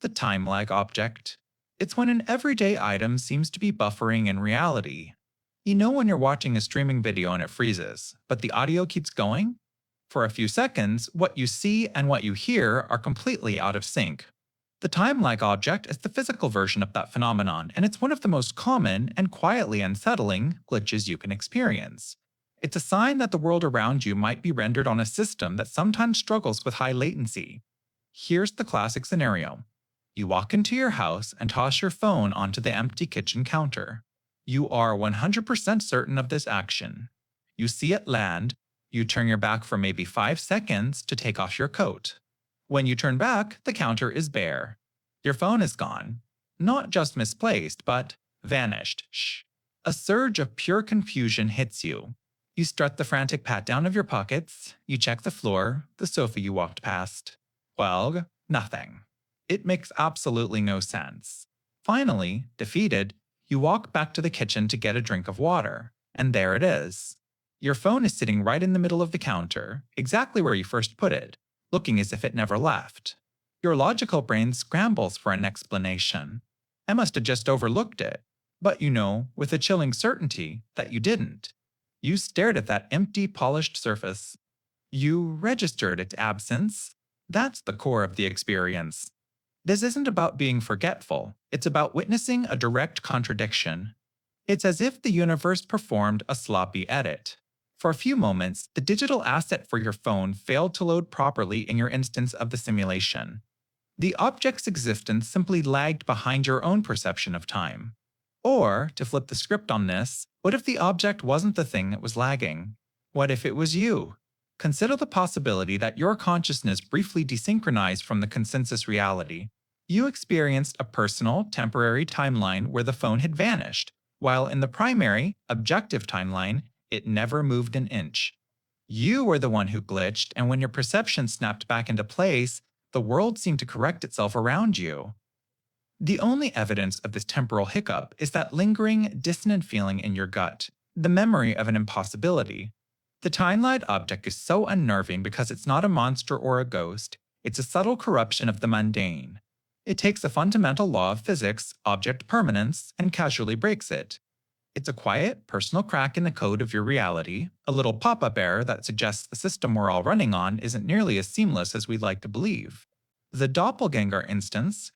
The time lag object. It's when an everyday item seems to be buffering in reality. You know when you're watching a streaming video and it freezes, but the audio keeps going? For a few seconds, what you see and what you hear are completely out of sync. The time lag object is the physical version of that phenomenon, and it's one of the most common and quietly unsettling glitches you can experience. It's a sign that the world around you might be rendered on a system that sometimes struggles with high latency. Here's the classic scenario. You walk into your house and toss your phone onto the empty kitchen counter. You are 100% certain of this action. You see it land, you turn your back for maybe 5 seconds to take off your coat. When you turn back, the counter is bare. Your phone is gone. Not just misplaced, but vanished. Shh. A surge of pure confusion hits you. You strut the frantic pat down of your pockets, you check the floor, the sofa you walked past. Well, nothing. It makes absolutely no sense. Finally, defeated, you walk back to the kitchen to get a drink of water, and there it is. Your phone is sitting right in the middle of the counter, exactly where you first put it, looking as if it never left. Your logical brain scrambles for an explanation. I must have just overlooked it. But you know, with a chilling certainty, that you didn't. You stared at that empty, polished surface. You registered its absence. That's the core of the experience. This isn't about being forgetful, it's about witnessing a direct contradiction. It's as if the universe performed a sloppy edit. For a few moments, the digital asset for your phone failed to load properly in your instance of the simulation. The object's existence simply lagged behind your own perception of time. Or, to flip the script on this, what if the object wasn't the thing that was lagging? What if it was you? Consider the possibility that your consciousness briefly desynchronized from the consensus reality. You experienced a personal, temporary timeline where the phone had vanished, while in the primary, objective timeline, it never moved an inch. You were the one who glitched, and when your perception snapped back into place, the world seemed to correct itself around you. The only evidence of this temporal hiccup is that lingering, dissonant feeling in your gut, the memory of an impossibility. The time-lag object is so unnerving because it's not a monster or a ghost, it's a subtle corruption of the mundane. It takes a fundamental law of physics, object permanence, and casually breaks it. It's a quiet, personal crack in the code of your reality, a little pop-up error that suggests the system we're all running on isn't nearly as seamless as we'd like to believe. The doppelganger instance.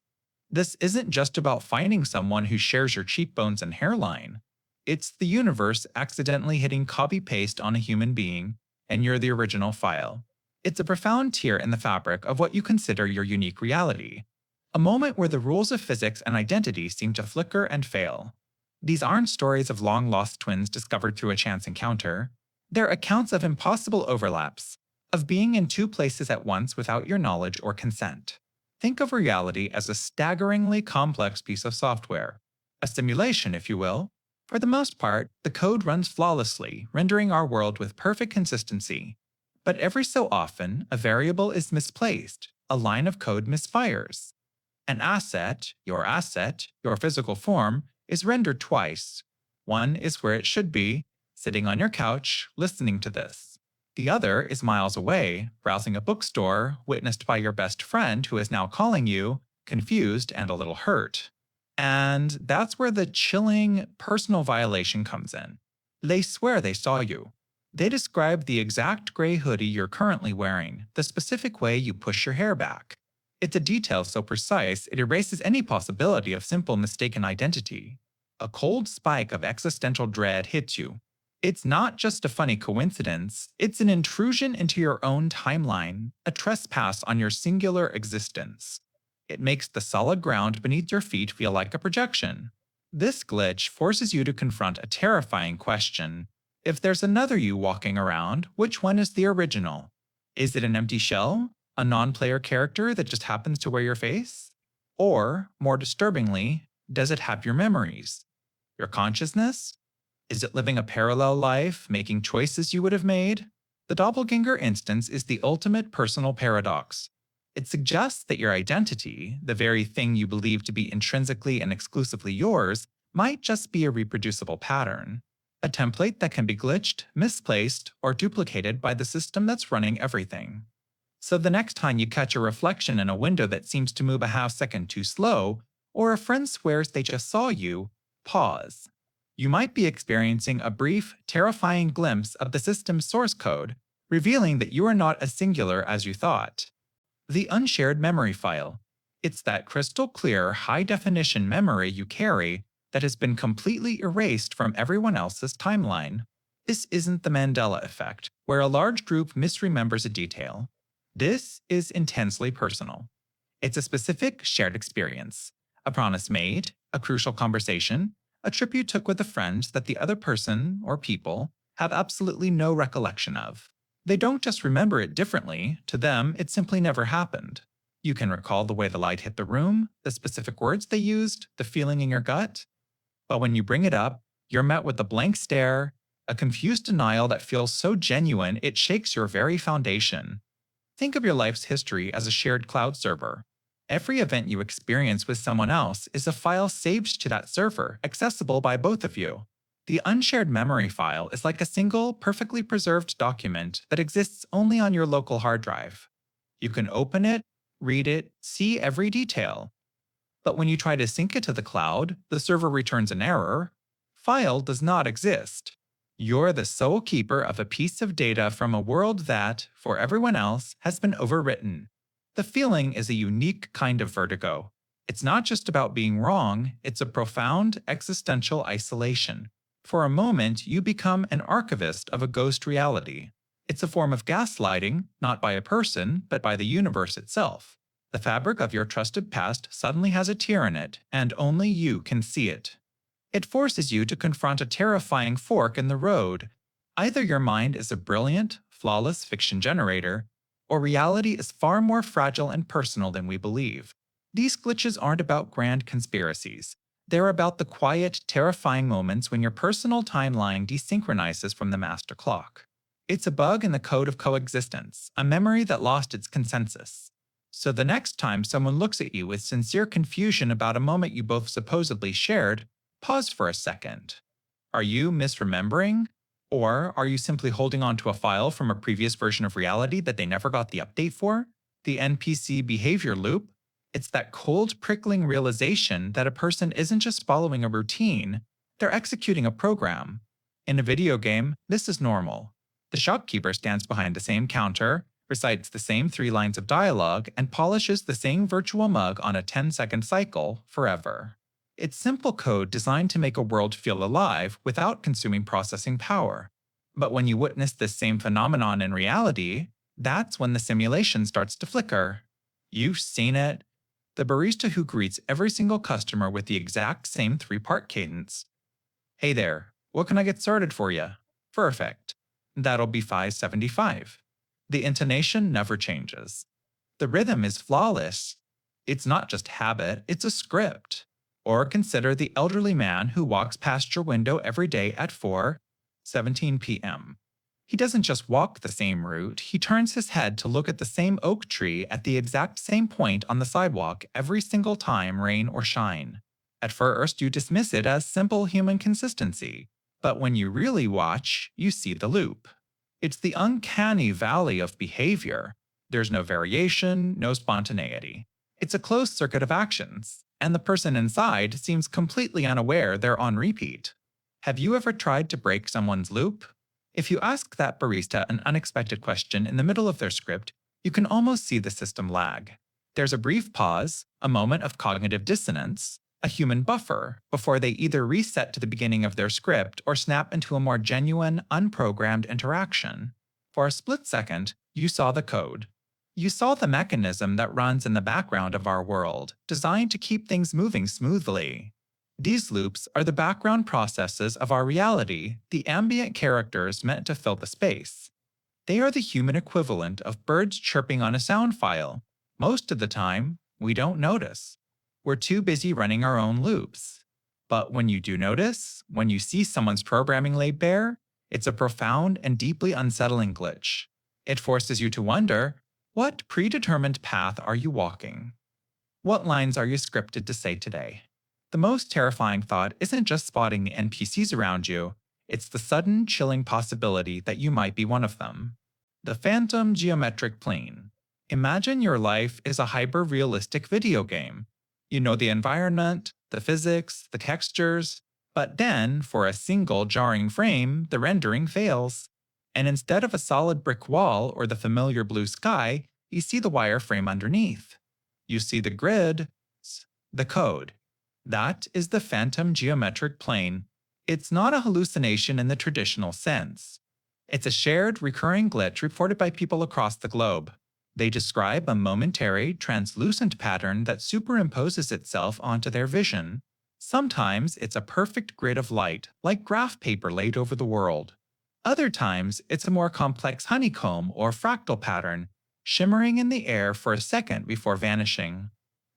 This isn't just about finding someone who shares your cheekbones and hairline. It's the universe accidentally hitting copy-paste on a human being, and you're the original file. It's a profound tear in the fabric of what you consider your unique reality. A moment where the rules of physics and identity seem to flicker and fail. These aren't stories of long-lost twins discovered through a chance encounter. They're accounts of impossible overlaps, of being in two places at once without your knowledge or consent. Think of reality as a staggeringly complex piece of software. A simulation, if you will. For the most part, the code runs flawlessly, rendering our world with perfect consistency. But every so often, a variable is misplaced, a line of code misfires. An asset, your physical form, is rendered twice. One is where it should be, sitting on your couch, listening to this. The other is miles away, browsing a bookstore, witnessed by your best friend who is now calling you, confused and a little hurt. And that's where the chilling, personal violation comes in. They swear they saw you. They describe the exact gray hoodie you're currently wearing, the specific way you push your hair back. It's a detail so precise it erases any possibility of simple mistaken identity. A cold spike of existential dread hits you. It's not just a funny coincidence, it's an intrusion into your own timeline, a trespass on your singular existence. It makes the solid ground beneath your feet feel like a projection. This glitch forces you to confront a terrifying question. If there's another you walking around, which one is the original? Is it an empty shell? A non-player character that just happens to wear your face? Or, more disturbingly, does it have your memories? Your consciousness? Is it living a parallel life, making choices you would have made? The doppelganger instance is the ultimate personal paradox. It suggests that your identity, the very thing you believe to be intrinsically and exclusively yours, might just be a reproducible pattern. A template that can be glitched, misplaced, or duplicated by the system that's running everything. So the next time you catch a reflection in a window that seems to move a half second too slow, or a friend swears they just saw you, pause. You might be experiencing a brief, terrifying glimpse of the system's source code, revealing that you are not as singular as you thought. The unshared memory file. It's that crystal clear, high definition memory you carry that has been completely erased from everyone else's timeline. This isn't the Mandela effect, where a large group misremembers a detail. This is intensely personal. It's a specific shared experience, a promise made, a crucial conversation, a trip you took with a friend that the other person or people have absolutely no recollection of. They don't just remember it differently, to them, it simply never happened. You can recall the way the light hit the room, the specific words they used, the feeling in your gut. But when you bring it up, you're met with a blank stare, a confused denial that feels so genuine it shakes your very foundation. Think of your life's history as a shared cloud server. Every event you experience with someone else is a file saved to that server, accessible by both of you. The unshared memory file is like a single, perfectly preserved document that exists only on your local hard drive. You can open it, read it, see every detail. But when you try to sync it to the cloud, the server returns an error. File does not exist. You're the sole keeper of a piece of data from a world that, for everyone else, has been overwritten. The feeling is a unique kind of vertigo. It's not just about being wrong, it's a profound existential isolation. For a moment, you become an archivist of a ghost reality. It's a form of gaslighting, not by a person, but by the universe itself. The fabric of your trusted past suddenly has a tear in it, and only you can see it. It forces you to confront a terrifying fork in the road. Either your mind is a brilliant, flawless fiction generator, or reality is far more fragile and personal than we believe. These glitches aren't about grand conspiracies. They're about the quiet, terrifying moments when your personal timeline desynchronizes from the master clock. It's a bug in the code of coexistence, a memory that lost its consensus. So the next time someone looks at you with sincere confusion about a moment you both supposedly shared, pause for a second. Are you misremembering? Or are you simply holding on to a file from a previous version of reality that they never got the update for? The NPC behavior loop? It's that cold, prickling realization that a person isn't just following a routine, they're executing a program. In a video game, this is normal. The shopkeeper stands behind the same counter, recites the same 3 lines of dialogue, and polishes the same virtual mug on a 10-second cycle forever. It's simple code designed to make a world feel alive without consuming processing power. But when you witness this same phenomenon in reality, that's when the simulation starts to flicker. You've seen it. The barista who greets every single customer with the exact same 3-part cadence. Hey there, what can I get started for you? Perfect. That'll be $5.75. The intonation never changes. The rhythm is flawless. It's not just habit, it's a script. Or consider the elderly man who walks past your window every day at 4:17 p.m. He doesn't just walk the same route, he turns his head to look at the same oak tree at the exact same point on the sidewalk every single time, rain or shine. At first, you dismiss it as simple human consistency, but when you really watch, you see the loop. It's the uncanny valley of behavior. There's no variation, no spontaneity. It's a closed circuit of actions, and the person inside seems completely unaware they're on repeat. Have you ever tried to break someone's loop? If you ask that barista an unexpected question in the middle of their script, you can almost see the system lag. There's a brief pause, a moment of cognitive dissonance, a human buffer, before they either reset to the beginning of their script or snap into a more genuine, unprogrammed interaction. For a split second, you saw the code. You saw the mechanism that runs in the background of our world, designed to keep things moving smoothly. These loops are the background processes of our reality, the ambient characters meant to fill the space. They are the human equivalent of birds chirping on a sound file. Most of the time, we don't notice. We're too busy running our own loops. But when you do notice, when you see someone's programming laid bare, it's a profound and deeply unsettling glitch. It forces you to wonder, what predetermined path are you walking? What lines are you scripted to say today? The most terrifying thought isn't just spotting the NPCs around you, it's the sudden, chilling possibility that you might be one of them. The phantom geometric plane. Imagine your life is a hyper-realistic video game. You know the environment, the physics, the textures, but then, for a single jarring frame, the rendering fails. And instead of a solid brick wall or the familiar blue sky, you see the wireframe underneath. You see the grid, the code. That is the phantom geometric plane. It's not a hallucination in the traditional sense. It's a shared, recurring glitch reported by people across the globe. They describe a momentary, translucent pattern that superimposes itself onto their vision. Sometimes it's a perfect grid of light, like graph paper laid over the world. Other times, it's a more complex honeycomb or fractal pattern, shimmering in the air for a second before vanishing.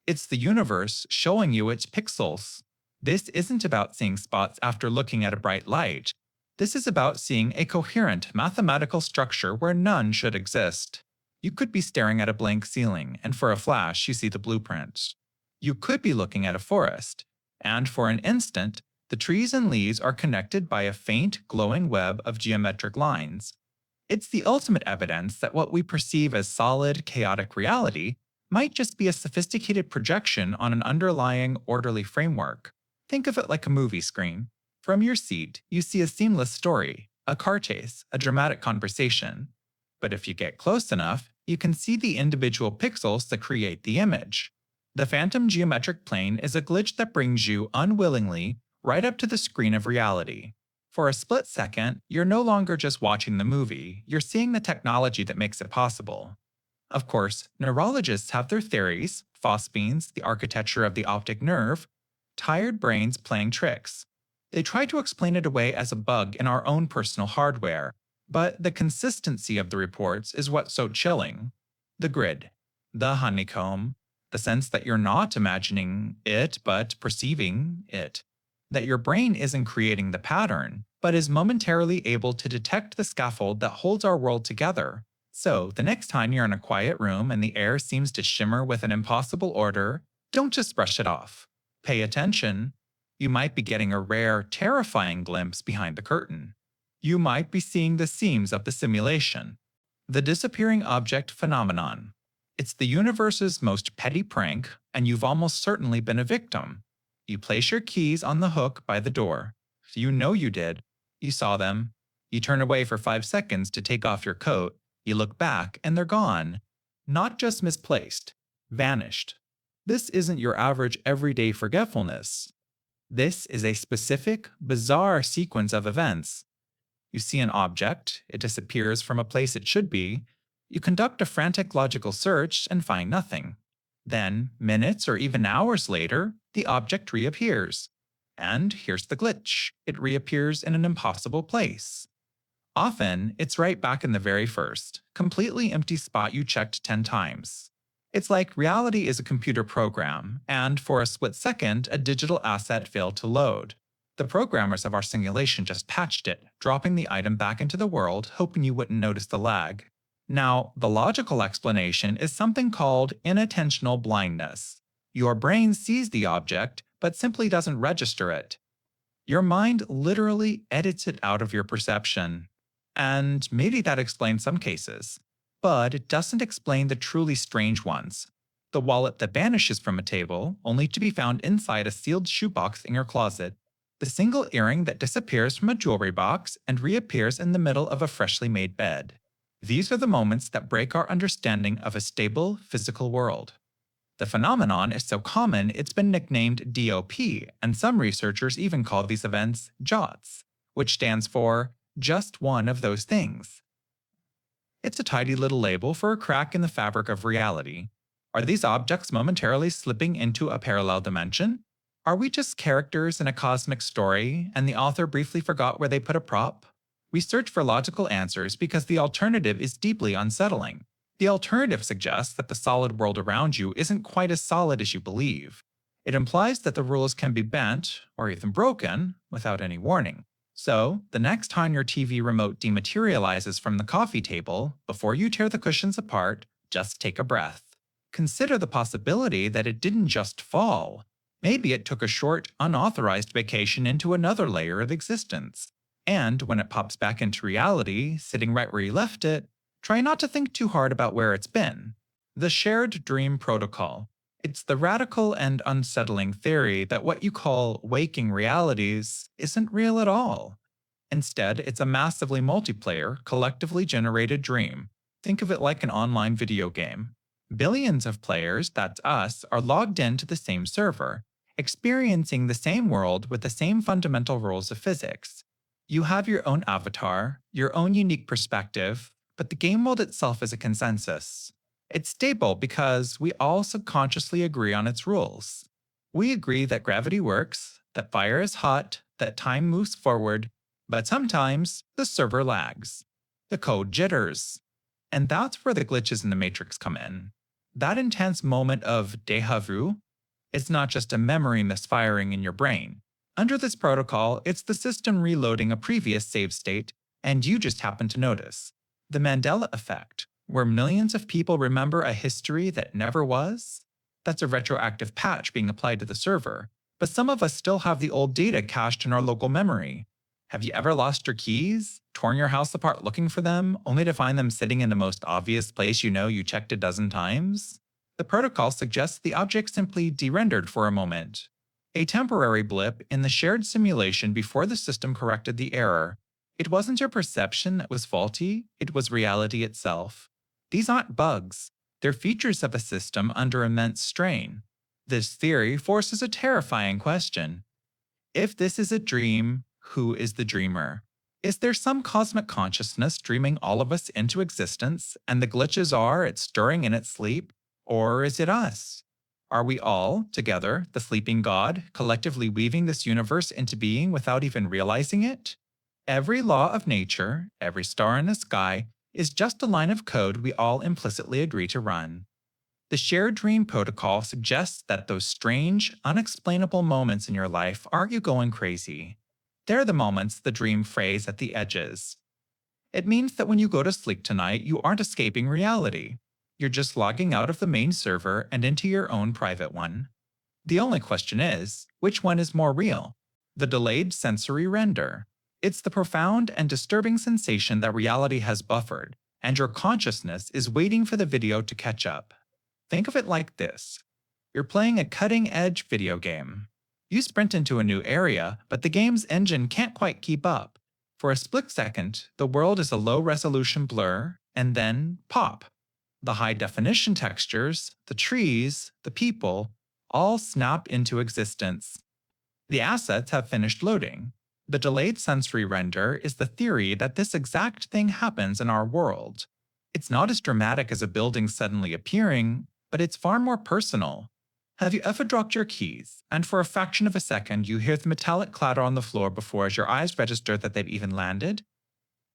It's the universe showing you its pixels. This isn't about seeing spots after looking at a bright light. This is about seeing a coherent mathematical structure where none should exist. You could be staring at a blank ceiling, and for a flash, you see the blueprint. You could be looking at a forest, and for an instant, the trees and leaves are connected by a faint, glowing web of geometric lines. It's the ultimate evidence that what we perceive as solid, chaotic reality might just be a sophisticated projection on an underlying, orderly framework. Think of it like a movie screen. From your seat, you see a seamless story, a car chase, a dramatic conversation. But if you get close enough, you can see the individual pixels that create the image. The phantom geometric plane is a glitch that brings you, unwillingly, right up to the screen of reality. For a split second, you're no longer just watching the movie, you're seeing the technology that makes it possible. Of course, neurologists have their theories, phosphenes, the architecture of the optic nerve, tired brains playing tricks. They try to explain it away as a bug in our own personal hardware, but the consistency of the reports is what's so chilling. The grid, the honeycomb, the sense that you're not imagining it but perceiving it. That your brain isn't creating the pattern, but is momentarily able to detect the scaffold that holds our world together. So, the next time you're in a quiet room and the air seems to shimmer with an impossible order, don't just brush it off. Pay attention. You might be getting a rare, terrifying glimpse behind the curtain. You might be seeing the seams of the simulation. The disappearing object phenomenon. It's the universe's most petty prank, and you've almost certainly been a victim. You place your keys on the hook by the door. You know you did. You saw them. You turn away for 5 seconds to take off your coat. You look back, and they're gone. Not just misplaced, vanished. This isn't your average everyday forgetfulness. This is a specific, bizarre sequence of events. You see an object, it disappears from a place it should be. You conduct a frantic logical search and find nothing. Then, minutes or even hours later, the object reappears. And here's the glitch. It reappears in an impossible place. Often, it's right back in the very first, completely empty spot you checked 10 times. It's like reality is a computer program, and for a split second, a digital asset failed to load. The programmers of our simulation just patched it, dropping the item back into the world, hoping you wouldn't notice the lag. Now, the logical explanation is something called inattentional blindness. Your brain sees the object, but simply doesn't register it. Your mind literally edits it out of your perception. And maybe that explains some cases. But it doesn't explain the truly strange ones. The wallet that vanishes from a table, only to be found inside a sealed shoebox in your closet. The single earring that disappears from a jewelry box and reappears in the middle of a freshly made bed. These are the moments that break our understanding of a stable, physical world. The phenomenon is so common it's been nicknamed DOP, and some researchers even call these events JOTS, which stands for just one of those things. It's a tidy little label for a crack in the fabric of reality. Are these objects momentarily slipping into a parallel dimension? Are we just characters in a cosmic story, and the author briefly forgot where they put a prop? We search for logical answers because the alternative is deeply unsettling. The alternative suggests that the solid world around you isn't quite as solid as you believe. It implies that the rules can be bent, or even broken, without any warning. So, the next time your TV remote dematerializes from the coffee table, before you tear the cushions apart, just take a breath. Consider the possibility that it didn't just fall. Maybe it took a short, unauthorized vacation into another layer of existence. And when it pops back into reality, sitting right where you left it, try not to think too hard about where it's been. The shared dream protocol. It's the radical and unsettling theory that what you call waking realities isn't real at all. Instead, it's a massively multiplayer, collectively generated dream. Think of it like an online video game. Billions of players, that's us, are logged into the same server, experiencing the same world with the same fundamental rules of physics. You have your own avatar, your own unique perspective, but the game world itself is a consensus. It's stable because we all subconsciously agree on its rules. We agree that gravity works, that fire is hot, that time moves forward, but sometimes the server lags. The code jitters. And that's where the glitches in the matrix come in. That intense moment of déjà vu, it's not just a memory misfiring in your brain. Under this protocol, it's the system reloading a previous save state, and you just happen to notice. The Mandela effect, where millions of people remember a history that never was, that's a retroactive patch being applied to the server, but some of us still have the old data cached in our local memory. Have you ever lost your keys, torn your house apart looking for them, only to find them sitting in the most obvious place you checked a dozen times? The protocol suggests the object simply de-rendered for a moment. A temporary blip in the shared simulation before the system corrected the error. It wasn't your perception that was faulty, it was reality itself. These aren't bugs, they're features of a system under immense strain. This theory forces a terrifying question. If this is a dream, who is the dreamer? Is there some cosmic consciousness dreaming all of us into existence, and the glitches are it's stirring in its sleep? Or is it us? Are we all, together, the sleeping god, collectively weaving this universe into being without even realizing it? Every law of nature, every star in the sky, is just a line of code we all implicitly agree to run. The shared dream protocol suggests that those strange, unexplainable moments in your life aren't you going crazy. They're the moments the dream frays at the edges. It means that when you go to sleep tonight, you aren't escaping reality. You're just logging out of the main server and into your own private one. The only question is, which one is more real? The delayed sensory render. It's the profound and disturbing sensation that reality has buffered, and your consciousness is waiting for the video to catch up. Think of it like this. You're playing a cutting-edge video game. You sprint into a new area, but the game's engine can't quite keep up. For a split second, the world is a low-resolution blur, and then pop. The high-definition textures, the trees, the people, all snap into existence. The assets have finished loading. The delayed sensory render is the theory that this exact thing happens in our world. It's not as dramatic as a building suddenly appearing, but it's far more personal. Have you ever dropped your keys, and for a fraction of a second you hear the metallic clatter on the floor before your eyes register that they've even landed?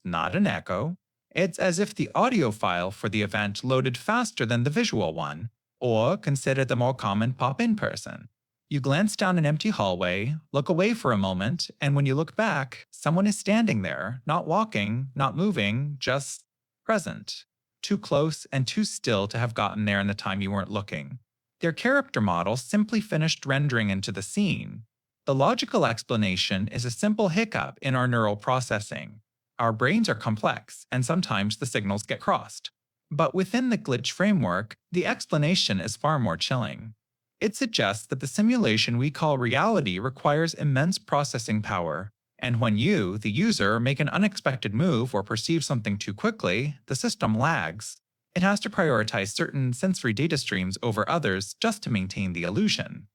Not an echo. It's as if the audio file for the event loaded faster than the visual one, or consider the more common pop-in person. You glance down an empty hallway, look away for a moment, and when you look back, someone is standing there, not walking, not moving, just present. Too close and too still to have gotten there in the time you weren't looking. Their character model simply finished rendering into the scene. The logical explanation is a simple hiccup in our neural processing. Our brains are complex, and sometimes the signals get crossed. But within the glitch framework, the explanation is far more chilling. It suggests that the simulation we call reality requires immense processing power, and when you, the user, make an unexpected move or perceive something too quickly, the system lags. It has to prioritize certain sensory data streams over others just to maintain the illusion.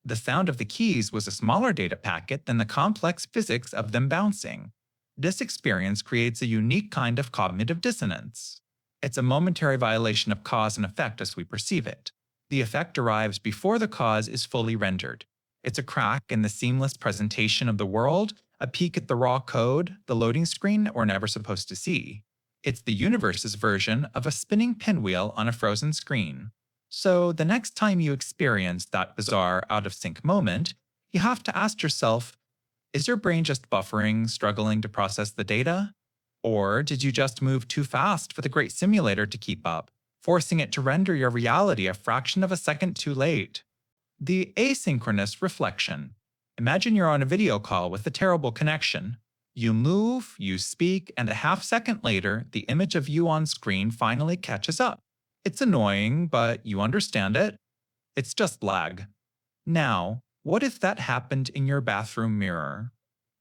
The sound of the keys was a smaller data packet than the complex physics of them bouncing. This experience creates a unique kind of cognitive dissonance. It's a momentary violation of cause and effect as we perceive it. The effect arrives before the cause is fully rendered. It's a crack in the seamless presentation of the world, a peek at the raw code, the loading screen that we're never supposed to see. It's the universe's version of a spinning pinwheel on a frozen screen. So the next time you experience that bizarre, out-of-sync moment, you have to ask yourself, is your brain just buffering, struggling to process the data? Or did you just move too fast for the great simulator to keep up, forcing it to render your reality a fraction of a second too late? The asynchronous reflection. Imagine you're on a video call with a terrible connection. You move, you speak, and a half second later, the image of you on screen finally catches up. It's annoying, but you understand it. It's just lag. Now, what if that happened in your bathroom mirror?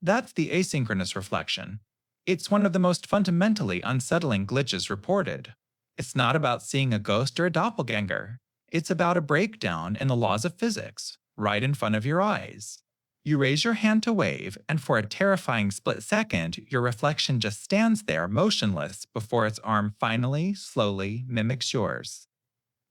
That's the asynchronous reflection. It's one of the most fundamentally unsettling glitches reported. It's not about seeing a ghost or a doppelganger. It's about a breakdown in the laws of physics, right in front of your eyes. You raise your hand to wave, and for a terrifying split second, your reflection just stands there motionless before its arm finally, slowly mimics yours.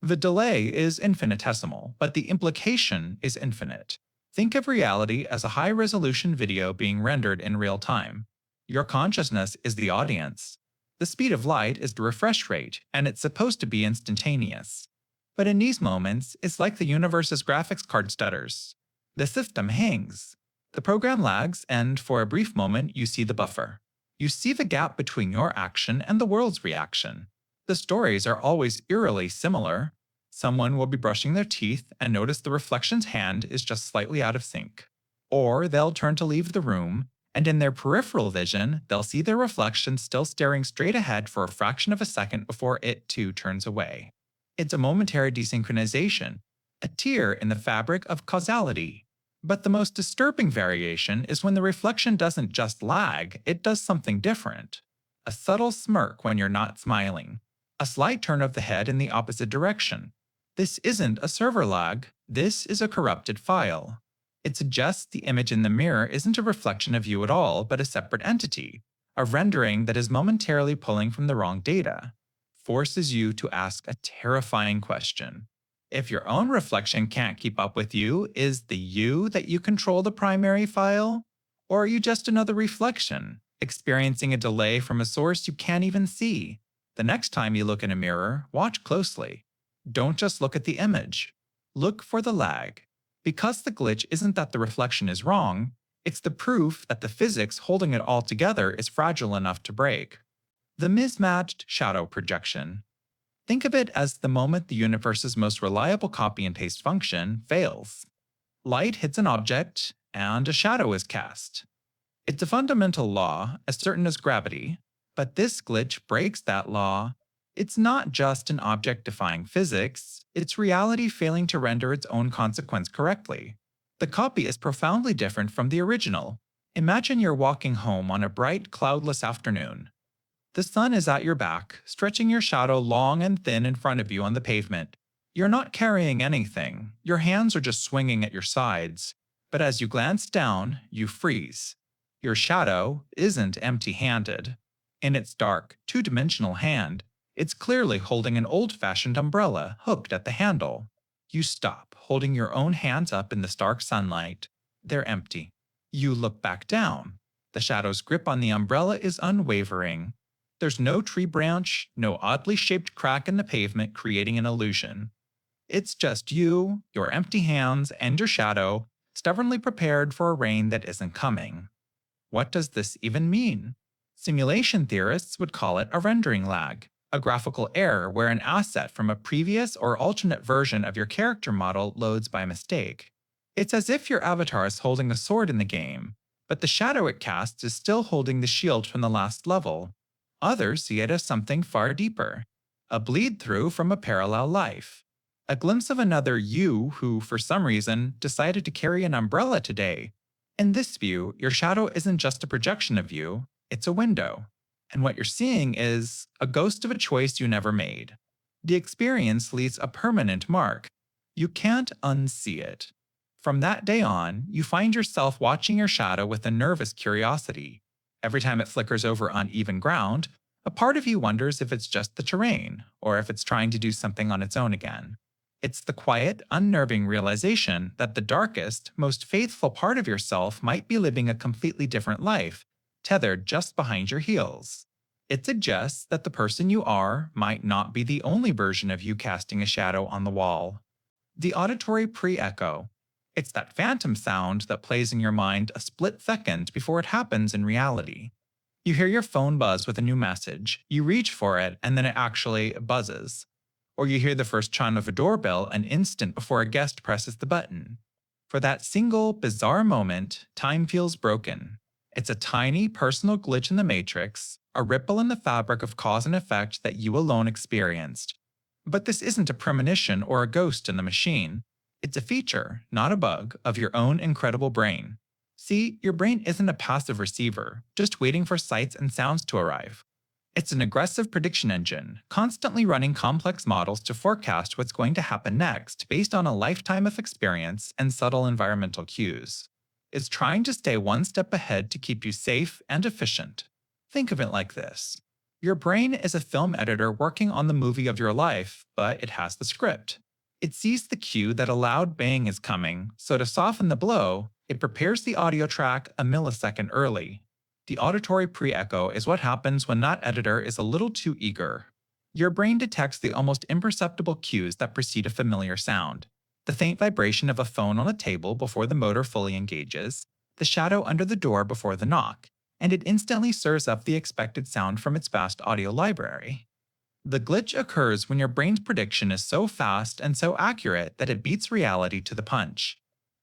The delay is infinitesimal, but the implication is infinite. Think of reality as a high resolution video being rendered in real time. Your consciousness is the audience. The speed of light is the refresh rate, and it's supposed to be instantaneous. But in these moments, it's like the universe's graphics card stutters. The system hangs. The program lags, and for a brief moment, you see the buffer. You see the gap between your action and the world's reaction. The stories are always eerily similar. Someone will be brushing their teeth and notice the reflection's hand is just slightly out of sync. Or they'll turn to leave the room, and in their peripheral vision, they'll see their reflection still staring straight ahead for a fraction of a second before it too turns away. It's a momentary desynchronization, a tear in the fabric of causality. But the most disturbing variation is when the reflection doesn't just lag, it does something different. A subtle smirk when you're not smiling. A slight turn of the head in the opposite direction. This isn't a server lag, this is a corrupted file. It suggests the image in the mirror isn't a reflection of you at all, but a separate entity, a rendering that is momentarily pulling from the wrong data. Forces you to ask a terrifying question. If your own reflection can't keep up with you, is the you that you control the primary file? Or are you just another reflection, experiencing a delay from a source you can't even see? The next time you look in a mirror, watch closely. Don't just look at the image. Look for the lag. Because the glitch isn't that the reflection is wrong, it's the proof that the physics holding it all together is fragile enough to break. The mismatched shadow projection. Think of it as the moment the universe's most reliable copy and paste function fails. Light hits an object, and a shadow is cast. It's a fundamental law, as certain as gravity, but this glitch breaks that law. It's not just an object defying physics, it's reality failing to render its own consequence correctly. The copy is profoundly different from the original. Imagine you're walking home on a bright, cloudless afternoon. The sun is at your back, stretching your shadow long and thin in front of you on the pavement. You're not carrying anything, your hands are just swinging at your sides. But as you glance down, you freeze. Your shadow isn't empty-handed. In its dark, two-dimensional hand, it's clearly holding an old-fashioned umbrella hooked at the handle. You stop, holding your own hands up in the stark sunlight. They're empty. You look back down. The shadow's grip on the umbrella is unwavering. There's no tree branch, no oddly shaped crack in the pavement creating an illusion. It's just you, your empty hands, and your shadow, stubbornly prepared for a rain that isn't coming. What does this even mean? Simulation theorists would call it a rendering lag, a graphical error where an asset from a previous or alternate version of your character model loads by mistake. It's as if your avatar is holding a sword in the game, but the shadow it casts is still holding the shield from the last level. Others see it as something far deeper, a bleed-through from a parallel life, a glimpse of another you who, for some reason, decided to carry an umbrella today. In this view, your shadow isn't just a projection of you, it's a window. And what you're seeing is a ghost of a choice you never made. The experience leaves a permanent mark. You can't unsee it. From that day on, you find yourself watching your shadow with a nervous curiosity. Every time it flickers over uneven ground, a part of you wonders if it's just the terrain, or if it's trying to do something on its own again. It's the quiet, unnerving realization that the darkest, most faithful part of yourself might be living a completely different life, tethered just behind your heels. It suggests that the person you are might not be the only version of you casting a shadow on the wall. The auditory pre-echo. It's that phantom sound that plays in your mind a split second before it happens in reality. You hear your phone buzz with a new message, you reach for it, and then it actually buzzes. Or you hear the first chime of a doorbell an instant before a guest presses the button. For that single, bizarre moment, time feels broken. It's a tiny, personal glitch in the matrix, a ripple in the fabric of cause and effect that you alone experienced. But this isn't a premonition or a ghost in the machine. It's a feature, not a bug, of your own incredible brain. See, your brain isn't a passive receiver, just waiting for sights and sounds to arrive. It's an aggressive prediction engine, constantly running complex models to forecast what's going to happen next based on a lifetime of experience and subtle environmental cues. It's trying to stay one step ahead to keep you safe and efficient. Think of it like this. Your brain is a film editor working on the movie of your life, but it has the script. It sees the cue that a loud bang is coming, so to soften the blow, it prepares the audio track a millisecond early. The auditory pre-echo is what happens when that editor is a little too eager. Your brain detects the almost imperceptible cues that precede a familiar sound. The faint vibration of a phone on a table before the motor fully engages, the shadow under the door before the knock, and it instantly serves up the expected sound from its vast audio library. The glitch occurs when your brain's prediction is so fast and so accurate that it beats reality to the punch.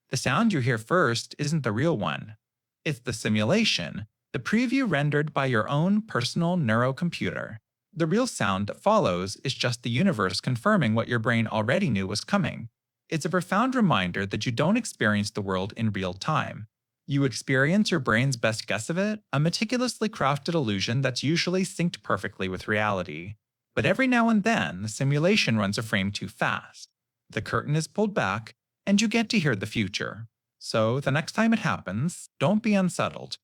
The sound you hear first isn't the real one. It's the simulation, the preview rendered by your own personal neurocomputer. The real sound that follows is just the universe confirming what your brain already knew was coming. It's a profound reminder that you don't experience the world in real time. You experience your brain's best guess of it, a meticulously crafted illusion that's usually synced perfectly with reality. But every now and then, the simulation runs a frame too fast. The curtain is pulled back, and you get to hear the future. So, the next time it happens, don't be unsettled.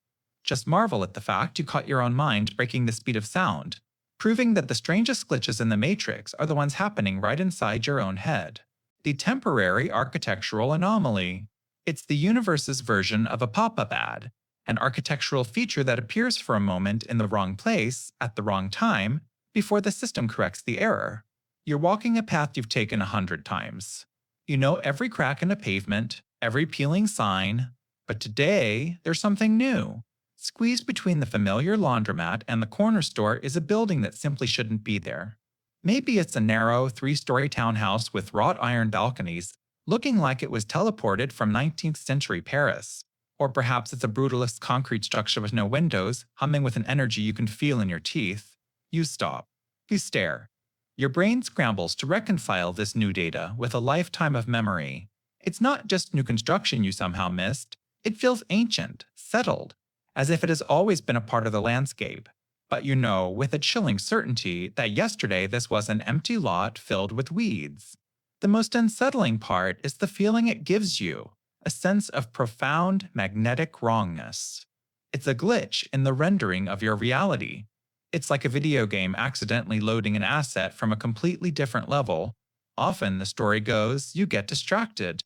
Just marvel at the fact you caught your own mind breaking the speed of sound, proving that the strangest glitches in the matrix are the ones happening right inside your own head. The temporary architectural anomaly. It's the universe's version of a pop-up ad, an architectural feature that appears for a moment in the wrong place, at the wrong time, before the system corrects the error. You're walking a path you've taken 100 times. You know every crack in a pavement, every peeling sign, but today there's something new. Squeezed between the familiar laundromat and the corner store is a building that simply shouldn't be there. Maybe it's a narrow, 3-story townhouse with wrought iron balconies, looking like it was teleported from 19th century Paris. Or perhaps it's a brutalist concrete structure with no windows, humming with an energy you can feel in your teeth. You stop. You stare. Your brain scrambles to reconcile this new data with a lifetime of memory. It's not just new construction you somehow missed. It feels ancient, settled, as if it has always been a part of the landscape. But you know with a chilling certainty that yesterday this was an empty lot filled with weeds. The most unsettling part is the feeling it gives you, a sense of profound magnetic wrongness. It's a glitch in the rendering of your reality. It's like a video game accidentally loading an asset from a completely different level. Often, the story goes, you get distracted.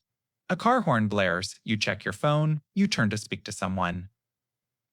A car horn blares, you check your phone, you turn to speak to someone.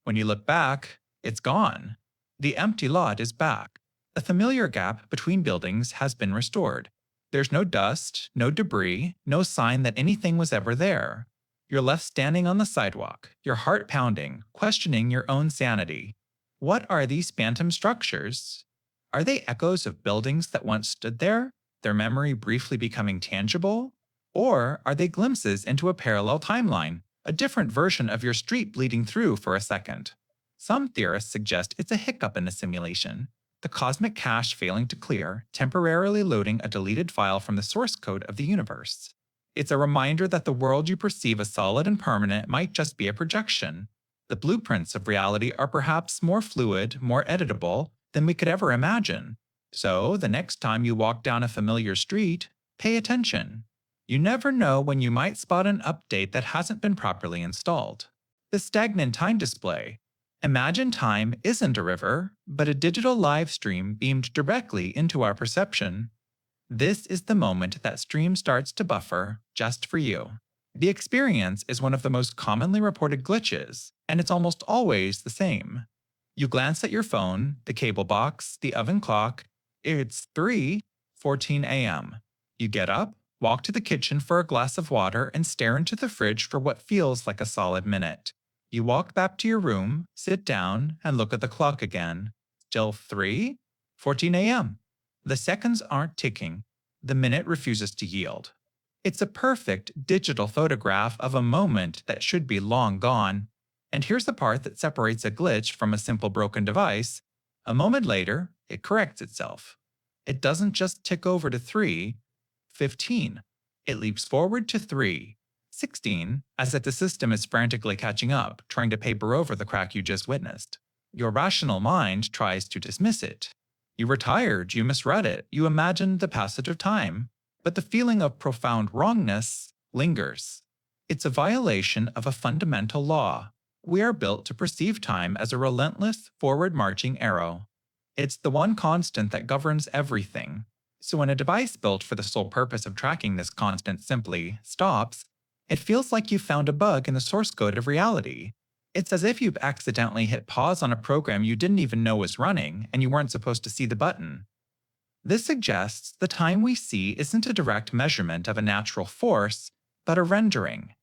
When you look back, it's gone. The empty lot is back. A familiar gap between buildings has been restored. There's no dust, no debris, no sign that anything was ever there. You're left standing on the sidewalk, your heart pounding, questioning your own sanity. What are these phantom structures? Are they echoes of buildings that once stood there, their memory briefly becoming tangible? Or are they glimpses into a parallel timeline, a different version of your street bleeding through for a second? Some theorists suggest it's a hiccup in the simulation, the cosmic cache failing to clear, temporarily loading a deleted file from the source code of the universe. It's a reminder that the world you perceive as solid and permanent might just be a projection. The blueprints of reality are perhaps more fluid, more editable than we could ever imagine. So, the next time you walk down a familiar street, pay attention. You never know when you might spot an update that hasn't been properly installed. The stagnant time display. Imagine time isn't a river, but a digital live stream beamed directly into our perception. This is the moment that stream starts to buffer just for you. The experience is one of the most commonly reported glitches, and it's almost always the same. You glance at your phone, the cable box, the oven clock. It's 3:14 a.m. You get up, walk to the kitchen for a glass of water, and stare into the fridge for what feels like a solid minute. You walk back to your room, sit down, and look at the clock again. Still 3:14 a.m. The seconds aren't ticking. The minute refuses to yield. It's a perfect digital photograph of a moment that should be long gone. And here's the part that separates a glitch from a simple broken device. A moment later, it corrects itself. It doesn't just tick over to 3:15. It leaps forward to 3:16, as if the system is frantically catching up, trying to paper over the crack you just witnessed. Your rational mind tries to dismiss it. You were tired, you misread it, you imagined the passage of time. But the feeling of profound wrongness lingers. It's a violation of a fundamental law. We are built to perceive time as a relentless, forward-marching arrow. It's the one constant that governs everything. So when a device built for the sole purpose of tracking this constant simply stops, it feels like you've found a bug in the source code of reality. It's as if you've accidentally hit pause on a program you didn't even know was running and you weren't supposed to see the button. This suggests the time we see isn't a direct measurement of a natural force, but a rendering.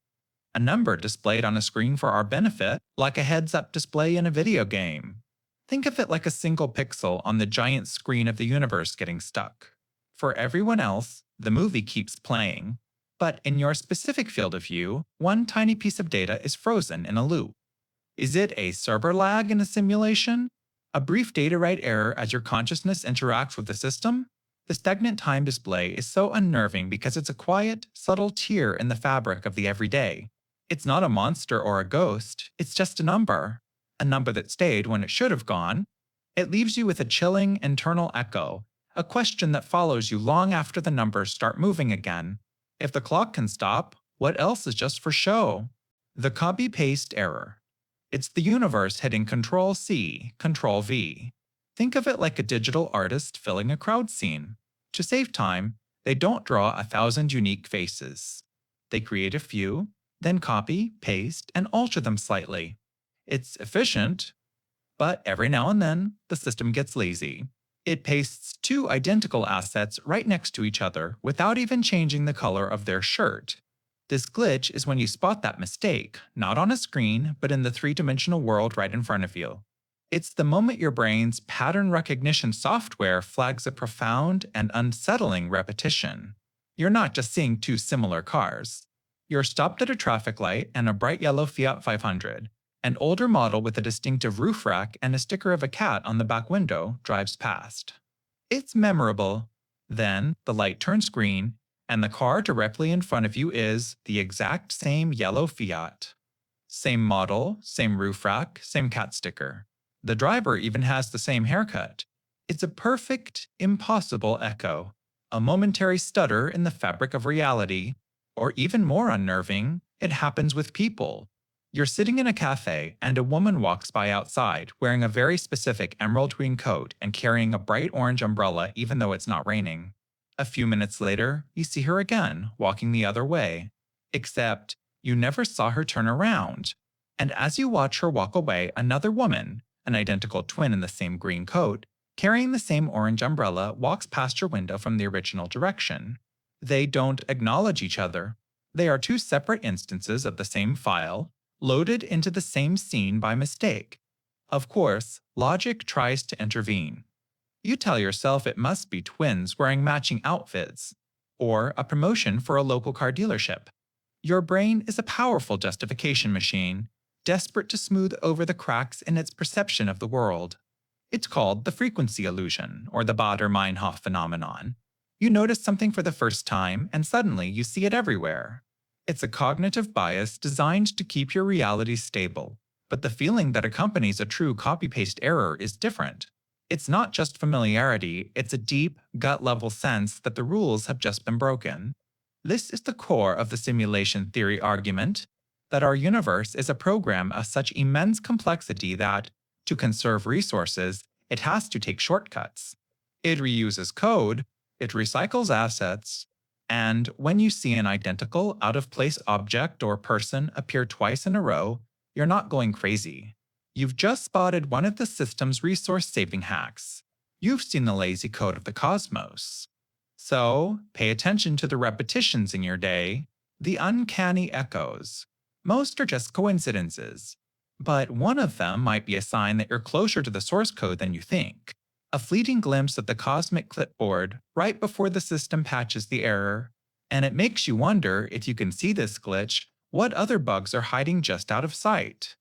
A number displayed on a screen for our benefit, like a heads-up display in a video game. Think of it like a single pixel on the giant screen of the universe getting stuck. For everyone else, the movie keeps playing. But in your specific field of view, one tiny piece of data is frozen in a loop. Is it a server lag in a simulation? A brief data write error as your consciousness interacts with the system? The stagnant time display is so unnerving because it's a quiet, subtle tear in the fabric of the everyday. It's not a monster or a ghost, it's just a number that stayed when it should have gone. It leaves you with a chilling internal echo, a question that follows you long after the numbers start moving again. If the clock can stop, what else is just for show? The copy-paste error. It's the universe hitting Control-C, Control-V. Think of it like a digital artist filling a crowd scene. To save time, they don't draw 1,000 unique faces. They create a few, then copy, paste, and alter them slightly. It's efficient, but every now and then, the system gets lazy. It pastes two identical assets right next to each other without even changing the color of their shirt. This glitch is when you spot that mistake, not on a screen, but in the three-dimensional world right in front of you. It's the moment your brain's pattern recognition software flags a profound and unsettling repetition. You're not just seeing two similar cars. You're stopped at a traffic light and a bright yellow Fiat 500. An older model with a distinctive roof rack and a sticker of a cat on the back window drives past. It's memorable. Then, the light turns green, and the car directly in front of you is the exact same yellow Fiat. Same model, same roof rack, same cat sticker. The driver even has the same haircut. It's a perfect, impossible echo. A momentary stutter in the fabric of reality. Or even more unnerving, it happens with people. You're sitting in a cafe and a woman walks by outside wearing a very specific emerald green coat and carrying a bright orange umbrella even though it's not raining. A few minutes later, you see her again, walking the other way. Except, you never saw her turn around. And as you watch her walk away, another woman, an identical twin in the same green coat, carrying the same orange umbrella, walks past your window from the original direction. They don't acknowledge each other. They are two separate instances of the same file, loaded into the same scene by mistake. Of course, logic tries to intervene. You tell yourself it must be twins wearing matching outfits, or a promotion for a local car dealership. Your brain is a powerful justification machine, desperate to smooth over the cracks in its perception of the world. It's called the frequency illusion, or the Baader-Meinhof phenomenon. You notice something for the first time, and suddenly you see it everywhere. It's a cognitive bias designed to keep your reality stable, but the feeling that accompanies a true copy-paste error is different. It's not just familiarity, it's a deep, gut-level sense that the rules have just been broken. This is the core of the simulation theory argument, that our universe is a program of such immense complexity that, to conserve resources, it has to take shortcuts. It reuses code, it recycles assets, and when you see an identical, out-of-place object or person appear twice in a row, you're not going crazy. You've just spotted one of the system's resource-saving hacks. You've seen the lazy code of the cosmos. So, pay attention to the repetitions in your day, the uncanny echoes. Most are just coincidences, but one of them might be a sign that you're closer to the source code than you think. A fleeting glimpse of the cosmic clipboard right before the system patches the error, and it makes you wonder if you can see this glitch, what other bugs are hiding just out of sight.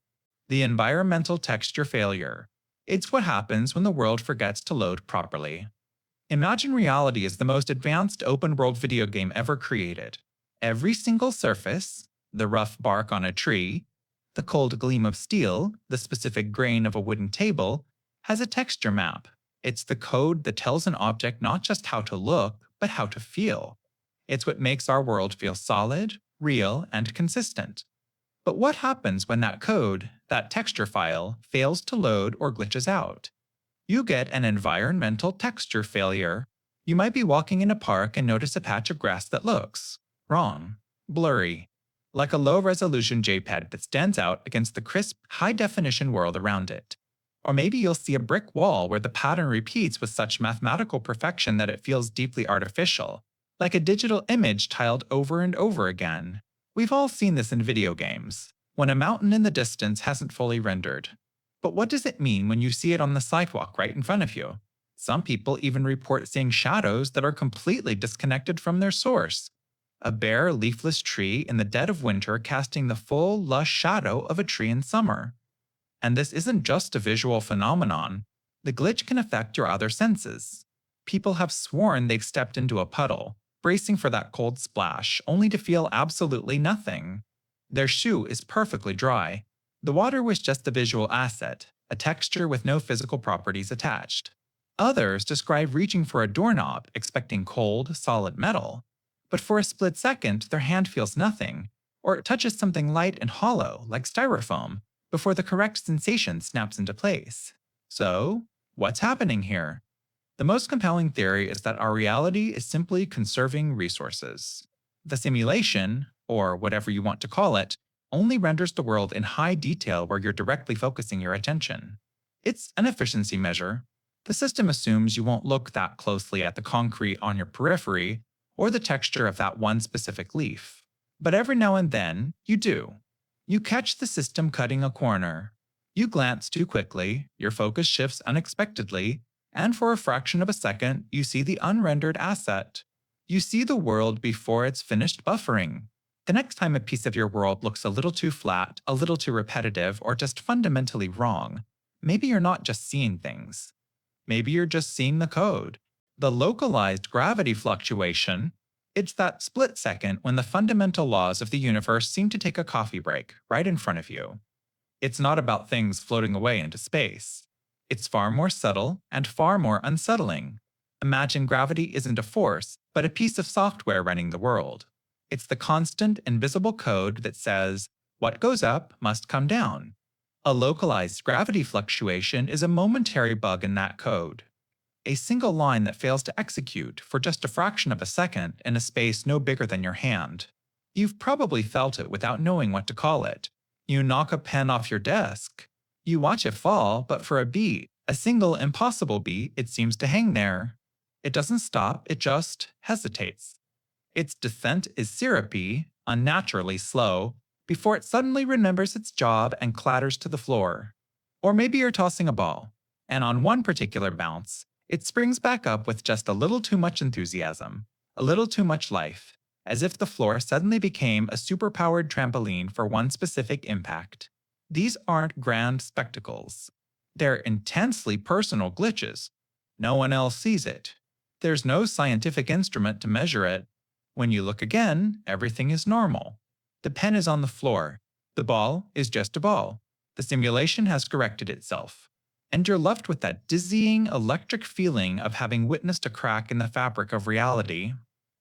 The environmental texture failure. It's what happens when the world forgets to load properly. Imagine reality is the most advanced open world video game ever created. Every single surface, the rough bark on a tree, the cold gleam of steel, the specific grain of a wooden table, has a texture map. It's the code that tells an object not just how to look, but how to feel. It's what makes our world feel solid, real, and consistent. But what happens when that code, that texture file, fails to load or glitches out? You get an environmental texture failure. You might be walking in a park and notice a patch of grass that looks wrong, blurry, like a low-resolution JPEG that stands out against the crisp, high-definition world around it. Or maybe you'll see a brick wall where the pattern repeats with such mathematical perfection that it feels deeply artificial, like a digital image tiled over and over again. We've all seen this in video games, when a mountain in the distance hasn't fully rendered. But what does it mean when you see it on the sidewalk right in front of you? Some people even report seeing shadows that are completely disconnected from their source. A bare, leafless tree in the dead of winter casting the full, lush shadow of a tree in summer. And this isn't just a visual phenomenon. The glitch can affect your other senses. People have sworn they've stepped into a puddle, bracing for that cold splash, only to feel absolutely nothing. Their shoe is perfectly dry. The water was just a visual asset, a texture with no physical properties attached. Others describe reaching for a doorknob, expecting cold, solid metal. But for a split second, their hand feels nothing, or it touches something light and hollow, like styrofoam, before the correct sensation snaps into place. So, what's happening here? The most compelling theory is that our reality is simply conserving resources. The simulation, or whatever you want to call it, only renders the world in high detail where you're directly focusing your attention. It's an efficiency measure. The system assumes you won't look that closely at the concrete on your periphery or the texture of that one specific leaf. But every now and then, you do. You catch the system cutting a corner. You glance too quickly, your focus shifts unexpectedly, and for a fraction of a second, you see the unrendered asset. You see the world before it's finished buffering. The next time a piece of your world looks a little too flat, a little too repetitive, or just fundamentally wrong, maybe you're not just seeing things. Maybe you're just seeing the code. The localized gravity fluctuation, it's that split second when the fundamental laws of the universe seem to take a coffee break right in front of you. It's not about things floating away into space. It's far more subtle and far more unsettling. Imagine gravity isn't a force, but a piece of software running the world. It's the constant, invisible code that says, what goes up must come down. A localized gravity fluctuation is a momentary bug in that code. A single line that fails to execute for just a fraction of a second in a space no bigger than your hand. You've probably felt it without knowing what to call it. You knock a pen off your desk. You watch it fall, but for a beat, a single impossible beat, it seems to hang there. It doesn't stop, it just hesitates. Its descent is syrupy, unnaturally slow, before it suddenly remembers its job and clatters to the floor. Or maybe you're tossing a ball, and on one particular bounce, it springs back up with just a little too much enthusiasm, a little too much life, as if the floor suddenly became a superpowered trampoline for one specific impact. These aren't grand spectacles. They're intensely personal glitches. No one else sees it. There's no scientific instrument to measure it. When you look again, everything is normal. The pen is on the floor. The ball is just a ball. The simulation has corrected itself. And you're left with that dizzying, electric feeling of having witnessed a crack in the fabric of reality.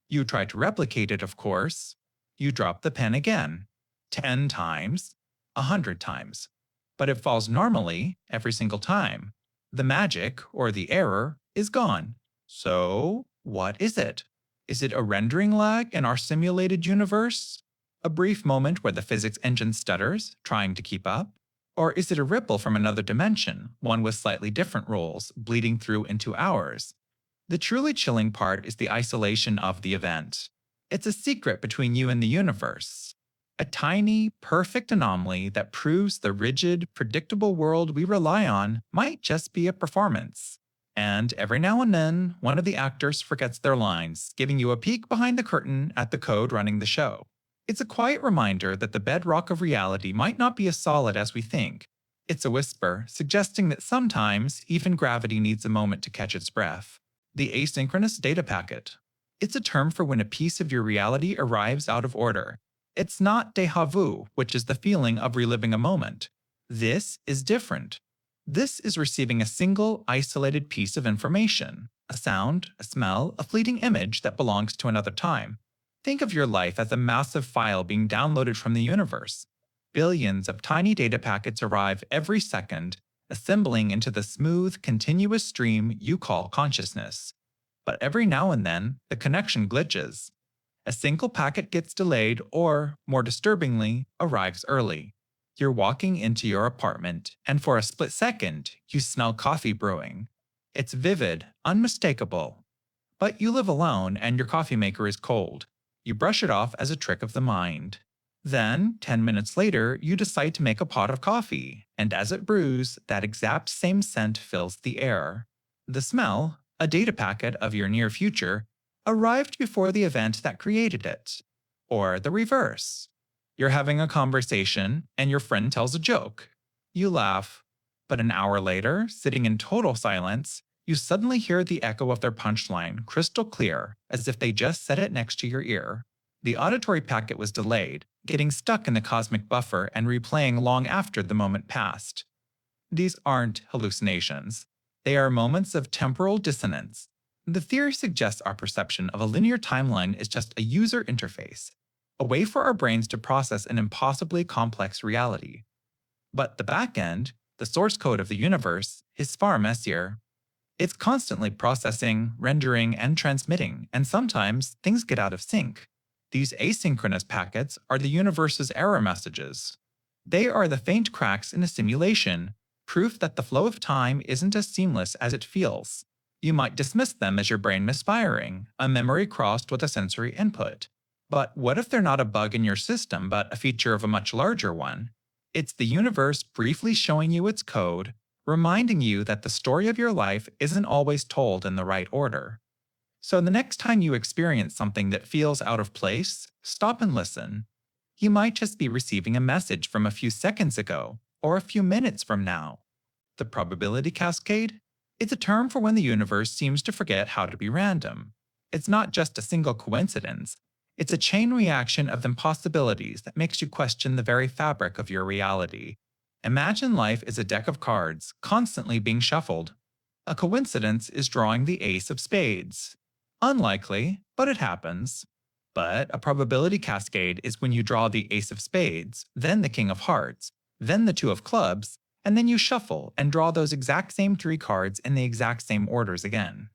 You try to replicate it, of course. You drop the pen again. 10 times. 100 times. But it falls normally every single time. The magic, or the error, is gone. So, what is it? Is it a rendering lag in our simulated universe? A brief moment where the physics engine stutters, trying to keep up? Or is it a ripple from another dimension, one with slightly different rules, bleeding through into ours? The truly chilling part is the isolation of the event. It's a secret between you and the universe. A tiny, perfect anomaly that proves the rigid, predictable world we rely on might just be a performance. And every now and then, one of the actors forgets their lines, giving you a peek behind the curtain at the code running the show. It's a quiet reminder that the bedrock of reality might not be as solid as we think. It's a whisper, suggesting that sometimes even gravity needs a moment to catch its breath. The asynchronous data packet. It's a term for when a piece of your reality arrives out of order. It's not déjà vu, which is the feeling of reliving a moment. This is different. This is receiving a single, isolated piece of information, a sound, a smell, a fleeting image that belongs to another time. Think of your life as a massive file being downloaded from the universe. Billions of tiny data packets arrive every second, assembling into the smooth, continuous stream you call consciousness. But every now and then, the connection glitches. A single packet gets delayed or, more disturbingly, arrives early. You're walking into your apartment, and for a split second, you smell coffee brewing. It's vivid, unmistakable. But you live alone and your coffee maker is cold. You brush it off as a trick of the mind. Then, 10 minutes later, you decide to make a pot of coffee, and as it brews, that exact same scent fills the air. The smell, a data packet of your near future, arrived before the event that created it. Or the reverse. You're having a conversation, and your friend tells a joke. You laugh. But an hour later, sitting in total silence, you suddenly hear the echo of their punchline crystal clear, as if they just said it next to your ear. The auditory packet was delayed, getting stuck in the cosmic buffer and replaying long after the moment passed. These aren't hallucinations. They are moments of temporal dissonance. The theory suggests our perception of a linear timeline is just a user interface, a way for our brains to process an impossibly complex reality. But the back end, the source code of the universe, is far messier. It's constantly processing, rendering, and transmitting, and sometimes things get out of sync. These asynchronous packets are the universe's error messages. They are the faint cracks in a simulation, proof that the flow of time isn't as seamless as it feels. You might dismiss them as your brain misfiring, a memory crossed with a sensory input. But what if they're not a bug in your system, but a feature of a much larger one? It's the universe briefly showing you its code, reminding you that the story of your life isn't always told in the right order. So the next time you experience something that feels out of place, stop and listen. You might just be receiving a message from a few seconds ago, or a few minutes from now. The probability cascade? It's a term for when the universe seems to forget how to be random. It's not just a single coincidence. It's a chain reaction of impossibilities that makes you question the very fabric of your reality. Imagine life is a deck of cards, constantly being shuffled. A coincidence is drawing the ace of spades. Unlikely, but it happens. But a probability cascade is when you draw the ace of spades, then the king of hearts, then the two of clubs, and then you shuffle and draw those exact same 3 cards in the exact same orders again.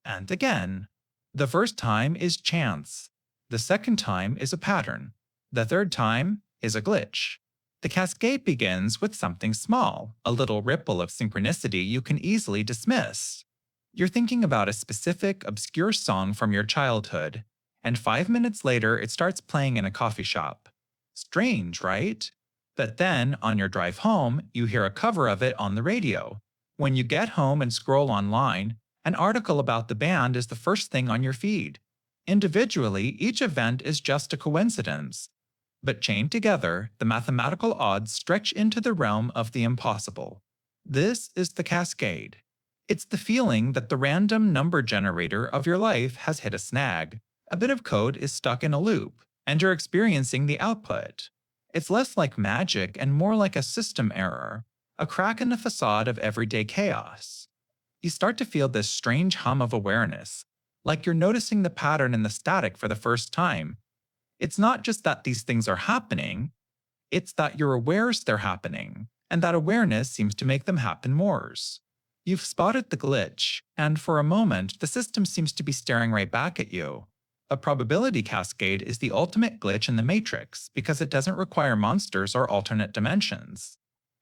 And again. The first time is chance. The second time is a pattern. The third time is a glitch. The cascade begins with something small, a little ripple of synchronicity you can easily dismiss. You're thinking about a specific, obscure song from your childhood, and 5 minutes later it starts playing in a coffee shop. Strange, right? But then, on your drive home, you hear a cover of it on the radio. When you get home and scroll online, an article about the band is the first thing on your feed. Individually, each event is just a coincidence. But chained together, the mathematical odds stretch into the realm of the impossible. This is the cascade. It's the feeling that the random number generator of your life has hit a snag. A bit of code is stuck in a loop, and you're experiencing the output. It's less like magic and more like a system error, a crack in the facade of everyday chaos. You start to feel this strange hum of awareness, like you're noticing the pattern in the static for the first time. It's not just that these things are happening, it's that you're aware they're happening, and that awareness seems to make them happen more. You've spotted the glitch, and for a moment, the system seems to be staring right back at you. A probability cascade is the ultimate glitch in the matrix because it doesn't require monsters or alternate dimensions.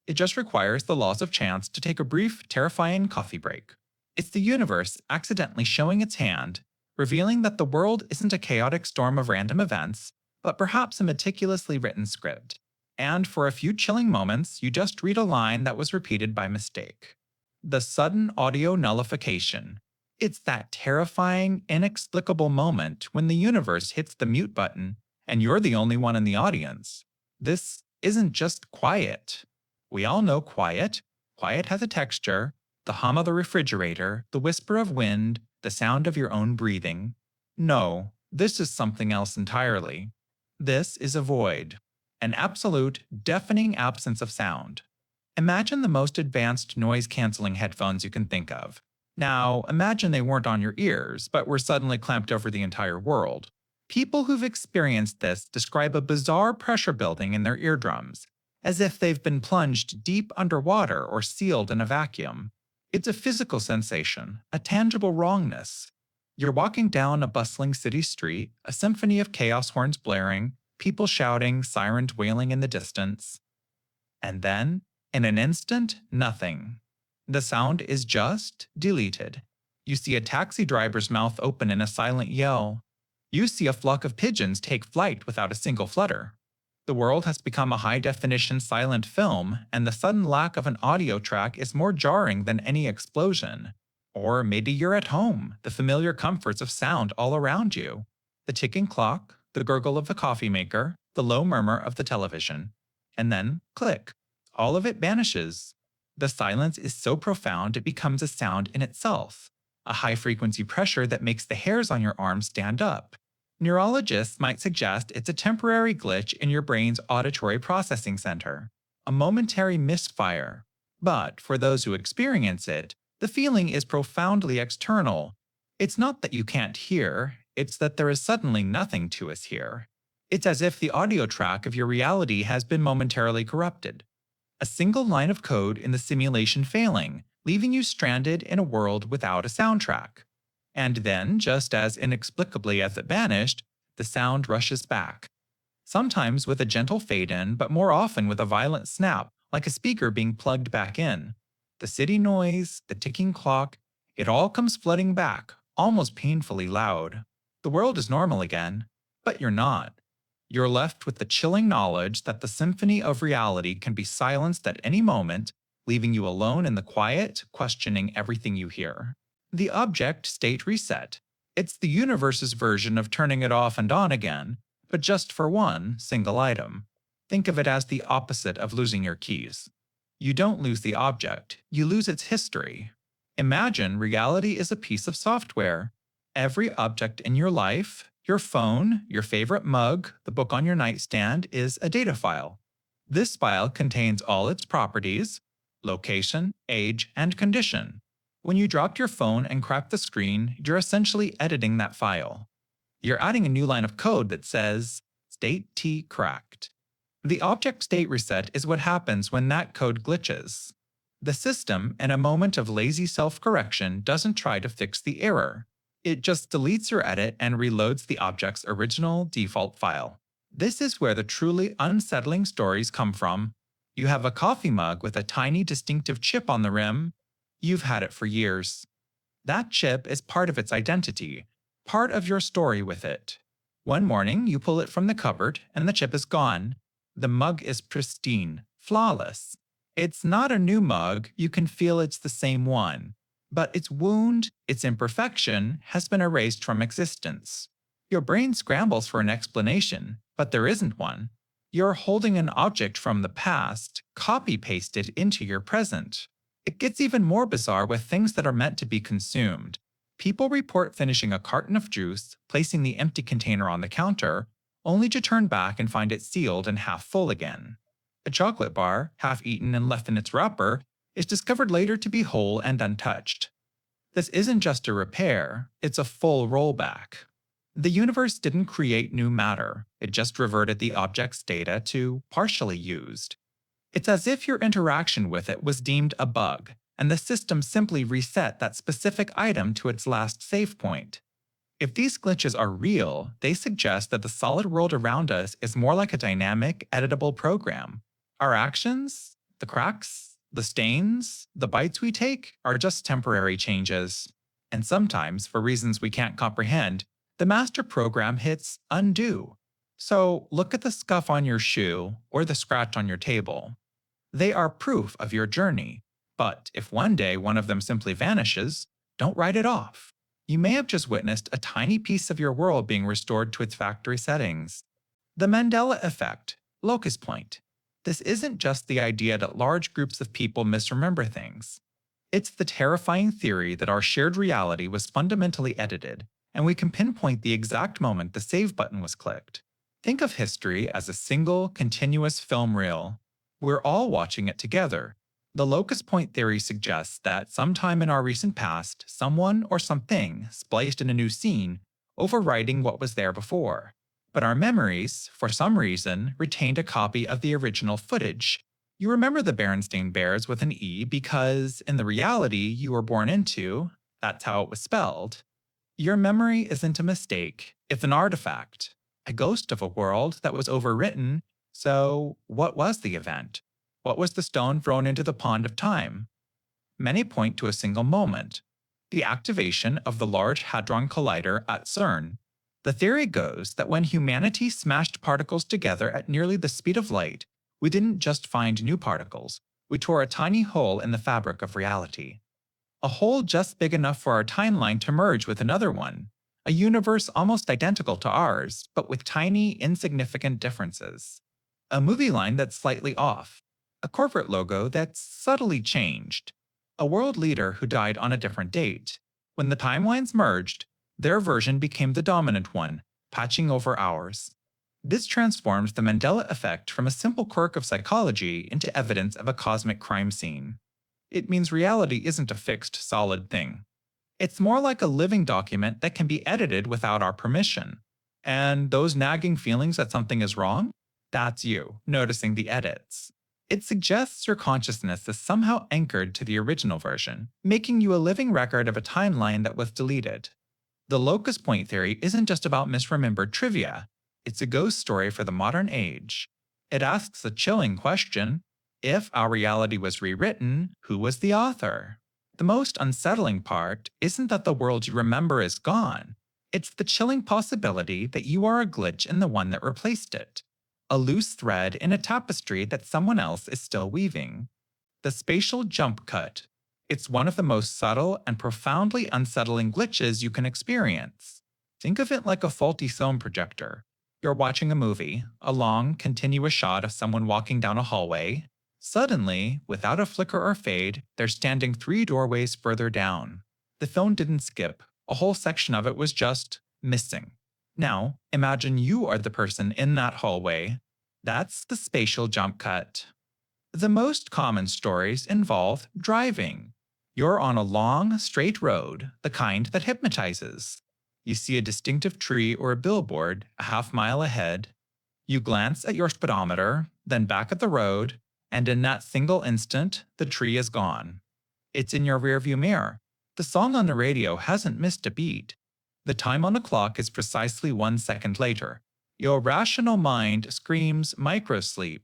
It just requires the laws of chance to take a brief, terrifying coffee break. It's the universe accidentally showing its hand, revealing that the world isn't a chaotic storm of random events, but perhaps a meticulously written script. And for a few chilling moments, you just read a line that was repeated by mistake. The sudden audio nullification. It's that terrifying, inexplicable moment when the universe hits the mute button and you're the only one in the audience. This isn't just quiet. We all know quiet. Quiet has a texture, the hum of the refrigerator, the whisper of wind, the sound of your own breathing. No, this is something else entirely. This is a void, an absolute, deafening absence of sound. Imagine the most advanced noise-canceling headphones you can think of. Now, imagine they weren't on your ears, but were suddenly clamped over the entire world. People who've experienced this describe a bizarre pressure building in their eardrums, as if they've been plunged deep underwater or sealed in a vacuum. It's a physical sensation, a tangible wrongness. You're walking down a bustling city street, a symphony of chaos horns blaring, people shouting, sirens wailing in the distance. And then, in an instant, nothing. The sound is just deleted. You see a taxi driver's mouth open in a silent yell. You see a flock of pigeons take flight without a single flutter. The world has become a high-definition silent film, and the sudden lack of an audio track is more jarring than any explosion. Or maybe you're at home, the familiar comforts of sound all around you. The ticking clock, the gurgle of the coffee maker, the low murmur of the television. And then, click. All of it vanishes. The silence is so profound it becomes a sound in itself, a high-frequency pressure that makes the hairs on your arms stand up. Neurologists might suggest it's a temporary glitch in your brain's auditory processing center, a momentary misfire. But for those who experience it, the feeling is profoundly external. It's not that you can't hear, it's that there is suddenly nothing to us here. It's as if the audio track of your reality has been momentarily corrupted. A single line of code in the simulation failing, leaving you stranded in a world without a soundtrack. And then, just as inexplicably as it vanished, the sound rushes back. Sometimes with a gentle fade-in, but more often with a violent snap, like a speaker being plugged back in. The city noise, the ticking clock, it all comes flooding back, almost painfully loud. The world is normal again, but you're not. You're left with the chilling knowledge that the symphony of reality can be silenced at any moment, leaving you alone in the quiet, questioning everything you hear. The object state reset. It's the universe's version of turning it off and on again, but just for one single item. Think of it as the opposite of losing your keys. You don't lose the object, you lose its history. Imagine reality is a piece of software. Every object in your life, your phone, your favorite mug, the book on your nightstand, is a data file. This file contains all its properties, location, age, and condition. When you drop your phone and crack the screen, you're essentially editing that file. You're adding a new line of code that says, State T cracked. The object state reset is what happens when that code glitches. The system, in a moment of lazy self-correction, doesn't try to fix the error. It just deletes your edit and reloads the object's original default file. This is where the truly unsettling stories come from. You have a coffee mug with a tiny distinctive chip on the rim. You've had it for years. That chip is part of its identity, part of your story with it. One morning, you pull it from the cupboard and the chip is gone. The mug is pristine, flawless. It's not a new mug, you can feel it's the same one. But its wound, its imperfection, has been erased from existence. Your brain scrambles for an explanation, but there isn't one. You're holding an object from the past, copy-pasted into your present. It gets even more bizarre with things that are meant to be consumed. People report finishing a carton of juice, placing the empty container on the counter, only to turn back and find it sealed and half full again. A chocolate bar, half eaten and left in its wrapper, is discovered later to be whole and untouched. This isn't just a repair, it's a full rollback. The universe didn't create new matter, it just reverted the object's data to partially used. It's as if your interaction with it was deemed a bug, and the system simply reset that specific item to its last save point. If these glitches are real, they suggest that the solid world around us is more like a dynamic, editable program. Our actions, the cracks, the stains, the bites we take are just temporary changes. And sometimes, for reasons we can't comprehend, the master program hits undo. So look at the scuff on your shoe or the scratch on your table. They are proof of your journey. But if one day one of them simply vanishes, don't write it off. You may have just witnessed a tiny piece of your world being restored to its factory settings. The Mandela effect, locus point. This isn't just the idea that large groups of people misremember things. It's the terrifying theory that our shared reality was fundamentally edited, and we can pinpoint the exact moment the save button was clicked. Think of history as a single, continuous film reel. We're all watching it together. The locus point theory suggests that sometime in our recent past, someone or something spliced in a new scene, overwriting what was there before. But our memories, for some reason, retained a copy of the original footage. You remember the Berenstain Bears with an E because, in the reality you were born into, that's how it was spelled. Your memory isn't a mistake, it's an artifact, a ghost of a world that was overwritten. So, what was the event? What was the stone thrown into the pond of time? Many point to a single moment, the activation of the Large Hadron Collider at CERN. The theory goes that when humanity smashed particles together at nearly the speed of light, we didn't just find new particles, we tore a tiny hole in the fabric of reality. A hole just big enough for our timeline to merge with another one, a universe almost identical to ours, but with tiny, insignificant differences. A movie line that's slightly off, a corporate logo that's subtly changed, a world leader who died on a different date. When the timelines merged, their version became the dominant one, patching over ours. This transforms the Mandela effect from a simple quirk of psychology into evidence of a cosmic crime scene. It means reality isn't a fixed, solid thing. It's more like a living document that can be edited without our permission. And those nagging feelings that something is wrong? That's you, noticing the edits. It suggests your consciousness is somehow anchored to the original version, making you a living record of a timeline that was deleted. The locus point theory isn't just about misremembered trivia, it's a ghost story for the modern age. It asks a chilling question: if our reality was rewritten, who was the author? The most unsettling part isn't that the world you remember is gone. It's the chilling possibility that you are a glitch in the one that replaced it, a loose thread in a tapestry that someone else is still weaving. The spatial jump cut. It's one of the most subtle and profoundly unsettling glitches you can experience. Think of it like a faulty film projector. You're watching a movie, a long, continuous shot of someone walking down a hallway. Suddenly, without a flicker or fade, they're standing 3 doorways further down. The film didn't skip, a whole section of it was just missing. Now, imagine you are the person in that hallway. That's the spatial jump cut. The most common stories involve driving. You're on a long, straight road, the kind that hypnotizes. You see a distinctive tree or a billboard a half-mile ahead. You glance at your speedometer, then back at the road, and in that single instant, the tree is gone. It's in your rearview mirror. The song on the radio hasn't missed a beat. The time on the clock is precisely 1 second later. Your rational mind screams microsleep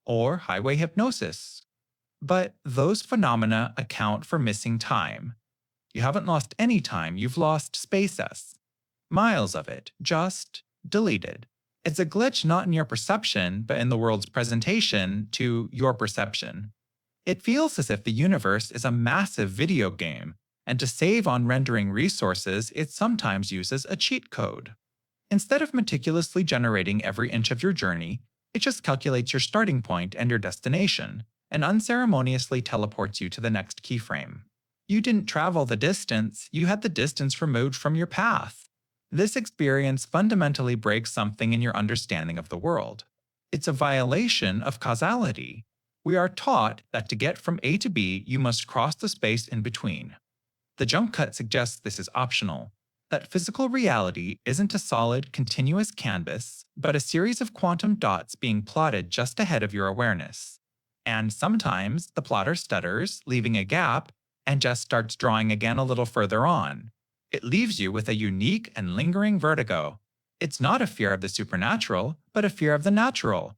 or highway hypnosis. But those phenomena account for missing time. You haven't lost any time, you've lost space-s. Miles of it, just deleted. It's a glitch not in your perception, but in the world's presentation to your perception. It feels as if the universe is a massive video game, and to save on rendering resources, it sometimes uses a cheat code. Instead of meticulously generating every inch of your journey, it just calculates your starting point and your destination, and unceremoniously teleports you to the next keyframe. You didn't travel the distance, you had the distance removed from your path. This experience fundamentally breaks something in your understanding of the world. It's a violation of causality. We are taught that to get from A to B, you must cross the space in between. The jump cut suggests this is optional, that physical reality isn't a solid, continuous canvas, but a series of quantum dots being plotted just ahead of your awareness. And sometimes the plotter stutters, leaving a gap, and just starts drawing again a little further on. It leaves you with a unique and lingering vertigo. It's not a fear of the supernatural, but a fear of the natural.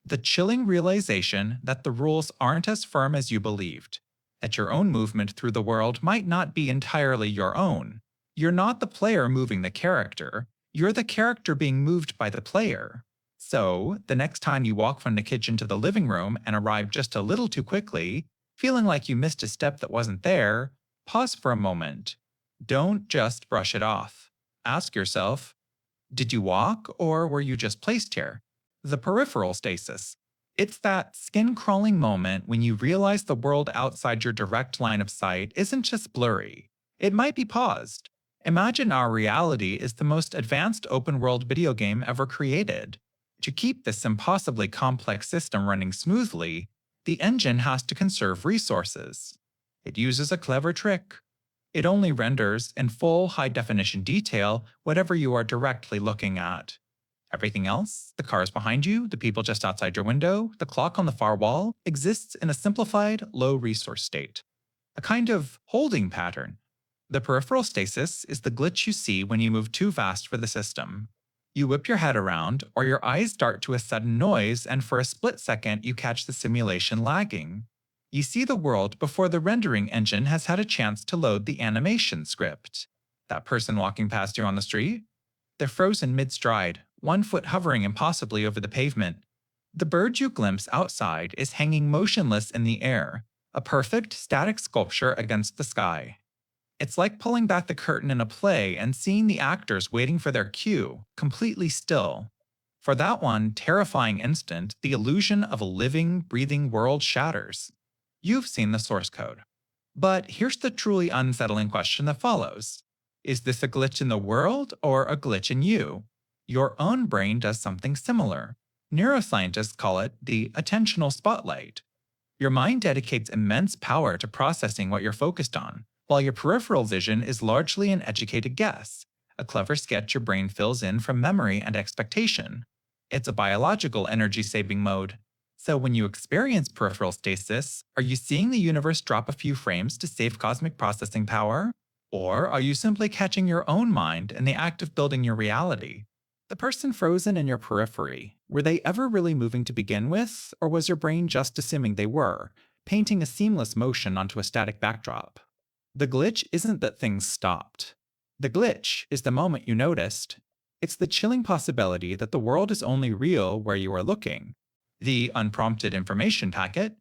The chilling realization that the rules aren't as firm as you believed, that your own movement through the world might not be entirely your own. You're not the player moving the character, you're the character being moved by the player. So, the next time you walk from the kitchen to the living room and arrive just a little too quickly, feeling like you missed a step that wasn't there, pause for a moment. Don't just brush it off. Ask yourself, did you walk or were you just placed here? The peripheral stasis. It's that skin-crawling moment when you realize the world outside your direct line of sight isn't just blurry. It might be paused. Imagine our reality is the most advanced open-world video game ever created. To keep this impossibly complex system running smoothly, the engine has to conserve resources. It uses a clever trick. It only renders in full high-definition detail whatever you are directly looking at. Everything else, the cars behind you, the people just outside your window, the clock on the far wall, exists in a simplified, low resource state. A kind of holding pattern. The peripheral stasis is the glitch you see when you move too fast for the system. You whip your head around, or your eyes dart to a sudden noise, and for a split second you catch the simulation lagging. You see the world before the rendering engine has had a chance to load the animation script. That person walking past you on the street? They're frozen mid-stride, one foot hovering impossibly over the pavement. The bird you glimpse outside is hanging motionless in the air, a perfect static sculpture against the sky. It's like pulling back the curtain in a play and seeing the actors waiting for their cue, completely still. For that one terrifying instant, the illusion of a living, breathing world shatters. You've seen the source code. But here's the truly unsettling question that follows. Is this a glitch in the world or a glitch in you? Your own brain does something similar. Neuroscientists call it the attentional spotlight. Your mind dedicates immense power to processing what you're focused on, while your peripheral vision is largely an educated guess, a clever sketch your brain fills in from memory and expectation. It's a biological energy-saving mode. So when you experience peripheral stasis, are you seeing the universe drop a few frames to save cosmic processing power? Or are you simply catching your own mind in the act of building your reality? The person frozen in your periphery, were they ever really moving to begin with, or was your brain just assuming they were, painting a seamless motion onto a static backdrop? The glitch isn't that things stopped. The glitch is the moment you noticed. It's the chilling possibility that the world is only real where you are looking. The unprompted information packet.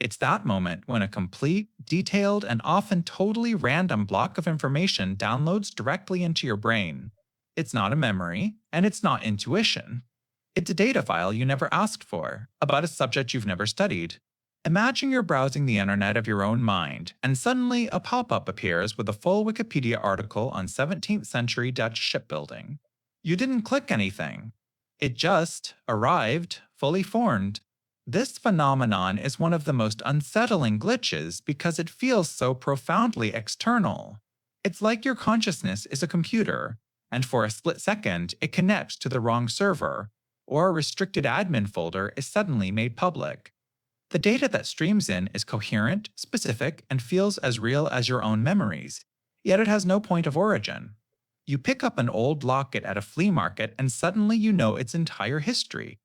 It's that moment when a complete, detailed, and often totally random block of information downloads directly into your brain. It's not a memory, and it's not intuition. It's a data file you never asked for, about a subject you've never studied. Imagine you're browsing the internet of your own mind, and suddenly a pop-up appears with a full Wikipedia article on 17th century Dutch shipbuilding. You didn't click anything. It just arrived, fully formed. This phenomenon is one of the most unsettling glitches because it feels so profoundly external. It's like your consciousness is a computer, and for a split second it connects to the wrong server, or a restricted admin folder is suddenly made public. The data that streams in is coherent, specific, and feels as real as your own memories, yet it has no point of origin. You pick up an old locket at a flea market and suddenly you know its entire history.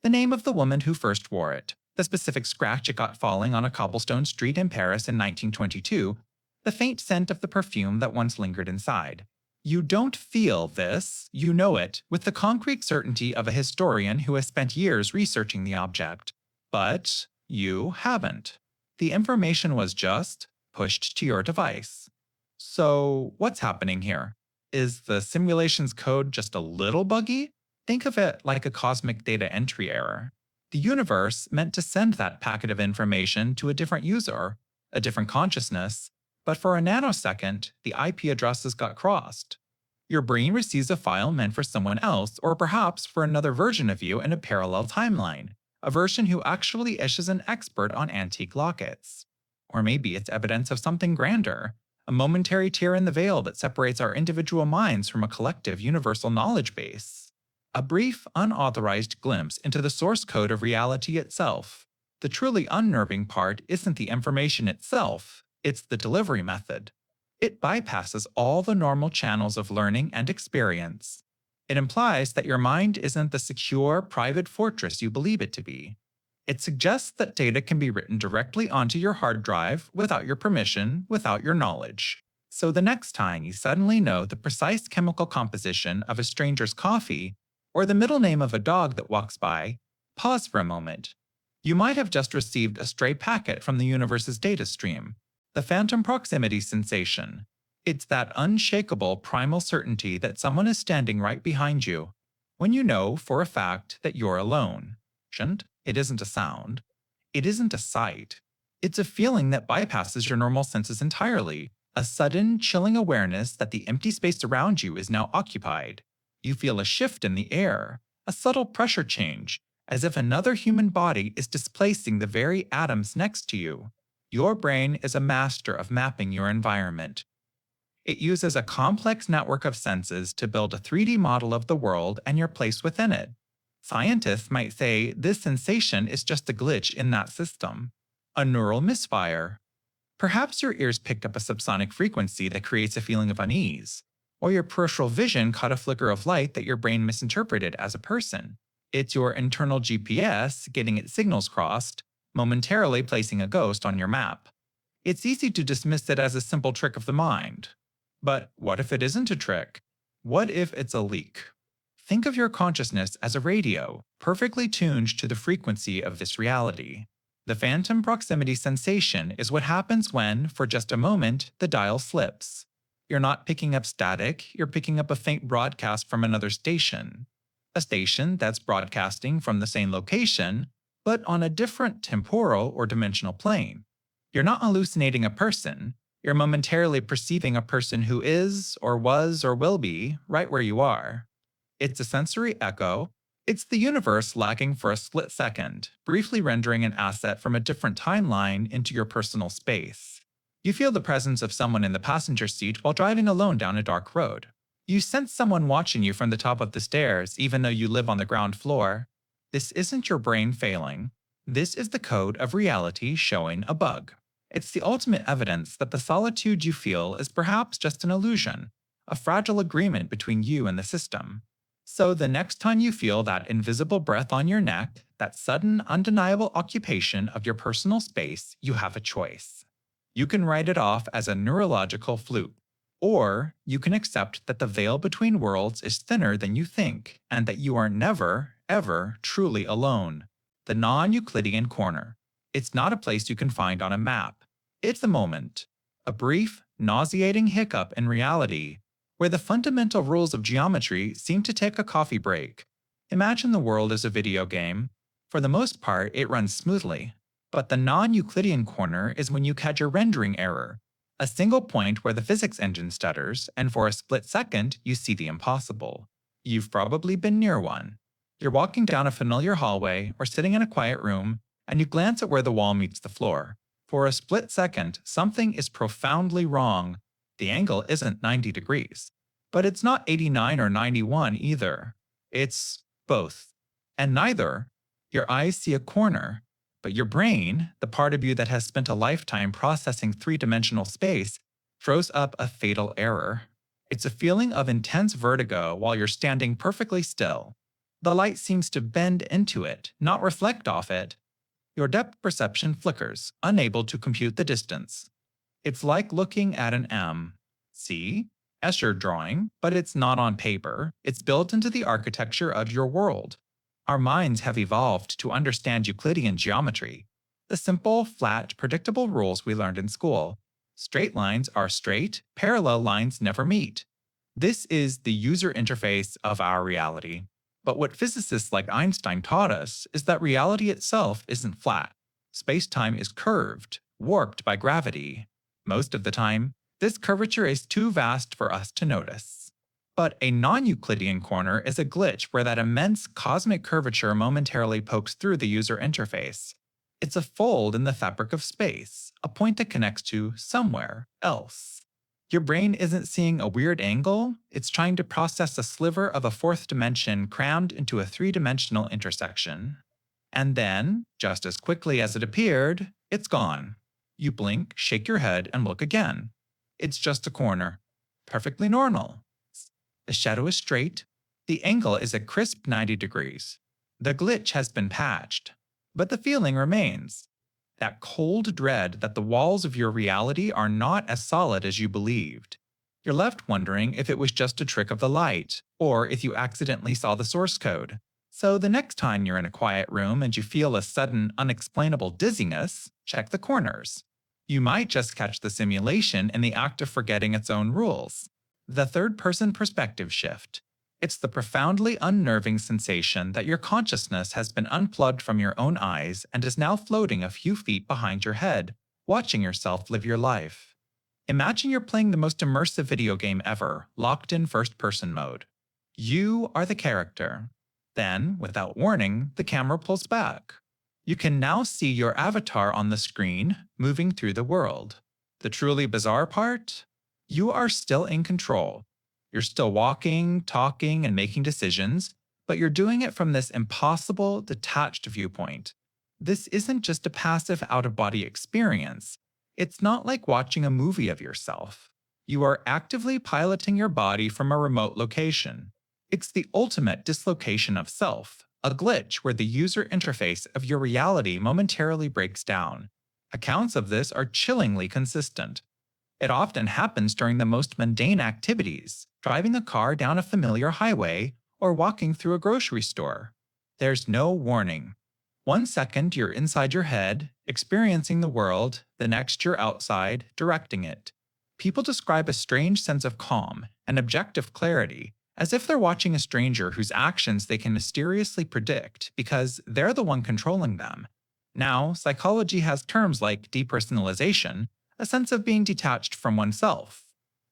The name of the woman who first wore it, the specific scratch it got falling on a cobblestone street in Paris in 1922, the faint scent of the perfume that once lingered inside. You don't feel this, you know it, with the concrete certainty of a historian who has spent years researching the object. But you haven't. The information was just pushed to your device. So, what's happening here? Is the simulation's code just a little buggy? Think of it like a cosmic data entry error. The universe meant to send that packet of information to a different user, a different consciousness, but for a nanosecond, the IP addresses got crossed. Your brain receives a file meant for someone else, or perhaps for another version of you in a parallel timeline, a version who actually is an expert on antique lockets. Or maybe it's evidence of something grander, a momentary tear in the veil that separates our individual minds from a collective universal knowledge base. A brief, unauthorized glimpse into the source code of reality itself. The truly unnerving part isn't the information itself, it's the delivery method. It bypasses all the normal channels of learning and experience. It implies that your mind isn't the secure, private fortress you believe it to be. It suggests that data can be written directly onto your hard drive without your permission, without your knowledge. So the next time you suddenly know the precise chemical composition of a stranger's coffee, or the middle name of a dog that walks by, pause for a moment. You might have just received a stray packet from the universe's data stream, the phantom proximity sensation. It's that unshakable primal certainty that someone is standing right behind you, when you know for a fact that you're alone. it isn't a sound, it isn't a sight. It's a feeling that bypasses your normal senses entirely, a sudden, chilling awareness that the empty space around you is now occupied. You feel a shift in the air, a subtle pressure change, as if another human body is displacing the very atoms next to you. Your brain is a master of mapping your environment. It uses a complex network of senses to build a 3D model of the world and your place within it. Scientists might say this sensation is just a glitch in that system, a neural misfire. Perhaps your ears picked up a subsonic frequency that creates a feeling of unease, or your peripheral vision caught a flicker of light that your brain misinterpreted as a person. It's your internal GPS getting its signals crossed, momentarily placing a ghost on your map. It's easy to dismiss it as a simple trick of the mind. But what if it isn't a trick? What if it's a leak? Think of your consciousness as a radio, perfectly tuned to the frequency of this reality. The phantom proximity sensation is what happens when, for just a moment, the dial slips. You're not picking up static, you're picking up a faint broadcast from another station. A station that's broadcasting from the same location, but on a different temporal or dimensional plane. You're not hallucinating a person, you're momentarily perceiving a person who is, or was, or will be, right where you are. It's a sensory echo. It's the universe lagging for a split second, briefly rendering an asset from a different timeline into your personal space. You feel the presence of someone in the passenger seat while driving alone down a dark road. You sense someone watching you from the top of the stairs, even though you live on the ground floor. This isn't your brain failing. This is the code of reality showing a bug. It's the ultimate evidence that the solitude you feel is perhaps just an illusion, a fragile agreement between you and the system. So the next time you feel that invisible breath on your neck, that sudden, undeniable occupation of your personal space, you have a choice. You can write it off as a neurological fluke, or you can accept that the veil between worlds is thinner than you think, and that you are never, ever truly alone. The non-Euclidean corner. It's not a place you can find on a map. It's a moment, a brief, nauseating hiccup in reality, where the fundamental rules of geometry seem to take a coffee break. Imagine the world as a video game. For the most part, it runs smoothly. But the non-Euclidean corner is when you catch a rendering error, a single point where the physics engine stutters, and for a split second, you see the impossible. You've probably been near one. You're walking down a familiar hallway or sitting in a quiet room, and you glance at where the wall meets the floor. For a split second, something is profoundly wrong. The angle isn't 90 degrees. But it's not 89 or 91 either. It's both. And neither. Your eyes see a corner, but your brain, the part of you that has spent a lifetime processing three-dimensional space, throws up a fatal error. It's a feeling of intense vertigo while you're standing perfectly still. The light seems to bend into it, not reflect off it. Your depth perception flickers, unable to compute the distance. It's like looking at an M. See? Escher drawing, but it's not on paper. It's built into the architecture of your world. Our minds have evolved to understand Euclidean geometry, the simple, flat, predictable rules we learned in school. Straight lines are straight, parallel lines never meet. This is the user interface of our reality. But what physicists like Einstein taught us is that reality itself isn't flat. Space-time is curved, warped by gravity. Most of the time, this curvature is too vast for us to notice. But a non-Euclidean corner is a glitch where that immense cosmic curvature momentarily pokes through the user interface. It's a fold in the fabric of space, a point that connects to somewhere else. Your brain isn't seeing a weird angle, it's trying to process a sliver of a fourth dimension crammed into a three-dimensional intersection. And then, just as quickly as it appeared, it's gone. You blink, shake your head, and look again. It's just a corner. Perfectly normal. The shadow is straight. The angle is a crisp 90 degrees. The glitch has been patched. But the feeling remains. That cold dread that the walls of your reality are not as solid as you believed. You're left wondering if it was just a trick of the light, or if you accidentally saw the source code. So the next time you're in a quiet room and you feel a sudden, unexplainable dizziness, check the corners. You might just catch the simulation in the act of forgetting its own rules. The third-person perspective shift. It's the profoundly unnerving sensation that your consciousness has been unplugged from your own eyes and is now floating a few feet behind your head, watching yourself live your life. Imagine you're playing the most immersive video game ever, locked in first-person mode. You are the character. Then, without warning, the camera pulls back. You can now see your avatar on the screen, moving through the world. The truly bizarre part? You are still in control. You're still walking, talking, and making decisions, but you're doing it from this impossible, detached viewpoint. This isn't just a passive out-of-body experience. It's not like watching a movie of yourself. You are actively piloting your body from a remote location. It's the ultimate dislocation of self, a glitch where the user interface of your reality momentarily breaks down. Accounts of this are chillingly consistent. It often happens during the most mundane activities, driving a car down a familiar highway or walking through a grocery store. There's no warning. 1 second you're inside your head, experiencing the world, the next you're outside, directing it. People describe a strange sense of calm and objective clarity, as if they're watching a stranger whose actions they can mysteriously predict because they're the one controlling them. Now, psychology has terms like depersonalization, a sense of being detached from oneself.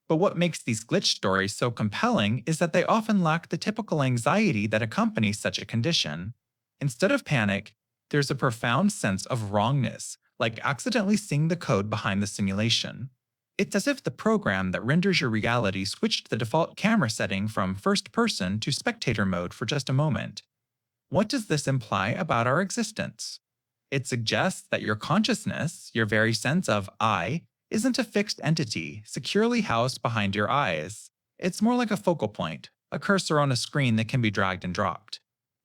But what makes these glitch stories so compelling is that they often lack the typical anxiety that accompanies such a condition. Instead of panic, there's a profound sense of wrongness, like accidentally seeing the code behind the simulation. It's as if the program that renders your reality switched the default camera setting from first person to spectator mode for just a moment. What does this imply about our existence? It suggests that your consciousness, your very sense of I, isn't a fixed entity securely housed behind your eyes. It's more like a focal point, a cursor on a screen that can be dragged and dropped.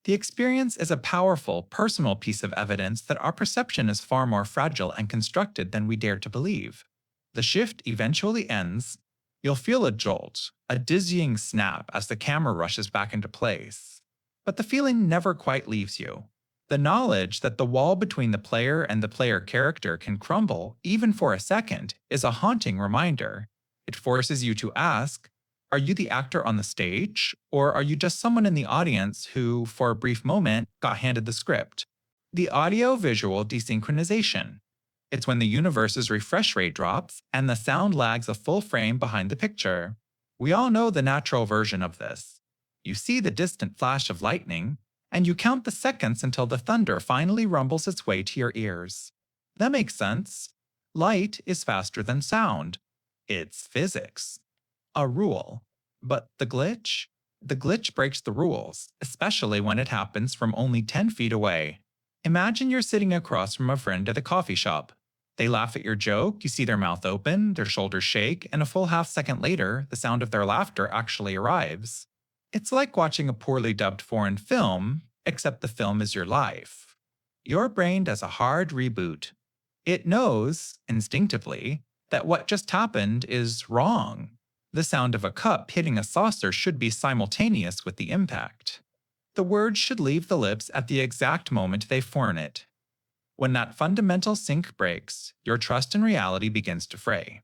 The experience is a powerful, personal piece of evidence that our perception is far more fragile and constructed than we dare to believe. The shift eventually ends. You'll feel a jolt, a dizzying snap as the camera rushes back into place. But the feeling never quite leaves you. The knowledge that the wall between the player and the player character can crumble, even for a second, is a haunting reminder. It forces you to ask, are you the actor on the stage, or are you just someone in the audience who, for a brief moment, got handed the script? The audio-visual desynchronization. It's when the universe's refresh rate drops and the sound lags a full frame behind the picture. We all know the natural version of this. You see the distant flash of lightning, and you count the seconds until the thunder finally rumbles its way to your ears. That makes sense. Light is faster than sound. It's physics. A rule. But the glitch? The glitch breaks the rules, especially when it happens from only 10 feet away. Imagine you're sitting across from a friend at a coffee shop. They laugh at your joke, you see their mouth open, their shoulders shake, and a full half-second later, the sound of their laughter actually arrives. It's like watching a poorly dubbed foreign film, except the film is your life. Your brain does a hard reboot. It knows, instinctively, that what just happened is wrong. The sound of a cup hitting a saucer should be simultaneous with the impact. The words should leave the lips at the exact moment they form it. When that fundamental sync breaks, your trust in reality begins to fray.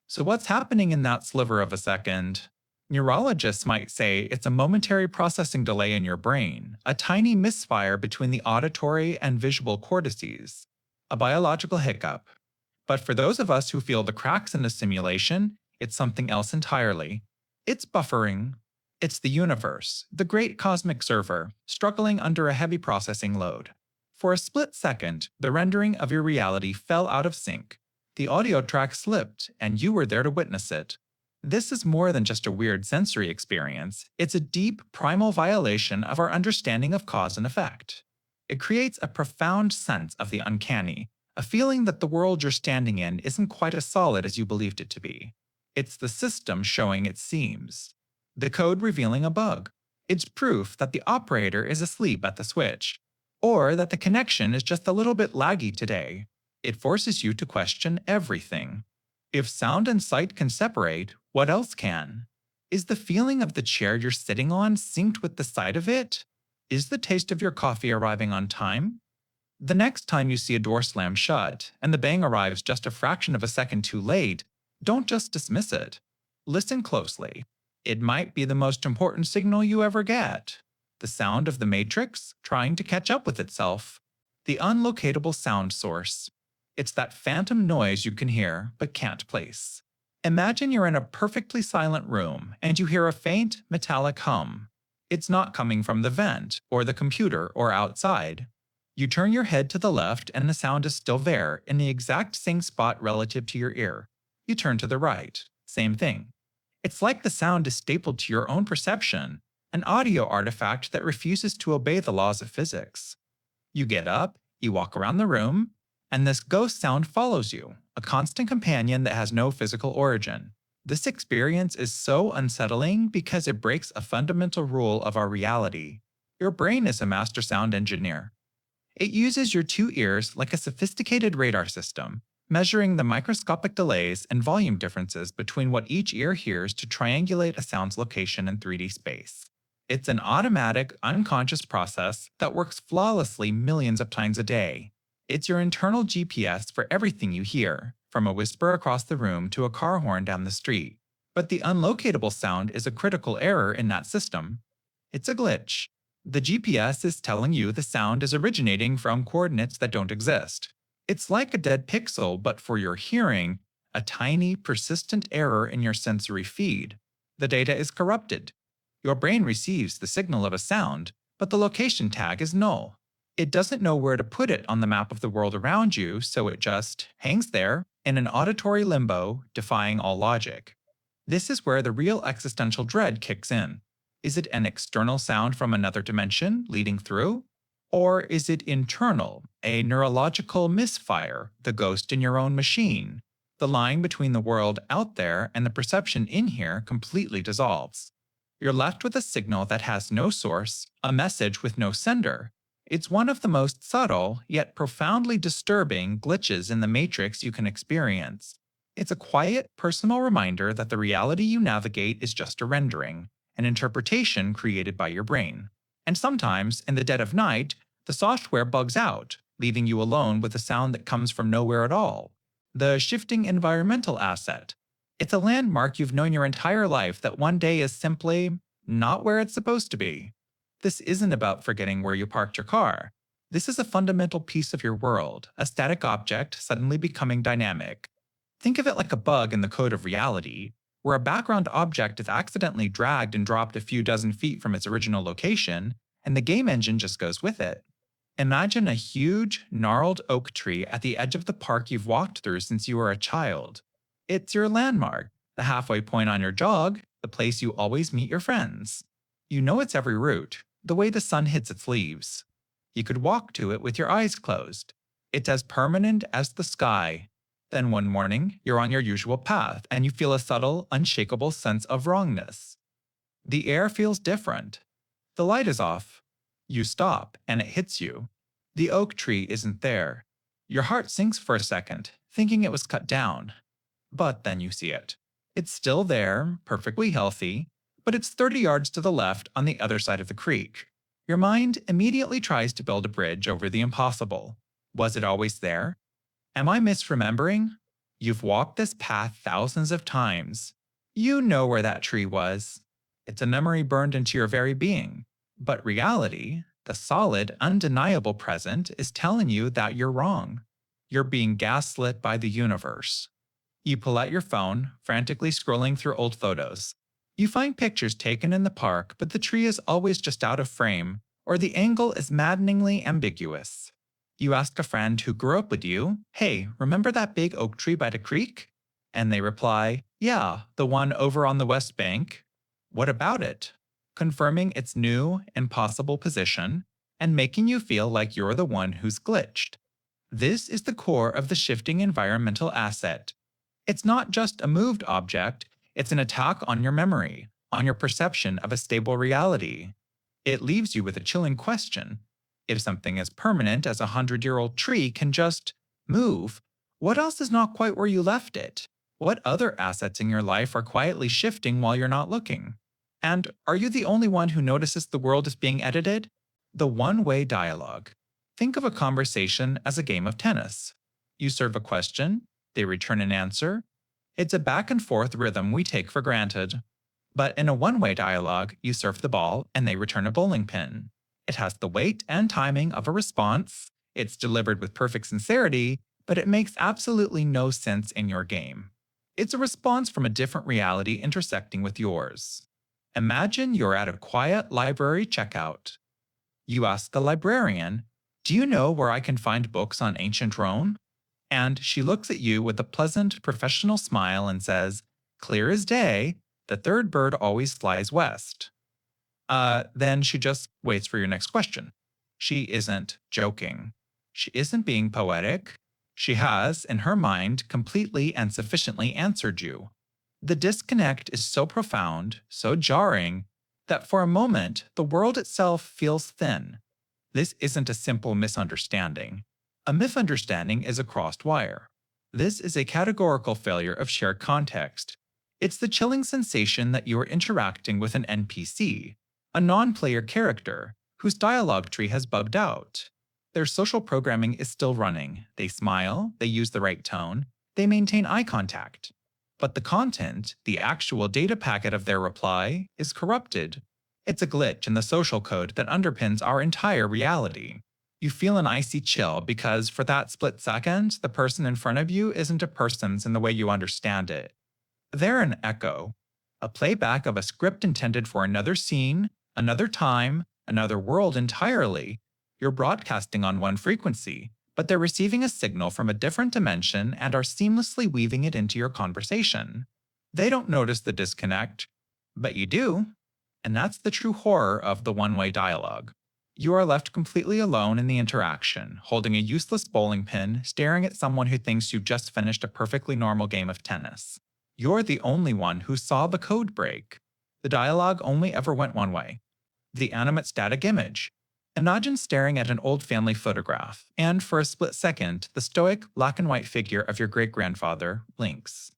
So what's happening in that sliver of a second? Neurologists might say it's a momentary processing delay in your brain, a tiny misfire between the auditory and visual cortices, a biological hiccup. But for those of us who feel the cracks in the simulation, it's something else entirely. It's buffering. It's the universe, the great cosmic server, struggling under a heavy processing load. For a split second, the rendering of your reality fell out of sync. The audio track slipped, and you were there to witness it. This is more than just a weird sensory experience. It's a deep, primal violation of our understanding of cause and effect. It creates a profound sense of the uncanny, a feeling that the world you're standing in isn't quite as solid as you believed it to be. It's the system showing its seams. The code revealing a bug. It's proof that the operator is asleep at the switch, or that the connection is just a little bit laggy today. It forces you to question everything. If sound and sight can separate, what else can? Is the feeling of the chair you're sitting on synced with the sight of it? Is the taste of your coffee arriving on time? The next time you see a door slam shut, and the bang arrives just a fraction of a second too late, don't just dismiss it. Listen closely. It might be the most important signal you ever get. The sound of the matrix trying to catch up with itself. The unlocatable sound source. It's that phantom noise you can hear but can't place. Imagine you're in a perfectly silent room and you hear a faint metallic hum. It's not coming from the vent or the computer or outside. You turn your head to the left and the sound is still there in the exact same spot relative to your ear. You turn to the right. Same thing. It's like the sound is stapled to your own perception, an audio artifact that refuses to obey the laws of physics. You get up, you walk around the room, and this ghost sound follows you, a constant companion that has no physical origin. This experience is so unsettling because it breaks a fundamental rule of our reality. Your brain is a master sound engineer. It uses your two ears like a sophisticated radar system, measuring the microscopic delays and volume differences between what each ear hears to triangulate a sound's location in 3D space. It's an automatic, unconscious process that works flawlessly millions of times a day. It's your internal GPS for everything you hear, from a whisper across the room to a car horn down the street. But the unlocatable sound is a critical error in that system. It's a glitch. The GPS is telling you the sound is originating from coordinates that don't exist. It's like a dead pixel, but for your hearing, a tiny, persistent error in your sensory feed. The data is corrupted. Your brain receives the signal of a sound, but the location tag is null. It doesn't know where to put it on the map of the world around you, so it just hangs there in an auditory limbo, defying all logic. This is where the real existential dread kicks in. Is it an external sound from another dimension leading through? Or is it internal, a neurological misfire, the ghost in your own machine? The line between the world out there and the perception in here completely dissolves. You're left with a signal that has no source, a message with no sender. It's one of the most subtle, yet profoundly disturbing glitches in the matrix you can experience. It's a quiet, personal reminder that the reality you navigate is just a rendering, an interpretation created by your brain. And sometimes, in the dead of night, the software bugs out, leaving you alone with a sound that comes from nowhere at all. The shifting environmental asset. It's a landmark you've known your entire life that one day is simply not where it's supposed to be. This isn't about forgetting where you parked your car. This is a fundamental piece of your world, a static object suddenly becoming dynamic. Think of it like a bug in the code of reality, where a background object is accidentally dragged and dropped a few dozen feet from its original location, and the game engine just goes with it. Imagine a huge, gnarled oak tree at the edge of the park you've walked through since you were a child. It's your landmark, the halfway point on your jog, the place you always meet your friends. You know its every route, the way the sun hits its leaves. You could walk to it with your eyes closed. It's as permanent as the sky. Then one morning, you're on your usual path and you feel a subtle, unshakable sense of wrongness. The air feels different. The light is off. You stop and it hits you. The oak tree isn't there. Your heart sinks for a second, thinking it was cut down. But then you see it. It's still there, perfectly healthy, but it's 30 yards to the left on the other side of the creek. Your mind immediately tries to build a bridge over the impossible. Was it always there? Am I misremembering? You've walked this path thousands of times. You know where that tree was. It's a memory burned into your very being. But reality, the solid, undeniable present, is telling you that you're wrong. You're being gaslit by the universe. You pull out your phone, frantically scrolling through old photos. You find pictures taken in the park, but the tree is always just out of frame, or the angle is maddeningly ambiguous. You ask a friend who grew up with you, "Hey, remember that big oak tree by the creek?" And they reply, "Yeah, the one over on the west bank." What about it? Confirming its new, impossible position, and making you feel like you're the one who's glitched. This is the core of the shifting environmental asset. It's not just a moved object, it's an attack on your memory, on your perception of a stable reality. It leaves you with a chilling question. If something as permanent as a 100-year-old tree can just move, what else is not quite where you left it? What other assets in your life are quietly shifting while you're not looking? And are you the only one who notices the world is being edited? The one-way dialogue. Think of a conversation as a game of tennis. You serve a question, they return an answer. It's a back-and-forth rhythm we take for granted. But in a one-way dialogue, you serve the ball and they return a bowling pin. It has the weight and timing of a response, it's delivered with perfect sincerity, but it makes absolutely no sense in your game. It's a response from a different reality intersecting with yours. Imagine you're at a quiet library checkout. You ask the librarian, "Do you know where I can find books on ancient Rome?" And she looks at you with a pleasant, professional smile and says, "Clear as day, the third bird always flies west." Then she just waits for your next question. She isn't joking. She isn't being poetic. She has, in her mind, completely and sufficiently answered you. The disconnect is so profound, so jarring, that for a moment the world itself feels thin. This isn't a simple misunderstanding. A misunderstanding is a crossed wire. This is a categorical failure of shared context. It's the chilling sensation that you are interacting with an NPC, a non-player character, whose dialogue tree has bugged out. Their social programming is still running. They smile, they use the right tone, they maintain eye contact. But the content, the actual data packet of their reply, is corrupted. It's a glitch in the social code that underpins our entire reality. You feel an icy chill because for that split second, the person in front of you isn't a person in the way you understand it. They're an echo, a playback of a script intended for another scene, another time, another world entirely. You're broadcasting on one frequency, but they're receiving a signal from a different dimension and are seamlessly weaving it into your conversation. They don't notice the disconnect, but you do. And that's the true horror of the one-way dialogue. You are left completely alone in the interaction, holding a useless bowling pin, staring at someone who thinks you've just finished a perfectly normal game of tennis. You're the only one who saw the code break. The dialogue only ever went one way. The animate static image. Imagine staring at an old family photograph, and for a split second, the stoic, black and white figure of your great-grandfather blinks.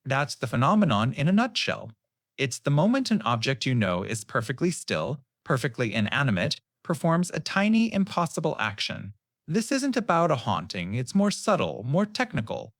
That's the phenomenon in a nutshell. It's the moment an object you know is perfectly still, perfectly inanimate, performs a tiny, impossible action. This isn't about a haunting, it's more subtle, more technical.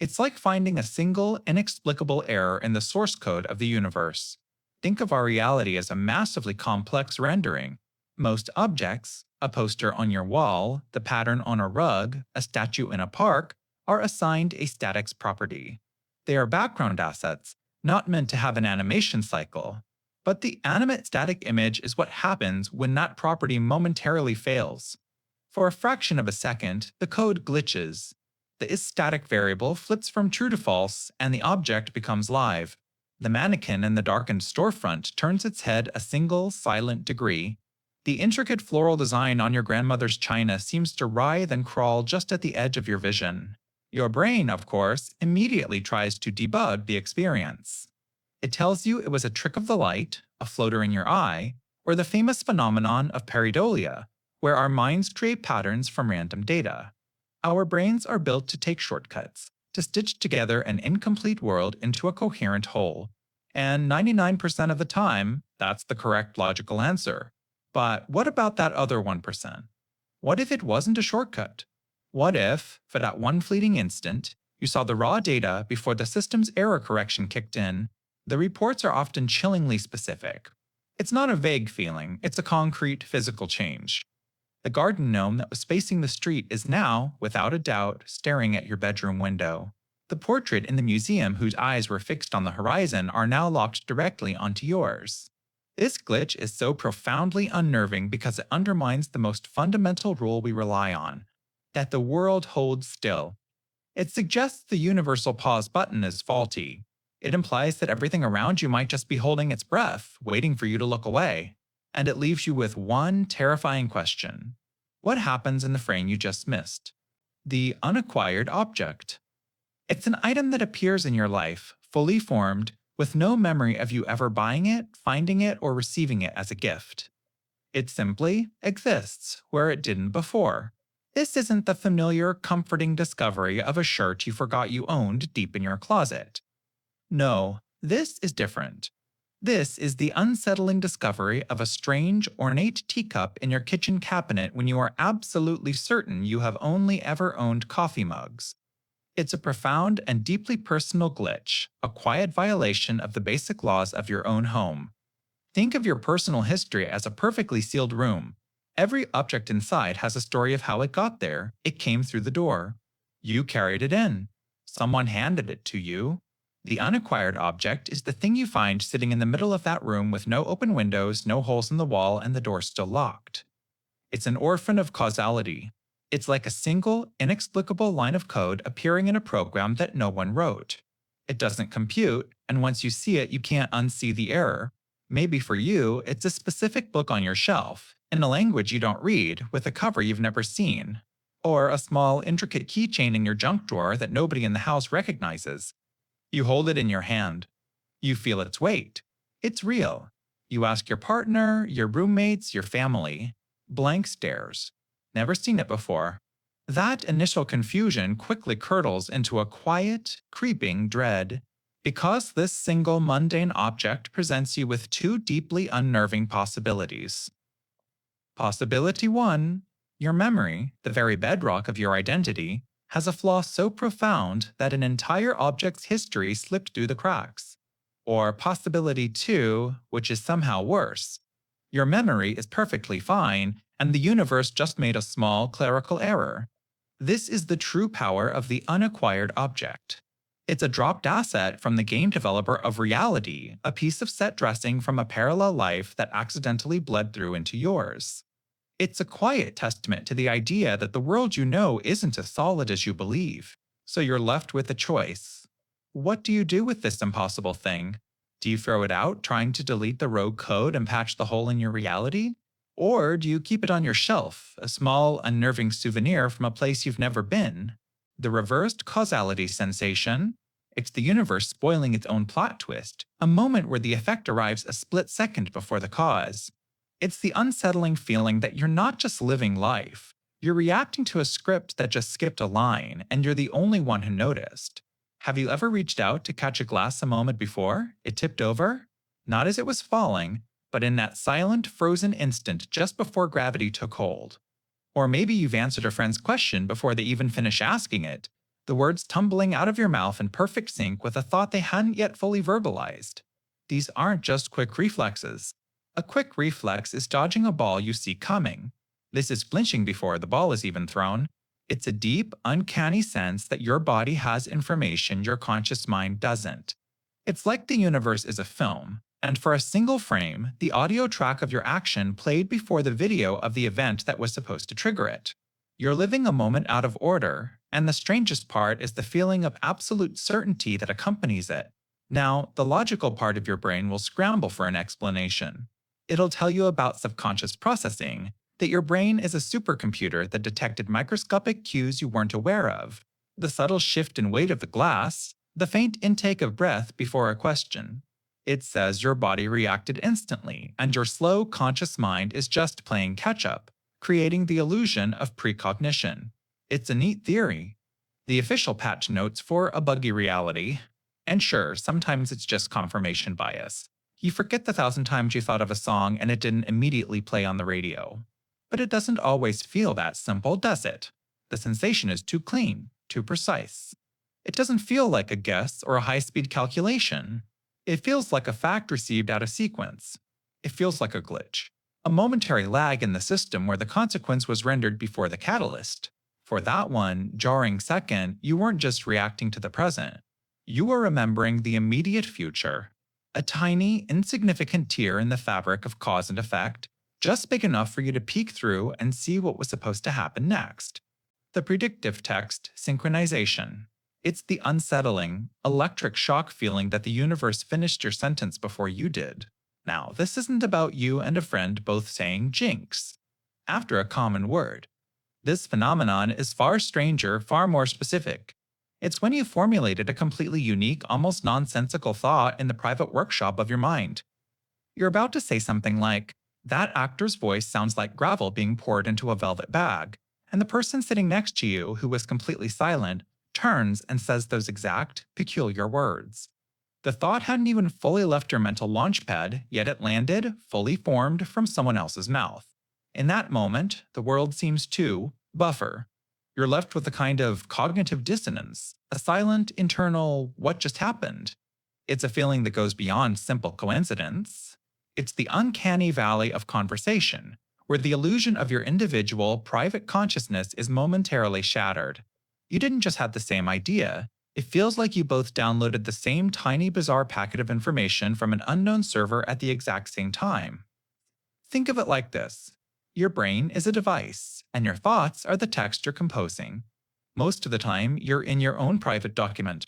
It's like finding a single, inexplicable error in the source code of the universe. Think of our reality as a massively complex rendering. Most objects, a poster on your wall, the pattern on a rug, a statue in a park, are assigned a statics property. They are background assets, not meant to have an animation cycle. But the animate static image is what happens when that property momentarily fails. For a fraction of a second, the code glitches. The isStatic variable flips from true to false, and the object becomes live. The mannequin in the darkened storefront turns its head a single, silent degree. The intricate floral design on your grandmother's china seems to writhe and crawl just at the edge of your vision. Your brain, of course, immediately tries to debug the experience. It tells you it was a trick of the light, a floater in your eye, or the famous phenomenon of pareidolia, where our minds create patterns from random data. Our brains are built to take shortcuts, to stitch together an incomplete world into a coherent whole. And 99% of the time, that's the correct logical answer. But what about that other 1%? What if it wasn't a shortcut? What if, for that one fleeting instant, you saw the raw data before the system's error correction kicked in? The reports are often chillingly specific. It's not a vague feeling, it's a concrete physical change. The garden gnome that was facing the street is now, without a doubt, staring at your bedroom window. The portrait in the museum whose eyes were fixed on the horizon are now locked directly onto yours. This glitch is so profoundly unnerving because it undermines the most fundamental rule we rely on, that the world holds still. It suggests the universal pause button is faulty. It implies that everything around you might just be holding its breath, waiting for you to look away. And it leaves you with one terrifying question. What happens in the frame you just missed? The unacquired object. It's an item that appears in your life, fully formed, with no memory of you ever buying it, finding it, or receiving it as a gift. It simply exists where it didn't before. This isn't the familiar, comforting discovery of a shirt you forgot you owned deep in your closet. No, this is different. This is the unsettling discovery of a strange, ornate teacup in your kitchen cabinet when you are absolutely certain you have only ever owned coffee mugs. It's a profound and deeply personal glitch, a quiet violation of the basic laws of your own home. Think of your personal history as a perfectly sealed room. Every object inside has a story of how it got there. It came through the door. You carried it in. Someone handed it to you. The unacquired object is the thing you find sitting in the middle of that room with no open windows, no holes in the wall, and the door still locked. It's an orphan of causality. It's like a single, inexplicable line of code appearing in a program that no one wrote. It doesn't compute, and once you see it, you can't unsee the error. Maybe for you, it's a specific book on your shelf, in a language you don't read, with a cover you've never seen. Or a small, intricate keychain in your junk drawer that nobody in the house recognizes. You hold it in your hand. You feel its weight. It's real. You ask your partner, your roommates, your family. Blank stares. Never seen it before. That initial confusion quickly curdles into a quiet, creeping dread. Because this single mundane object presents you with two deeply unnerving possibilities. Possibility 1. Your memory, the very bedrock of your identity, has a flaw so profound that an entire object's history slipped through the cracks. Or possibility 2, which is somehow worse. Your memory is perfectly fine, and the universe just made a small clerical error. This is the true power of the unacquired object. It's a dropped asset from the game developer of reality, a piece of set dressing from a parallel life that accidentally bled through into yours. It's a quiet testament to the idea that the world you know isn't as solid as you believe, so you're left with a choice. What do you do with this impossible thing? Do you throw it out, trying to delete the rogue code and patch the hole in your reality? Or do you keep it on your shelf, a small, unnerving souvenir from a place you've never been? The reversed causality sensation? It's the universe spoiling its own plot twist, a moment where the effect arrives a split second before the cause. It's the unsettling feeling that you're not just living life, you're reacting to a script that just skipped a line, and you're the only one who noticed. Have you ever reached out to catch a glass a moment before it tipped over? Not as it was falling, but in that silent, frozen instant just before gravity took hold. Or maybe you've answered a friend's question before they even finish asking it, the words tumbling out of your mouth in perfect sync with a thought they hadn't yet fully verbalized. These aren't just quick reflexes. A quick reflex is dodging a ball you see coming. This is flinching before the ball is even thrown. It's a deep, uncanny sense that your body has information your conscious mind doesn't. It's like the universe is a film, and for a single frame, the audio track of your action played before the video of the event that was supposed to trigger it. You're living a moment out of order, and the strangest part is the feeling of absolute certainty that accompanies it. Now, the logical part of your brain will scramble for an explanation. It'll tell you about subconscious processing, that your brain is a supercomputer that detected microscopic cues you weren't aware of, the subtle shift in weight of the glass, the faint intake of breath before a question. It says your body reacted instantly, and your slow, conscious mind is just playing catch-up, creating the illusion of precognition. It's a neat theory. The official patch notes for a buggy reality. And sure, sometimes it's just confirmation bias. You forget the 1,000 times you thought of a song and it didn't immediately play on the radio. But it doesn't always feel that simple, does it? The sensation is too clean, too precise. It doesn't feel like a guess or a high-speed calculation. It feels like a fact received out of sequence. It feels like a glitch, a momentary lag in the system where the consequence was rendered before the catalyst. For that one jarring second, you weren't just reacting to the present. You were remembering the immediate future. A tiny, insignificant tear in the fabric of cause and effect, just big enough for you to peek through and see what was supposed to happen next. The predictive text, synchronization. It's the unsettling, electric shock feeling that the universe finished your sentence before you did. Now, this isn't about you and a friend both saying jinx after a common word. This phenomenon is far stranger, far more specific. It's when you formulated a completely unique, almost nonsensical thought in the private workshop of your mind. You're about to say something like, that actor's voice sounds like gravel being poured into a velvet bag, and the person sitting next to you, who was completely silent, turns and says those exact, peculiar words. The thought hadn't even fully left your mental launchpad, yet it landed, fully formed, from someone else's mouth. In that moment, the world seems to buffer. You're left with a kind of cognitive dissonance, a silent internal what just happened. It's a feeling that goes beyond simple coincidence. It's the uncanny valley of conversation, where the illusion of your individual, private consciousness is momentarily shattered. You didn't just have the same idea, it feels like you both downloaded the same tiny bizarre packet of information from an unknown server at the exact same time. Think of it like this. Your brain is a device, and your thoughts are the text you're composing. Most of the time, you're in your own private document.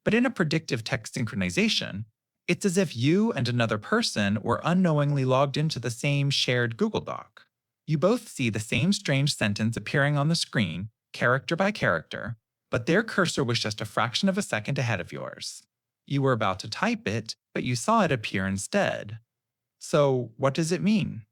But in a predictive text synchronization, it's as if you and another person were unknowingly logged into the same shared Google Doc. You both see the same strange sentence appearing on the screen, character by character, but their cursor was just a fraction of a second ahead of yours. You were about to type it, but you saw it appear instead. So, what does it mean?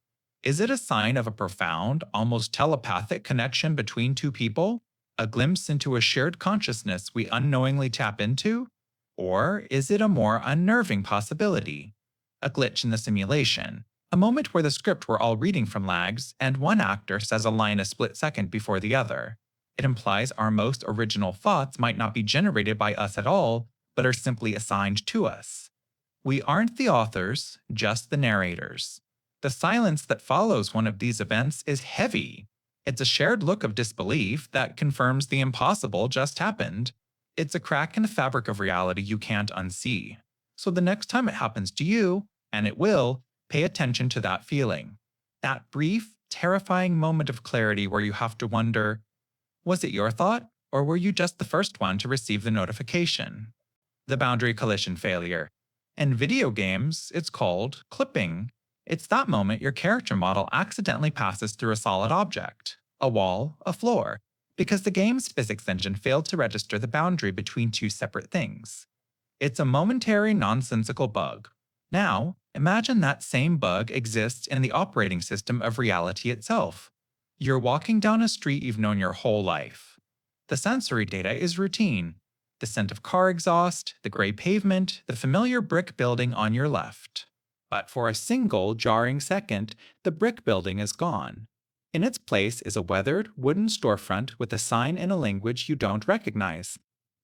Is it a sign of a profound, almost telepathic connection between two people? A glimpse into a shared consciousness we unknowingly tap into? Or is it a more unnerving possibility? A glitch in the simulation, a moment where the script we're all reading from lags and one actor says a line a split second before the other. It implies our most original thoughts might not be generated by us at all, but are simply assigned to us. We aren't the authors, just the narrators. The silence that follows one of these events is heavy. It's a shared look of disbelief that confirms the impossible just happened. It's a crack in the fabric of reality you can't unsee. So the next time it happens to you, and it will, pay attention to that feeling. That brief, terrifying moment of clarity where you have to wonder, was it your thought, or were you just the first one to receive the notification? The boundary collision failure. In video games, it's called clipping. It's that moment your character model accidentally passes through a solid object, a wall, a floor, because the game's physics engine failed to register the boundary between two separate things. It's a momentary nonsensical bug. Now, imagine that same bug exists in the operating system of reality itself. You're walking down a street you've known your whole life. The sensory data is routine. The scent of car exhaust, the gray pavement, the familiar brick building on your left. But for a single, jarring second, the brick building is gone. In its place is a weathered, wooden storefront with a sign in a language you don't recognize.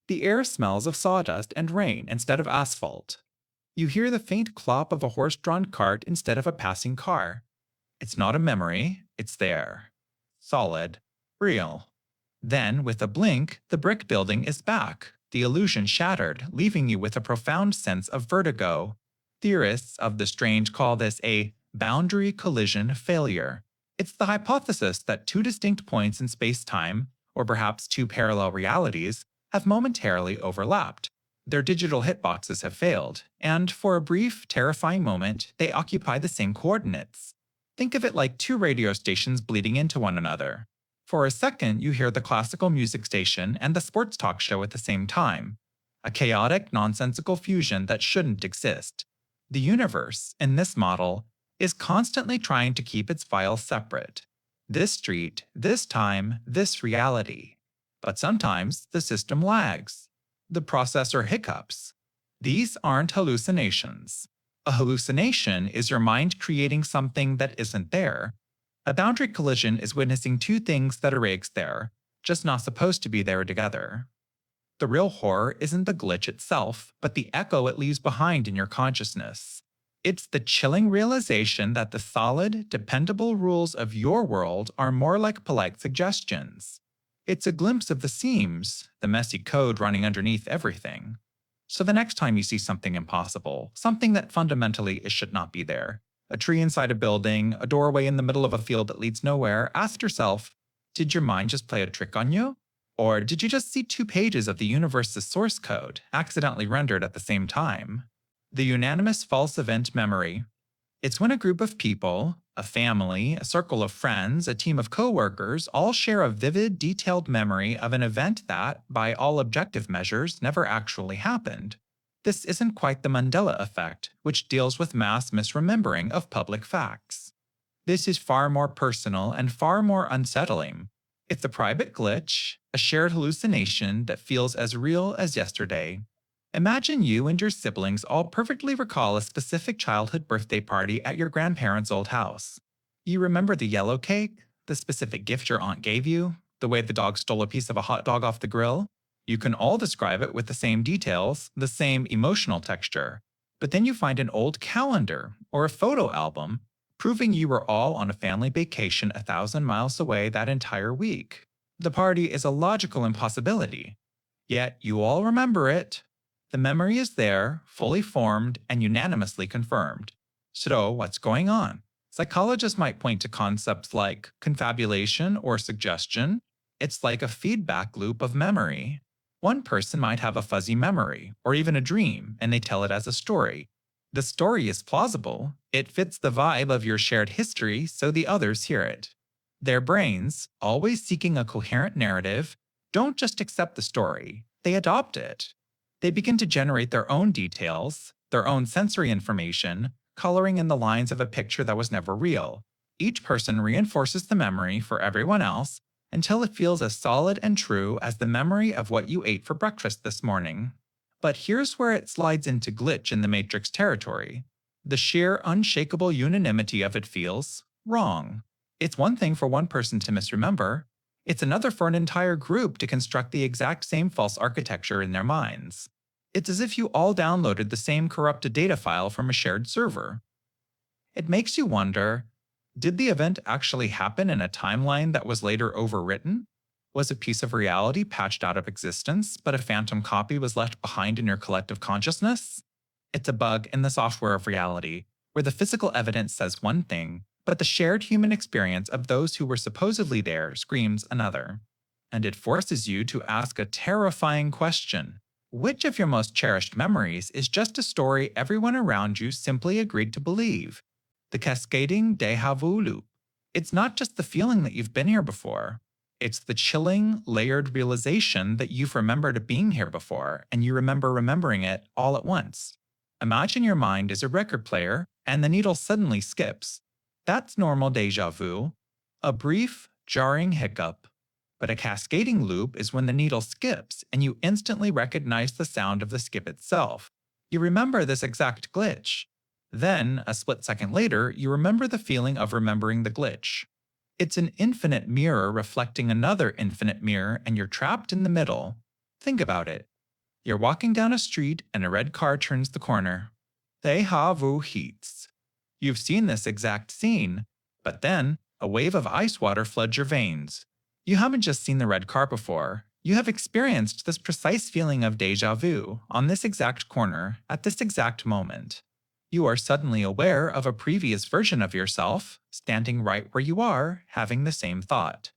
The air smells of sawdust and rain instead of asphalt. You hear the faint clop of a horse-drawn cart instead of a passing car. It's not a memory, it's there. Solid. Real. Then, with a blink, the brick building is back, the illusion shattered, leaving you with a profound sense of vertigo. Theorists of the strange call this a boundary collision failure. It's the hypothesis that two distinct points in space-time, or perhaps two parallel realities, have momentarily overlapped. Their digital hitboxes have failed, and for a brief, terrifying moment, they occupy the same coordinates. Think of it like two radio stations bleeding into one another. For a second, you hear the classical music station and the sports talk show at the same time. A chaotic, nonsensical fusion that shouldn't exist. The universe, in this model, is constantly trying to keep its files separate. This street, this time, this reality. But sometimes the system lags. The processor hiccups. These aren't hallucinations. A hallucination is your mind creating something that isn't there. A boundary collision is witnessing two things that are there, just not supposed to be there together. The real horror isn't the glitch itself, but the echo it leaves behind in your consciousness. It's the chilling realization that the solid, dependable rules of your world are more like polite suggestions. It's a glimpse of the seams, the messy code running underneath everything. So the next time you see something impossible, something that fundamentally it should not be there, a tree inside a building, a doorway in the middle of a field that leads nowhere, ask yourself, did your mind just play a trick on you? Or did you just see two pages of the universe's source code, accidentally rendered at the same time? The unanimous false event memory. It's when a group of people, a family, a circle of friends, a team of coworkers, all share a vivid, detailed memory of an event that, by all objective measures, never actually happened. This isn't quite the Mandela effect, which deals with mass misremembering of public facts. This is far more personal and far more unsettling. It's a private glitch, a shared hallucination that feels as real as yesterday. Imagine you and your siblings all perfectly recall a specific childhood birthday party at your grandparents' old house. You remember the yellow cake, the specific gift your aunt gave you, The way the dog stole a piece of a hot dog off the grill? You can all describe it with the same details, the same emotional texture. But then you find an old calendar or a photo album proving you were all on a family vacation 1,000 miles away that entire week. The party is a logical impossibility. Yet you all remember it. The memory is there, fully formed, and unanimously confirmed. So, what's going on? Psychologists might point to concepts like confabulation or suggestion. It's like a feedback loop of memory. One person might have a fuzzy memory, or even a dream, and they tell it as a story. The story is plausible. It fits the vibe of your shared history, so the others hear it. Their brains, always seeking a coherent narrative, don't just accept the story, they adopt it. They begin to generate their own details, their own sensory information, coloring in the lines of a picture that was never real. Each person reinforces the memory for everyone else until it feels as solid and true as the memory of what you ate for breakfast this morning. But here's where it slides into glitch in the matrix territory. The sheer unshakable unanimity of it feels wrong. It's one thing for one person to misremember. It's another for an entire group to construct the exact same false architecture in their minds. It's as if you all downloaded the same corrupted data file from a shared server. It makes you wonder, did the event actually happen in a timeline that was later overwritten? Was a piece of reality patched out of existence, but a phantom copy was left behind in your collective consciousness? It's a bug in the software of reality, where the physical evidence says one thing, but the shared human experience of those who were supposedly there screams another. And it forces you to ask a terrifying question. Which of your most cherished memories is just a story everyone around you simply agreed to believe? The cascading déjà vu loop. It's not just the feeling that you've been here before. It's the chilling, layered realization that you've remembered being here before, and you remember remembering it all at once. Imagine your mind is a record player, and the needle suddenly skips. That's normal déjà vu, a brief, jarring hiccup. But a cascading loop is when the needle skips, and you instantly recognize the sound of the skip itself. You remember this exact glitch. Then, a split second later, you remember the feeling of remembering the glitch. It's an infinite mirror reflecting another infinite mirror, and you're trapped in the middle. Think about it. You're walking down a street, and a red car turns the corner. Déjà vu hits. You've seen this exact scene, but then a wave of ice water floods your veins. You haven't just seen the red car before. You have experienced this precise feeling of déjà vu on this exact corner at this exact moment. You are suddenly aware of a previous version of yourself, standing right where you are, having the same thought.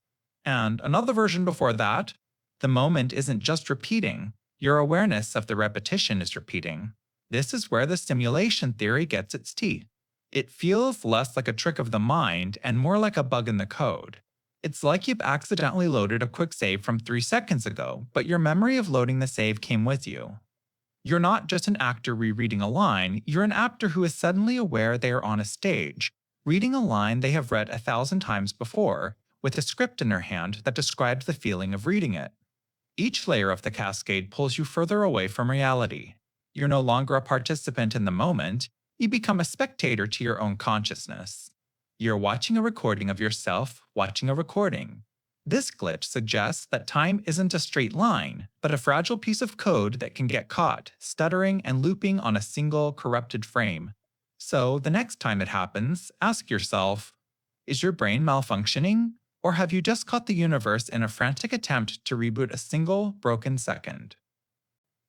And another version before that. The moment isn't just repeating. Your awareness of the repetition is repeating. This is where the simulation theory gets its teeth. It feels less like a trick of the mind and more like a bug in the code. It's like you've accidentally loaded a quick save from 3 seconds ago, but your memory of loading the save came with you. You're not just an actor rereading a line, you're an actor who is suddenly aware they are on a stage, reading a line they have read 1,000 times before, with a script in their hand that describes the feeling of reading it. Each layer of the cascade pulls you further away from reality. You're no longer a participant in the moment, you become a spectator to your own consciousness. You're watching a recording of yourself watching a recording. This glitch suggests that time isn't a straight line, but a fragile piece of code that can get caught, stuttering and looping on a single corrupted frame. So, the next time it happens, ask yourself, is your brain malfunctioning? Or have you just caught the universe in a frantic attempt to reboot a single broken second?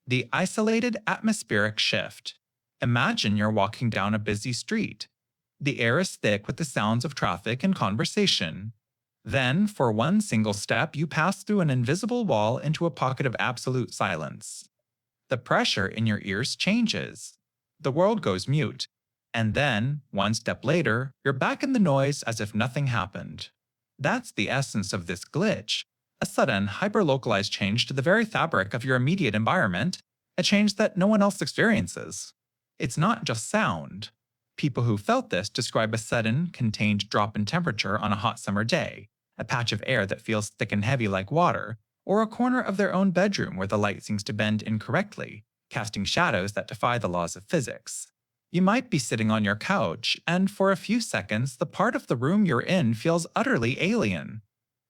The isolated atmospheric shift. Imagine you're walking down a busy street. The air is thick with the sounds of traffic and conversation. Then, for one single step, you pass through an invisible wall into a pocket of absolute silence. The pressure in your ears changes. The world goes mute. And then, one step later, you're back in the noise as if nothing happened. That's the essence of this glitch. A sudden, hyper-localized change to the very fabric of your immediate environment, a change that no one else experiences. It's not just sound. People who felt this describe a sudden, contained drop in temperature on a hot summer day, a patch of air that feels thick and heavy like water, or a corner of their own bedroom where the light seems to bend incorrectly, casting shadows that defy the laws of physics. You might be sitting on your couch, and for a few seconds, the part of the room you're in feels utterly alien.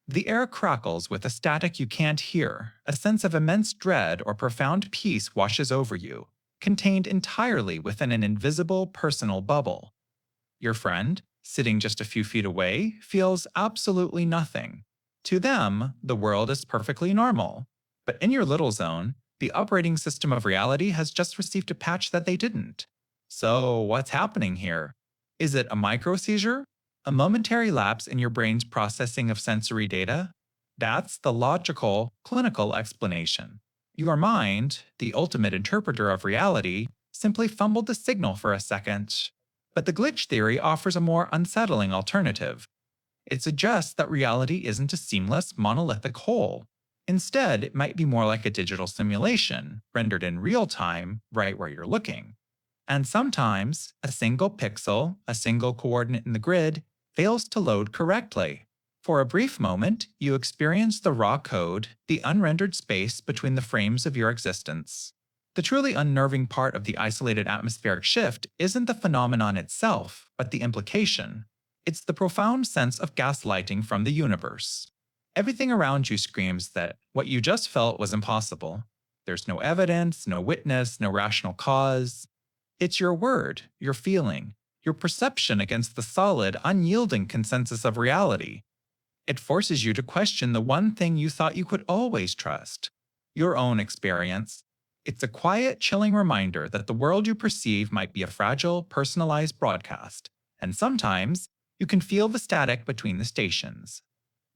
The air crackles with a static you can't hear, a sense of immense dread or profound peace washes over you, contained entirely within an invisible personal bubble. Your friend, sitting just a few feet away, feels absolutely nothing. To them, the world is perfectly normal. But in your little zone, the operating system of reality has just received a patch that they didn't. So, what's happening here? Is it a micro seizure? A momentary lapse in your brain's processing of sensory data? That's the logical, clinical explanation. Your mind, the ultimate interpreter of reality, simply fumbled the signal for a second. But the glitch theory offers a more unsettling alternative. It suggests that reality isn't a seamless, monolithic whole. Instead, it might be more like a digital simulation, rendered in real time, right where you're looking. And sometimes, a single pixel, a single coordinate in the grid, fails to load correctly. For a brief moment, you experience the raw code, the unrendered space between the frames of your existence. The truly unnerving part of the isolated atmospheric shift isn't the phenomenon itself, but the implication. It's the profound sense of gaslighting from the universe. Everything around you screams that what you just felt was impossible. There's no evidence, no witness, no rational cause. It's your word, your feeling, your perception against the solid, unyielding consensus of reality. It forces you to question the one thing you thought you could always trust: your own experience. It's a quiet, chilling reminder that the world you perceive might be a fragile, personalized broadcast, and sometimes you can feel the static between the stations.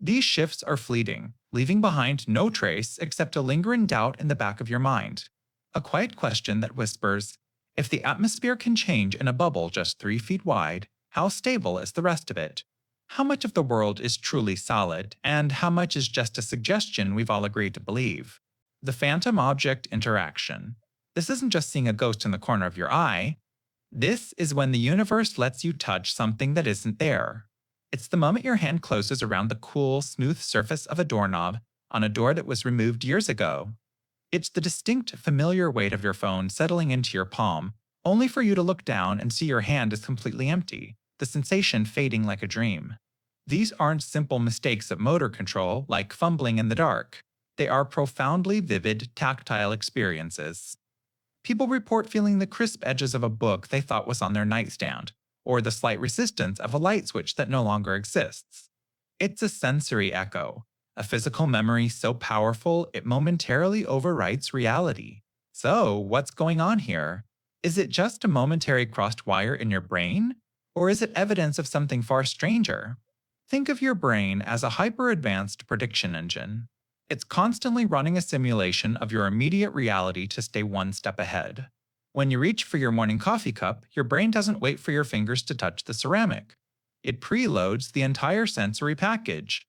These shifts are fleeting, leaving behind no trace except a lingering doubt in the back of your mind. A quiet question that whispers, if the atmosphere can change in a bubble just 3 feet wide, how stable is the rest of it? How much of the world is truly solid, and how much is just a suggestion we've all agreed to believe? The phantom object interaction. This isn't just seeing a ghost in the corner of your eye. This is when the universe lets you touch something that isn't there. It's the moment your hand closes around the cool, smooth surface of a doorknob on a door that was removed years ago. It's the distinct, familiar weight of your phone settling into your palm, only for you to look down and see your hand is completely empty, the sensation fading like a dream. These aren't simple mistakes of motor control, like fumbling in the dark. They are profoundly vivid, tactile experiences. People report feeling the crisp edges of a book they thought was on their nightstand, or the slight resistance of a light switch that no longer exists. It's a sensory echo, a physical memory so powerful it momentarily overwrites reality. So, what's going on here? Is it just a momentary crossed wire in your brain? Or is it evidence of something far stranger? Think of your brain as a hyper-advanced prediction engine. It's constantly running a simulation of your immediate reality to stay one step ahead. When you reach for your morning coffee cup, your brain doesn't wait for your fingers to touch the ceramic. It preloads the entire sensory package.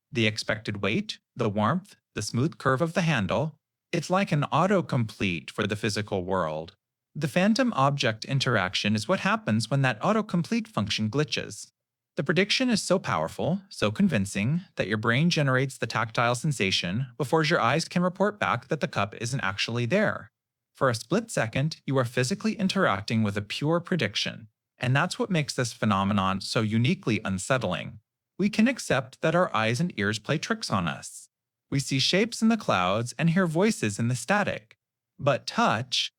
The expected weight, the warmth, the smooth curve of the handle. It's like an autocomplete for the physical world. The phantom object interaction is what happens when that autocomplete function glitches. The prediction is so powerful, so convincing, that your brain generates the tactile sensation before your eyes can report back that the cup isn't actually there. For a split second, you are physically interacting with a pure prediction, and that's what makes this phenomenon so uniquely unsettling. We can accept that our eyes and ears play tricks on us. We see shapes in the clouds and hear voices in the static. But touch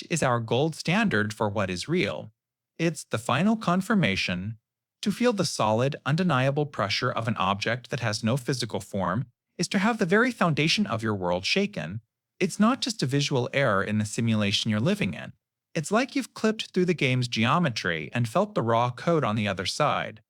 is our gold standard for what is real. It's the final confirmation. To feel the solid, undeniable pressure of an object that has no physical form is to have the very foundation of your world shaken. It's not just a visual error in the simulation you're living in. It's like you've clipped through the game's geometry and felt the raw code on the other side.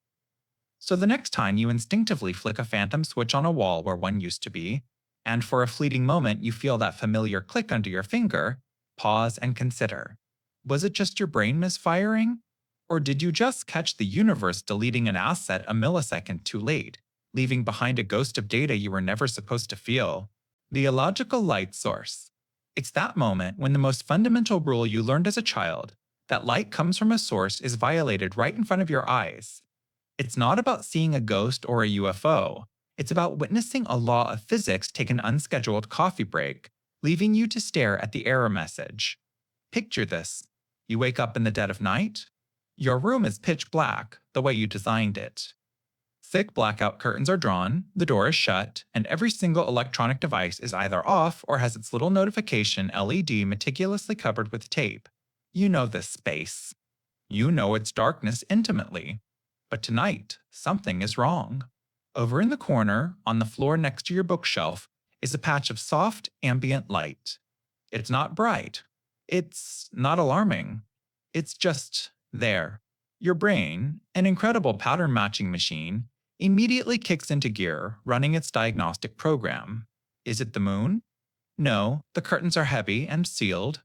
So the next time you instinctively flick a phantom switch on a wall where one used to be, and for a fleeting moment you feel that familiar click under your finger, pause and consider. Was it just your brain misfiring? Or did you just catch the universe deleting an asset a millisecond too late, leaving behind a ghost of data you were never supposed to feel? The illogical light source. It's that moment when the most fundamental rule you learned as a child, that light comes from a source, is violated right in front of your eyes. It's not about seeing a ghost or a UFO. It's about witnessing a law of physics take an unscheduled coffee break, leaving you to stare at the error message. Picture this. You wake up in the dead of night. Your room is pitch black, the way you designed it. Thick blackout curtains are drawn, the door is shut, and every single electronic device is either off or has its little notification LED meticulously covered with tape. You know this space. You know its darkness intimately. But tonight, something is wrong. Over in the corner, on the floor next to your bookshelf, is a patch of soft, ambient light. It's not bright. It's not alarming. It's just there. Your brain, an incredible pattern matching machine, immediately kicks into gear, running its diagnostic program. Is it the moon? No, the curtains are heavy and sealed.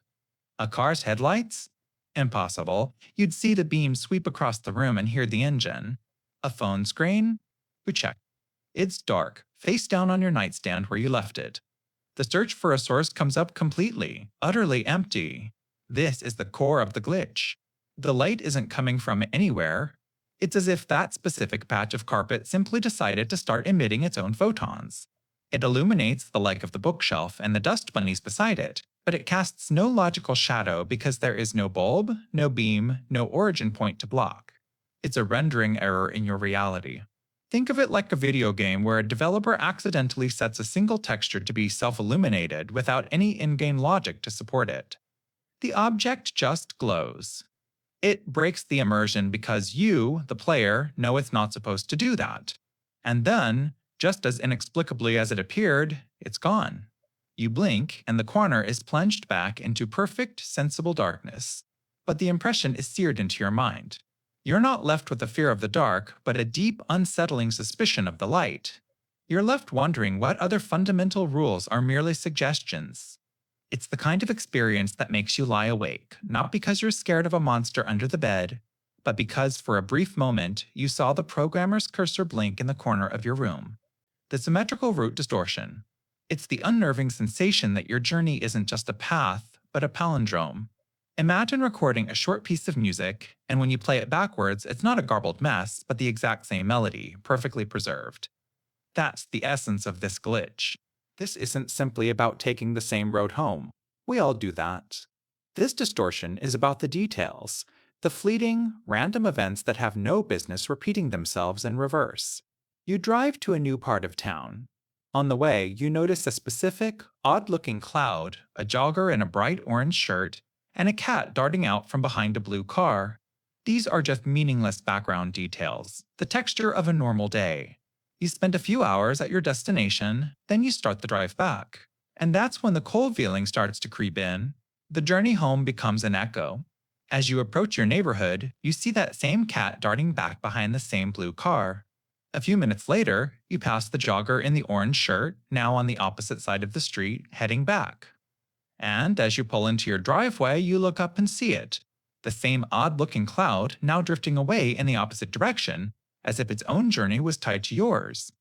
A car's headlights? Impossible. You'd see the beam sweep across the room and hear the engine. A phone screen? We check. It's dark, face down on your nightstand where you left it. The search for a source comes up completely, utterly empty. This is the core of the glitch. The light isn't coming from anywhere. It's as if that specific patch of carpet simply decided to start emitting its own photons. It illuminates the like of the bookshelf and the dust bunnies beside it, but it casts no logical shadow because there is no bulb, no beam, no origin point to block. It's a rendering error in your reality. Think of it like a video game where a developer accidentally sets a single texture to be self-illuminated without any in-game logic to support it. The object just glows. It breaks the immersion because you, the player, know it's not supposed to do that. And then, just as inexplicably as it appeared, it's gone. You blink, and the corner is plunged back into perfect, sensible darkness. But the impression is seared into your mind. You're not left with a fear of the dark, but a deep, unsettling suspicion of the light. You're left wondering what other fundamental rules are merely suggestions. It's the kind of experience that makes you lie awake, not because you're scared of a monster under the bed, but because for a brief moment you saw the programmer's cursor blink in the corner of your room. The symmetrical root distortion. It's the unnerving sensation that your journey isn't just a path, but a palindrome. Imagine recording a short piece of music, and when you play it backwards, it's not a garbled mess, but the exact same melody, perfectly preserved. That's the essence of this glitch. This isn't simply about taking the same road home. We all do that. This distortion is about the details, the fleeting, random events that have no business repeating themselves in reverse. You drive to a new part of town. On the way, you notice a specific, odd-looking cloud, a jogger in a bright orange shirt, and a cat darting out from behind a blue car. These are just meaningless background details, the texture of a normal day. You spend a few hours at your destination, then you start the drive back. And that's when the cold feeling starts to creep in. The journey home becomes an echo. As you approach your neighborhood, you see that same cat darting back behind the same blue car. A few minutes later, you pass the jogger in the orange shirt, now on the opposite side of the street, heading back. And as you pull into your driveway, you look up and see it. The same odd-looking cloud now drifting away in the opposite direction, as if its own journey was tied to yours.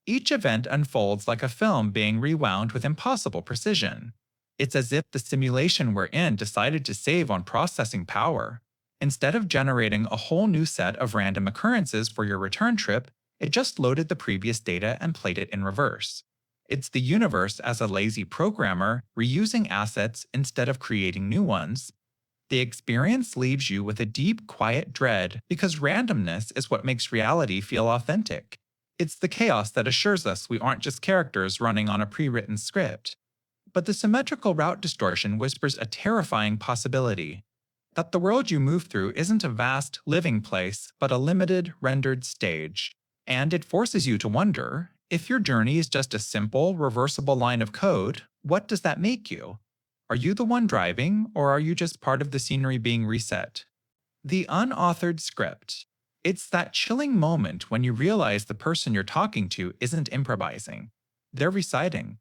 Each event unfolds like a film being rewound with impossible precision. It's as if the simulation we're in decided to save on processing power. Instead of generating a whole new set of random occurrences for your return trip, it just loaded the previous data and played it in reverse. It's the universe as a lazy programmer reusing assets instead of creating new ones. The experience leaves you with a deep, quiet dread because randomness is what makes reality feel authentic. It's the chaos that assures us we aren't just characters running on a pre-written script. But the symmetrical route distortion whispers a terrifying possibility. That the world you move through isn't a vast, living place, but a limited, rendered stage. And it forces you to wonder, if your journey is just a simple, reversible line of code, what does that make you? Are you the one driving, or are you just part of the scenery being reset? The unauthored script. It's that chilling moment when you realize the person you're talking to isn't improvising. They're reciting.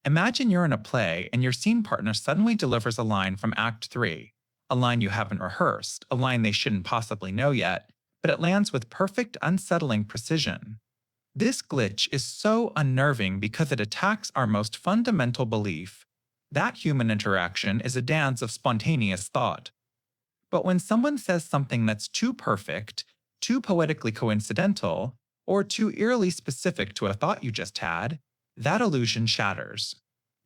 Imagine you're in a play and your scene partner suddenly delivers a line from Act 3, a line you haven't rehearsed, a line they shouldn't possibly know yet, but it lands with perfect, unsettling precision. This glitch is so unnerving because it attacks our most fundamental belief. That human interaction is a dance of spontaneous thought. But when someone says something that's too perfect, too poetically coincidental, or too eerily specific to a thought you just had, that illusion shatters.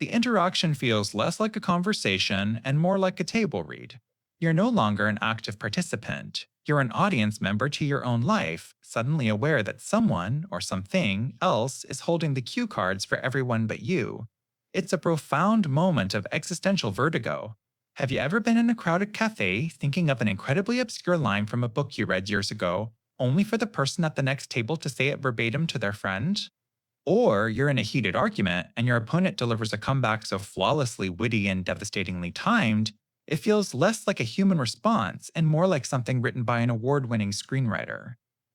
The interaction feels less like a conversation and more like a table read. You're no longer an active participant. You're an audience member to your own life, suddenly aware that someone or something else is holding the cue cards for everyone but you. It's a profound moment of existential vertigo. Have you ever been in a crowded cafe thinking of an incredibly obscure line from a book you read years ago, only for the person at the next table to say it verbatim to their friend? Or you're in a heated argument and your opponent delivers a comeback so flawlessly witty and devastatingly timed, it feels less like a human response and more like something written by an award winning screenwriter.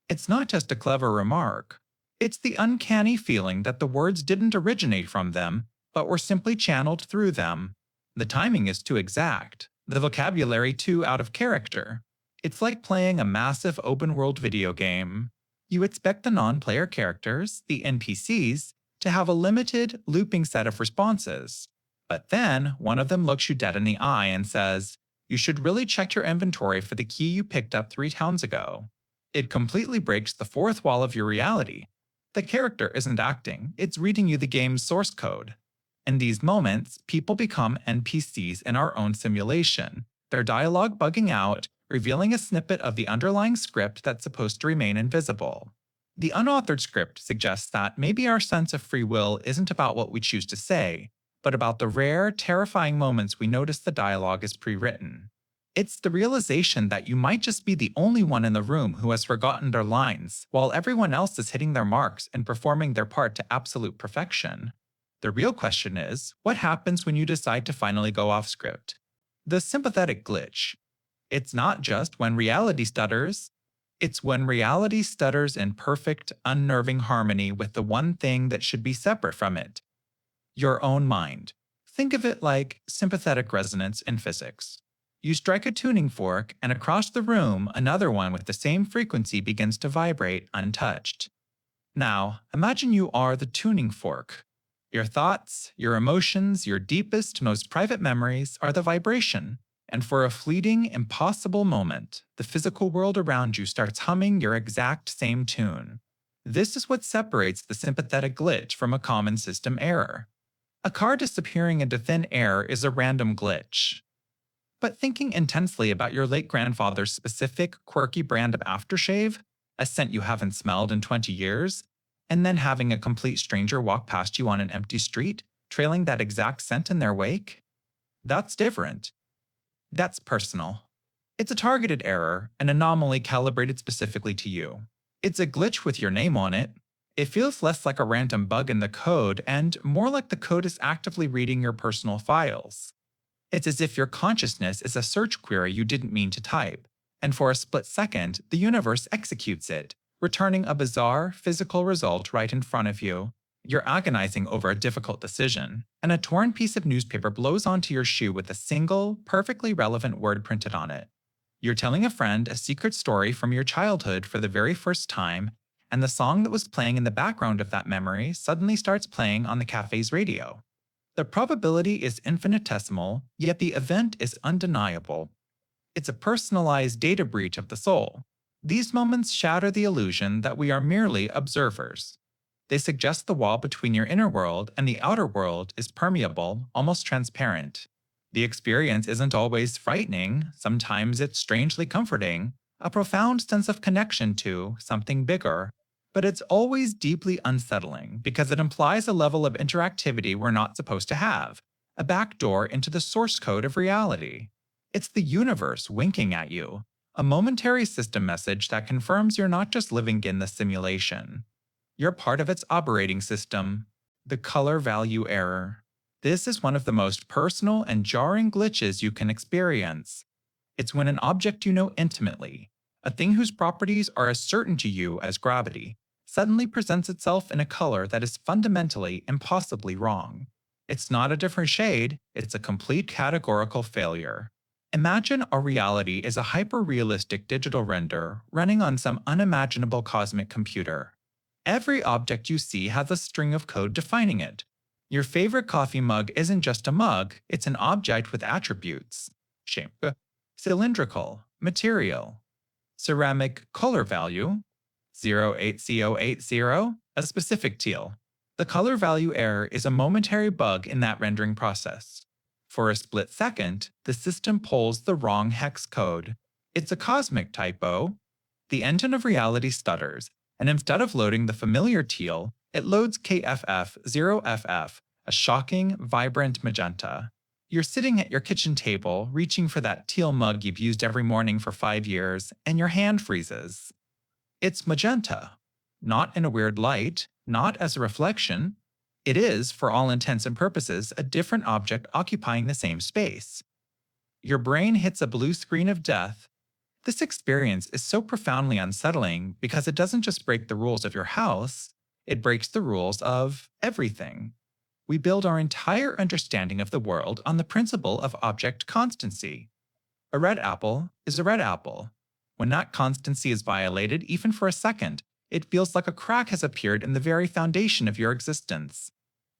It's not just a clever remark, it's the uncanny feeling that the words didn't originate from them, but were simply channeled through them. The timing is too exact, the vocabulary too out of character. It's like playing a massive open world video game. You expect the non player characters, the NPCs, to have a limited, looping set of responses. But then, one of them looks you dead in the eye and says, "You should really check your inventory for the key you picked up 3 towns ago." It completely breaks the fourth wall of your reality. The character isn't acting, it's reading you the game's source code. In these moments, people become NPCs in our own simulation, their dialogue bugging out, revealing a snippet of the underlying script that's supposed to remain invisible. The unauthored script suggests that maybe our sense of free will isn't about what we choose to say, but about the rare, terrifying moments we notice the dialogue is pre-written. It's the realization that you might just be the only one in the room who has forgotten their lines, while everyone else is hitting their marks and performing their part to absolute perfection. The real question is, what happens when you decide to finally go off script? The sympathetic glitch. It's not just when reality stutters, it's when reality stutters in perfect, unnerving harmony with the one thing that should be separate from it: your own mind. Think of it like sympathetic resonance in physics. You strike a tuning fork, and across the room, another one with the same frequency begins to vibrate untouched. Now, imagine you are the tuning fork. Your thoughts, your emotions, your deepest, most private memories are the vibration. And for a fleeting, impossible moment, the physical world around you starts humming your exact same tune. This is what separates the sympathetic glitch from a common system error. A car disappearing into thin air is a random glitch. But thinking intensely about your late grandfather's specific, quirky brand of aftershave, a scent you haven't smelled in 20 years, and then having a complete stranger walk past you on an empty street, trailing that exact scent in their wake? That's different. That's personal. It's a targeted error, an anomaly calibrated specifically to you. It's a glitch with your name on it. It feels less like a random bug in the code and more like the code is actively reading your personal files. It's as if your consciousness is a search query you didn't mean to type, and for a split second, the universe executes it, returning a bizarre, physical result right in front of you. You're agonizing over a difficult decision, and a torn piece of newspaper blows onto your shoe with a single, perfectly relevant word printed on it. You're telling a friend a secret story from your childhood for the very first time, and the song that was playing in the background of that memory suddenly starts playing on the cafe's radio. The probability is infinitesimal, yet the event is undeniable. It's a personalized data breach of the soul. These moments shatter the illusion that we are merely observers. They suggest the wall between your inner world and the outer world is permeable, almost transparent. The experience isn't always frightening, sometimes it's strangely comforting, a profound sense of connection to something bigger, but it's always deeply unsettling because it implies a level of interactivity we're not supposed to have, a backdoor into the source code of reality. It's the universe winking at you, a momentary system message that confirms you're not just living in the simulation. You're part of its operating system, the color value error. This is one of the most personal and jarring glitches you can experience. It's when an object you know intimately, a thing whose properties are as certain to you as gravity, suddenly presents itself in a color that is fundamentally impossibly wrong. It's not a different shade, it's a complete categorical failure. Imagine our reality is a hyper-realistic digital render running on some unimaginable cosmic computer. Every object you see has a string of code defining it. Your favorite coffee mug isn't just a mug, it's an object with attributes. Shape, cylindrical, material, ceramic color value, 08080, a specific teal. The color value error is a momentary bug in that rendering process. For a split second, the system pulls the wrong hex code. It's a cosmic typo. The engine of reality stutters, and instead of loading the familiar teal, it loads KFF0FF, a shocking, vibrant magenta. You're sitting at your kitchen table, reaching for that teal mug you've used every morning for 5 years, and your hand freezes. It's magenta. Not in a weird light, not as a reflection. It is, for all intents and purposes, a different object occupying the same space. Your brain hits a blue screen of death. This experience is so profoundly unsettling because it doesn't just break the rules of your house, it breaks the rules of everything. We build our entire understanding of the world on the principle of object constancy. A red apple is a red apple. When that constancy is violated, even for a second, it feels like a crack has appeared in the very foundation of your existence.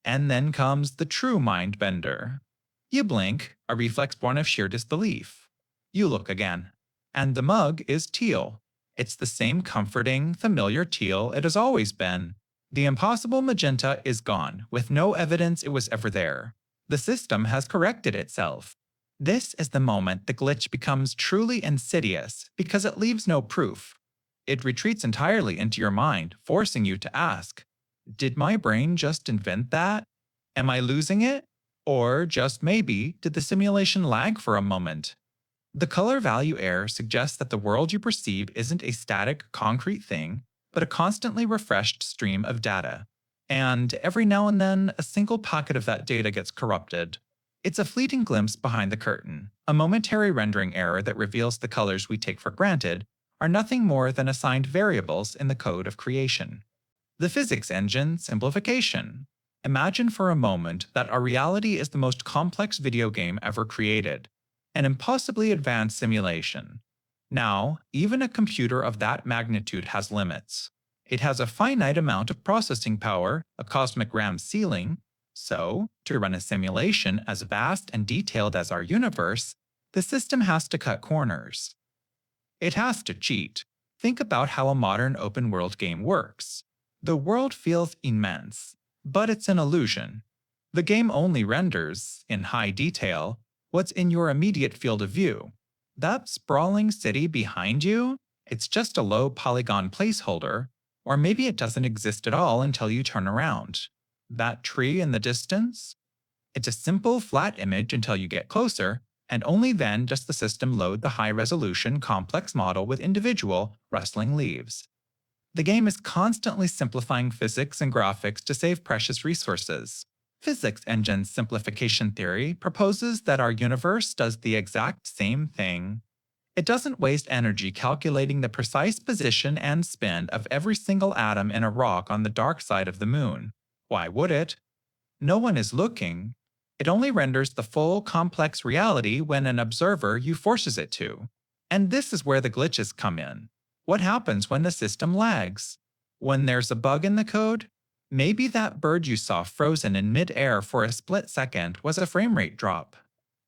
And then comes the true mind bender. You blink, a reflex born of sheer disbelief. You look again. And the mug is teal. It's the same comforting, familiar teal it has always been. The impossible magenta is gone, with no evidence it was ever there. The system has corrected itself. This is the moment the glitch becomes truly insidious because it leaves no proof. It retreats entirely into your mind, forcing you to ask, did my brain just invent that? Am I losing it? Or just maybe, did the simulation lag for a moment? The color value error suggests that the world you perceive isn't a static, concrete thing, but a constantly refreshed stream of data. And every now and then, a single packet of that data gets corrupted. It's a fleeting glimpse behind the curtain, a momentary rendering error that reveals the colors we take for granted are nothing more than assigned variables in the code of creation. The physics engine simplification. Imagine for a moment that our reality is the most complex video game ever created, an impossibly advanced simulation. Now, even a computer of that magnitude has limits. It has a finite amount of processing power, a cosmic RAM ceiling. So, to run a simulation as vast and detailed as our universe, the system has to cut corners. It has to cheat. Think about how a modern open-world game works. The world feels immense, but it's an illusion. The game only renders, in high detail, what's in your immediate field of view. That sprawling city behind you, it's just a low polygon placeholder, or maybe it doesn't exist at all until you turn around. That tree in the distance? It's a simple flat image until you get closer, and only then does the system load the high-resolution, complex model with individual, rustling leaves. The game is constantly simplifying physics and graphics to save precious resources. Physics engine simplification theory proposes that our universe does the exact same thing. It doesn't waste energy calculating the precise position and spin of every single atom in a rock on the dark side of the moon. Why would it? No one is looking. It only renders the full, complex reality when an observer you forces it to. And this is where the glitches come in. What happens when the system lags? When there's a bug in the code? Maybe that bird you saw frozen in mid-air for a split second was a frame rate drop.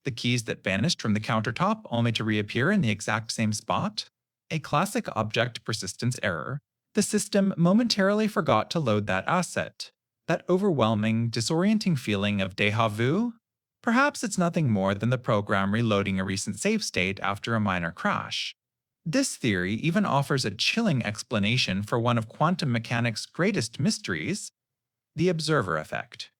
The keys that vanished from the countertop only to reappear in the exact same spot? A classic object persistence error. The system momentarily forgot to load that asset. That overwhelming, disorienting feeling of déjà vu? Perhaps it's nothing more than the program reloading a recent save state after a minor crash. This theory even offers a chilling explanation for one of quantum mechanics' greatest mysteries, the observer effect.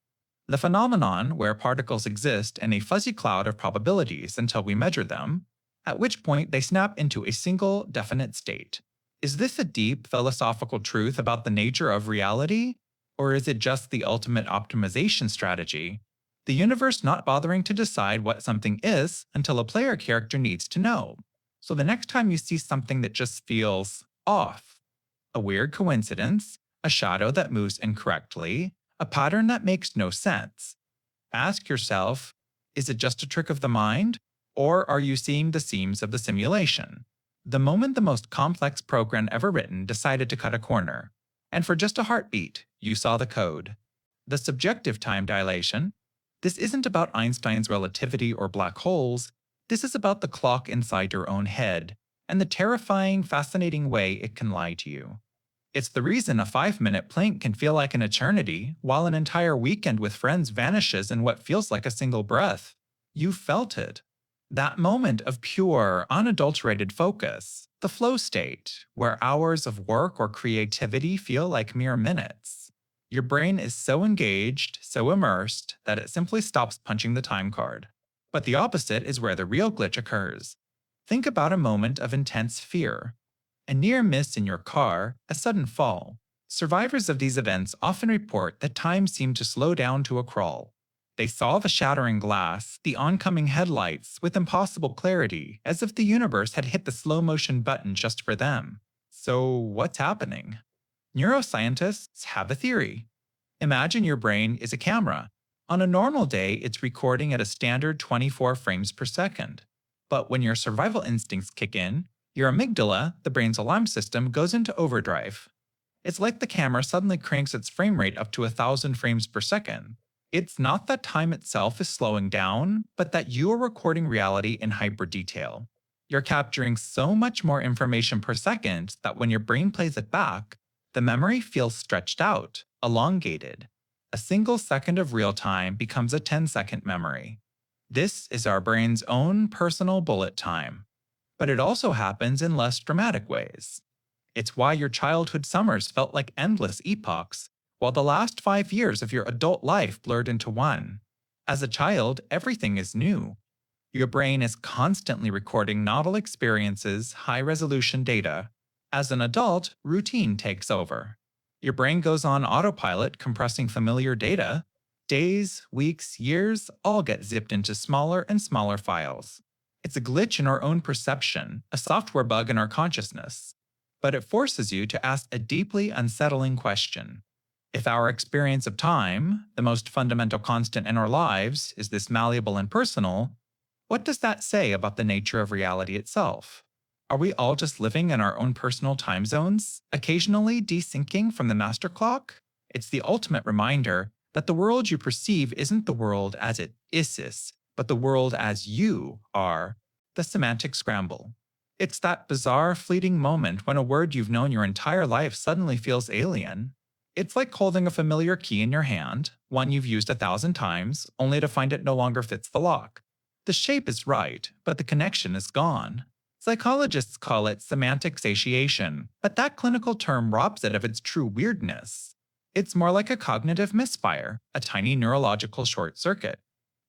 The phenomenon where particles exist in a fuzzy cloud of probabilities until we measure them, at which point they snap into a single, definite state. Is this a deep philosophical truth about the nature of reality? Or is it just the ultimate optimization strategy? The universe not bothering to decide what something is until a player character needs to know. So the next time you see something that just feels off, a weird coincidence, a shadow that moves incorrectly, a pattern that makes no sense, ask yourself, is it just a trick of the mind? Or are you seeing the seams of the simulation? The moment the most complex program ever written decided to cut a corner, and for just a heartbeat, you saw the code. The subjective time dilation. This isn't about Einstein's relativity or black holes. This is about the clock inside your own head, and the terrifying, fascinating way it can lie to you. It's the reason a 5-minute plank can feel like an eternity, while an entire weekend with friends vanishes in what feels like a single breath. You felt it. That moment of pure, unadulterated focus, the flow state, where hours of work or creativity feel like mere minutes. Your brain is so engaged, so immersed, that it simply stops punching the time card. But the opposite is where the real glitch occurs. Think about a moment of intense fear. A near miss in your car, a sudden fall. Survivors of these events often report that time seemed to slow down to a crawl. They saw the shattering glass, the oncoming headlights, with impossible clarity, as if the universe had hit the slow motion button just for them. So, what's happening? Neuroscientists have a theory. Imagine your brain is a camera. On a normal day, it's recording at a standard 24 frames per second. But when your survival instincts kick in, your amygdala, the brain's alarm system, goes into overdrive. It's like the camera suddenly cranks its frame rate up to 1,000 frames per second. It's not that time itself is slowing down, but that you are recording reality in hyper detail. You're capturing so much more information per second that when your brain plays it back, the memory feels stretched out, elongated. A single second of real time becomes a 10-second memory. This is our brain's own personal bullet time. But it also happens in less dramatic ways. It's why your childhood summers felt like endless epochs, while the last 5 years of your adult life blurred into one. As a child, everything is new. Your brain is constantly recording novel experiences, high-resolution data. As an adult, routine takes over. Your brain goes on autopilot, compressing familiar data. Days, weeks, years all get zipped into smaller and smaller files. It's a glitch in our own perception, a software bug in our consciousness. But it forces you to ask a deeply unsettling question. If our experience of time, the most fundamental constant in our lives, is this malleable and personal, what does that say about the nature of reality itself? Are we all just living in our own personal time zones, occasionally desyncing from the master clock? It's the ultimate reminder that the world you perceive isn't the world as it is, but the world as you are, the semantic scramble. It's that bizarre, fleeting moment when a word you've known your entire life suddenly feels alien. It's like holding a familiar key in your hand, one you've used 1,000 times, only to find it no longer fits the lock. The shape is right, but the connection is gone. Psychologists call it semantic satiation, but that clinical term robs it of its true weirdness. It's more like a cognitive misfire, a tiny neurological short circuit.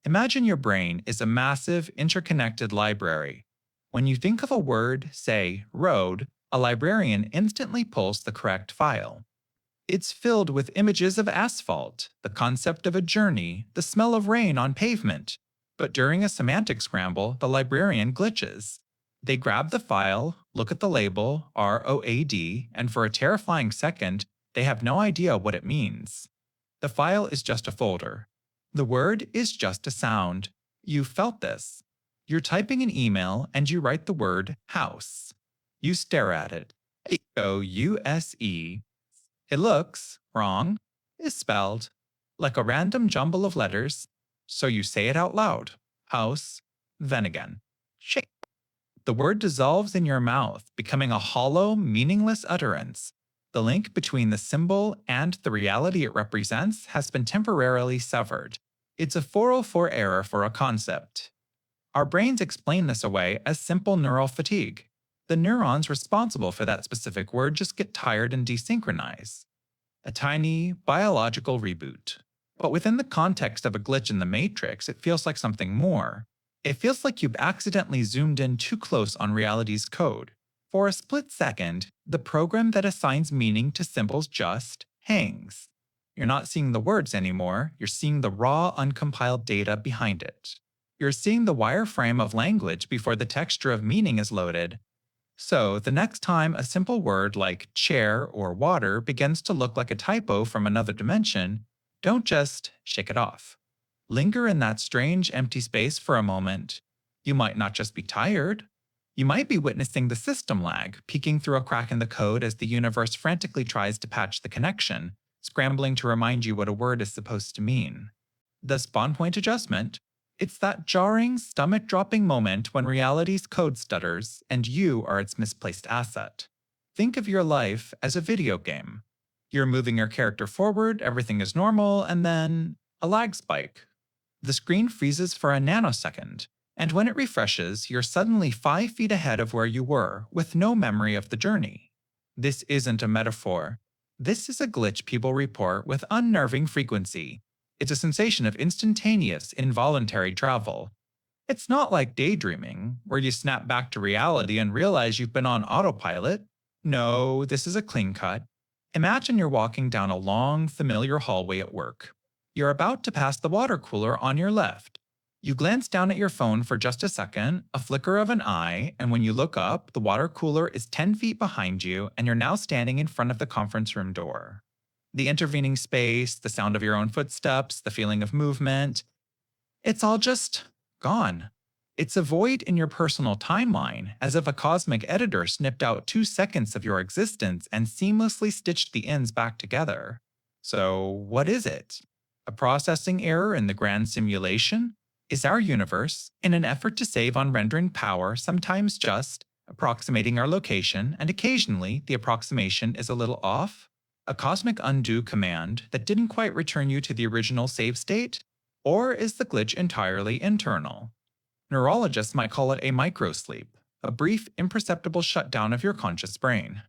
Imagine your brain is a massive, interconnected library. When you think of a word, say, road, a librarian instantly pulls the correct file. It's filled with images of asphalt, the concept of a journey, the smell of rain on pavement. But during a semantic scramble, the librarian glitches. They grab the file, look at the label, ROAD, and for a terrifying second, they have no idea what it means. The file is just a folder. The word is just a sound. You felt this. You're typing an email and you write the word house. You stare at it. House. It looks wrong, is spelled like a random jumble of letters, so you say it out loud. House, then again. Shake. The word dissolves in your mouth, becoming a hollow, meaningless utterance. The link between the symbol and the reality it represents has been temporarily severed. It's a 404 error for a concept. Our brains explain this away as simple neural fatigue. The neurons responsible for that specific word just get tired and desynchronize. A tiny, biological reboot. But within the context of a glitch in the matrix, it feels like something more. It feels like you've accidentally zoomed in too close on reality's code. For a split second, the program that assigns meaning to symbols just hangs. You're not seeing the words anymore, you're seeing the raw, uncompiled data behind it. You're seeing the wireframe of language before the texture of meaning is loaded. So, the next time a simple word like chair or water begins to look like a typo from another dimension, don't just shake it off. Linger in that strange, empty space for a moment. You might not just be tired. You might be witnessing the system lag, peeking through a crack in the code as the universe frantically tries to patch the connection, scrambling to remind you what a word is supposed to mean. The spawn point adjustment. It's that jarring, stomach-dropping moment when reality's code stutters and you are its misplaced asset. Think of your life as a video game. You're moving your character forward, everything is normal, and then a lag spike. The screen freezes for a nanosecond, And when it refreshes, you're suddenly 5 feet ahead of where you were, with no memory of the journey. This isn't a metaphor. This is a glitch people report with unnerving frequency. It's a sensation of instantaneous, involuntary travel. It's not like daydreaming, where you snap back to reality and realize you've been on autopilot. No, this is a clean cut. Imagine you're walking down a long, familiar hallway at work. You're about to pass the water cooler on your left. You glance down at your phone for just a second, a flicker of an eye, and when you look up, the water cooler is 10 feet behind you, and you're now standing in front of the conference room door. The intervening space, the sound of your own footsteps, the feeling of movement, it's all just gone. It's a void in your personal timeline, as if a cosmic editor snipped out 2 seconds of your existence and seamlessly stitched the ends back together. So, what is it? A processing error in the grand simulation? Is our universe, in an effort to save on rendering power, sometimes just approximating our location, and occasionally the approximation is a little off? A cosmic undo command that didn't quite return you to the original save state? Or is the glitch entirely internal? Neurologists might call it a microsleep, a brief, imperceptible shutdown of your conscious brain.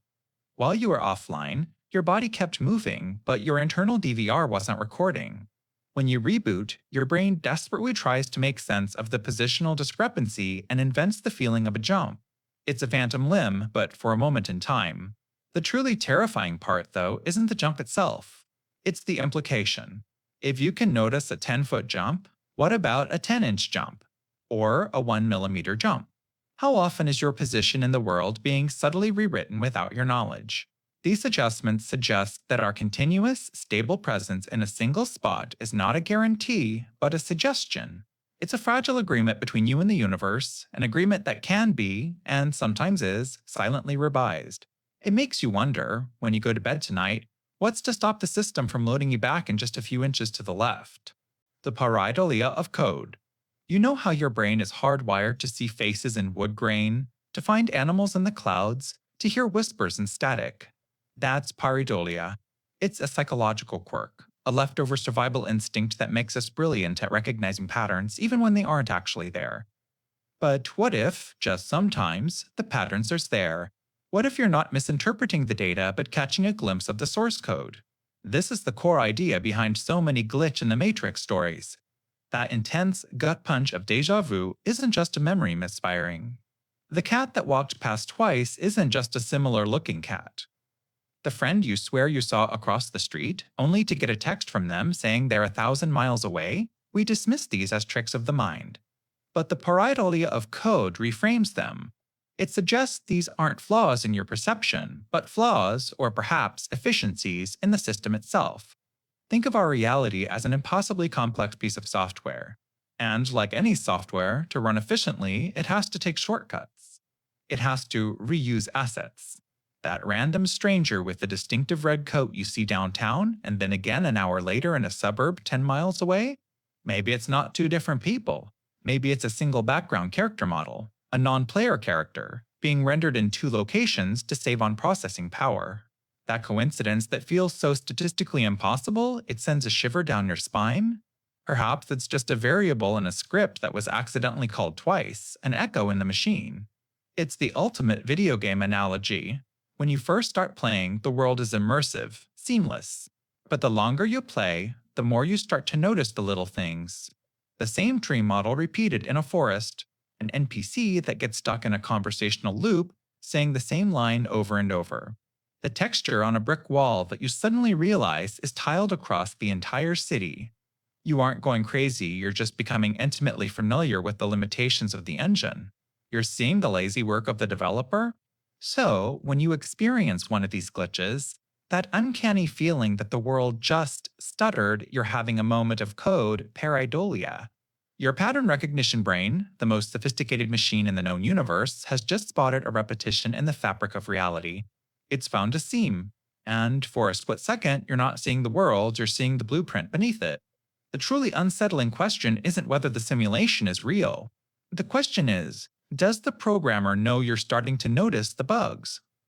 While you were offline, your body kept moving, but your internal DVR wasn't recording. When you reboot, your brain desperately tries to make sense of the positional discrepancy and invents the feeling of a jump. It's a phantom limb, but for a moment in time. The truly terrifying part, though, isn't the jump itself. It's the implication. If you can notice a 10-foot jump, what about a 10-inch jump? Or a 1 millimeter jump? How often is your position in the world being subtly rewritten without your knowledge? These adjustments suggest that our continuous, stable presence in a single spot is not a guarantee, but a suggestion. It's a fragile agreement between you and the universe, an agreement that can be, and sometimes is, silently revised. It makes you wonder, when you go to bed tonight, what's to stop the system from loading you back in just a few inches to the left? The pareidolia of code. You know how your brain is hardwired to see faces in wood grain, to find animals in the clouds, to hear whispers and static. That's pareidolia. It's a psychological quirk, a leftover survival instinct that makes us brilliant at recognizing patterns even when they aren't actually there. But what if, just sometimes, the patterns are there? What if you're not misinterpreting the data but catching a glimpse of the source code? This is the core idea behind so many glitch in the matrix stories. That intense gut punch of deja vu isn't just a memory misfiring. The cat that walked past twice isn't just a similar-looking cat. The friend you swear you saw across the street, only to get a text from them saying they're 1,000 miles away, we dismiss these as tricks of the mind. But the pareidolia of code reframes them. It suggests these aren't flaws in your perception, but flaws, or perhaps efficiencies, in the system itself. Think of our reality as an impossibly complex piece of software. And like any software, to run efficiently, it has to take shortcuts. It has to reuse assets. That random stranger with the distinctive red coat you see downtown, and then again an hour later in a suburb 10 miles away? Maybe it's not two different people. Maybe it's a single background character model, a non-player character, being rendered in 2 locations to save on processing power. That coincidence that feels so statistically impossible, it sends a shiver down your spine? Perhaps it's just a variable in a script that was accidentally called twice, an echo in the machine. It's the ultimate video game analogy. When you first start playing, the world is immersive, seamless. But the longer you play, the more you start to notice the little things. The same tree model repeated in a forest, an NPC that gets stuck in a conversational loop, saying the same line over and over. The texture on a brick wall that you suddenly realize is tiled across the entire city. You aren't going crazy, you're just becoming intimately familiar with the limitations of the engine. You're seeing the lazy work of the developer. So, when you experience one of these glitches, that uncanny feeling that the world just stuttered, you're having a moment of code pareidolia. Your pattern recognition brain, the most sophisticated machine in the known universe, has just spotted a repetition in the fabric of reality. It's found a seam, and for a split second, you're not seeing the world, you're seeing the blueprint beneath it. The truly unsettling question isn't whether the simulation is real. The question is, does the programmer know you're starting to notice the bugs,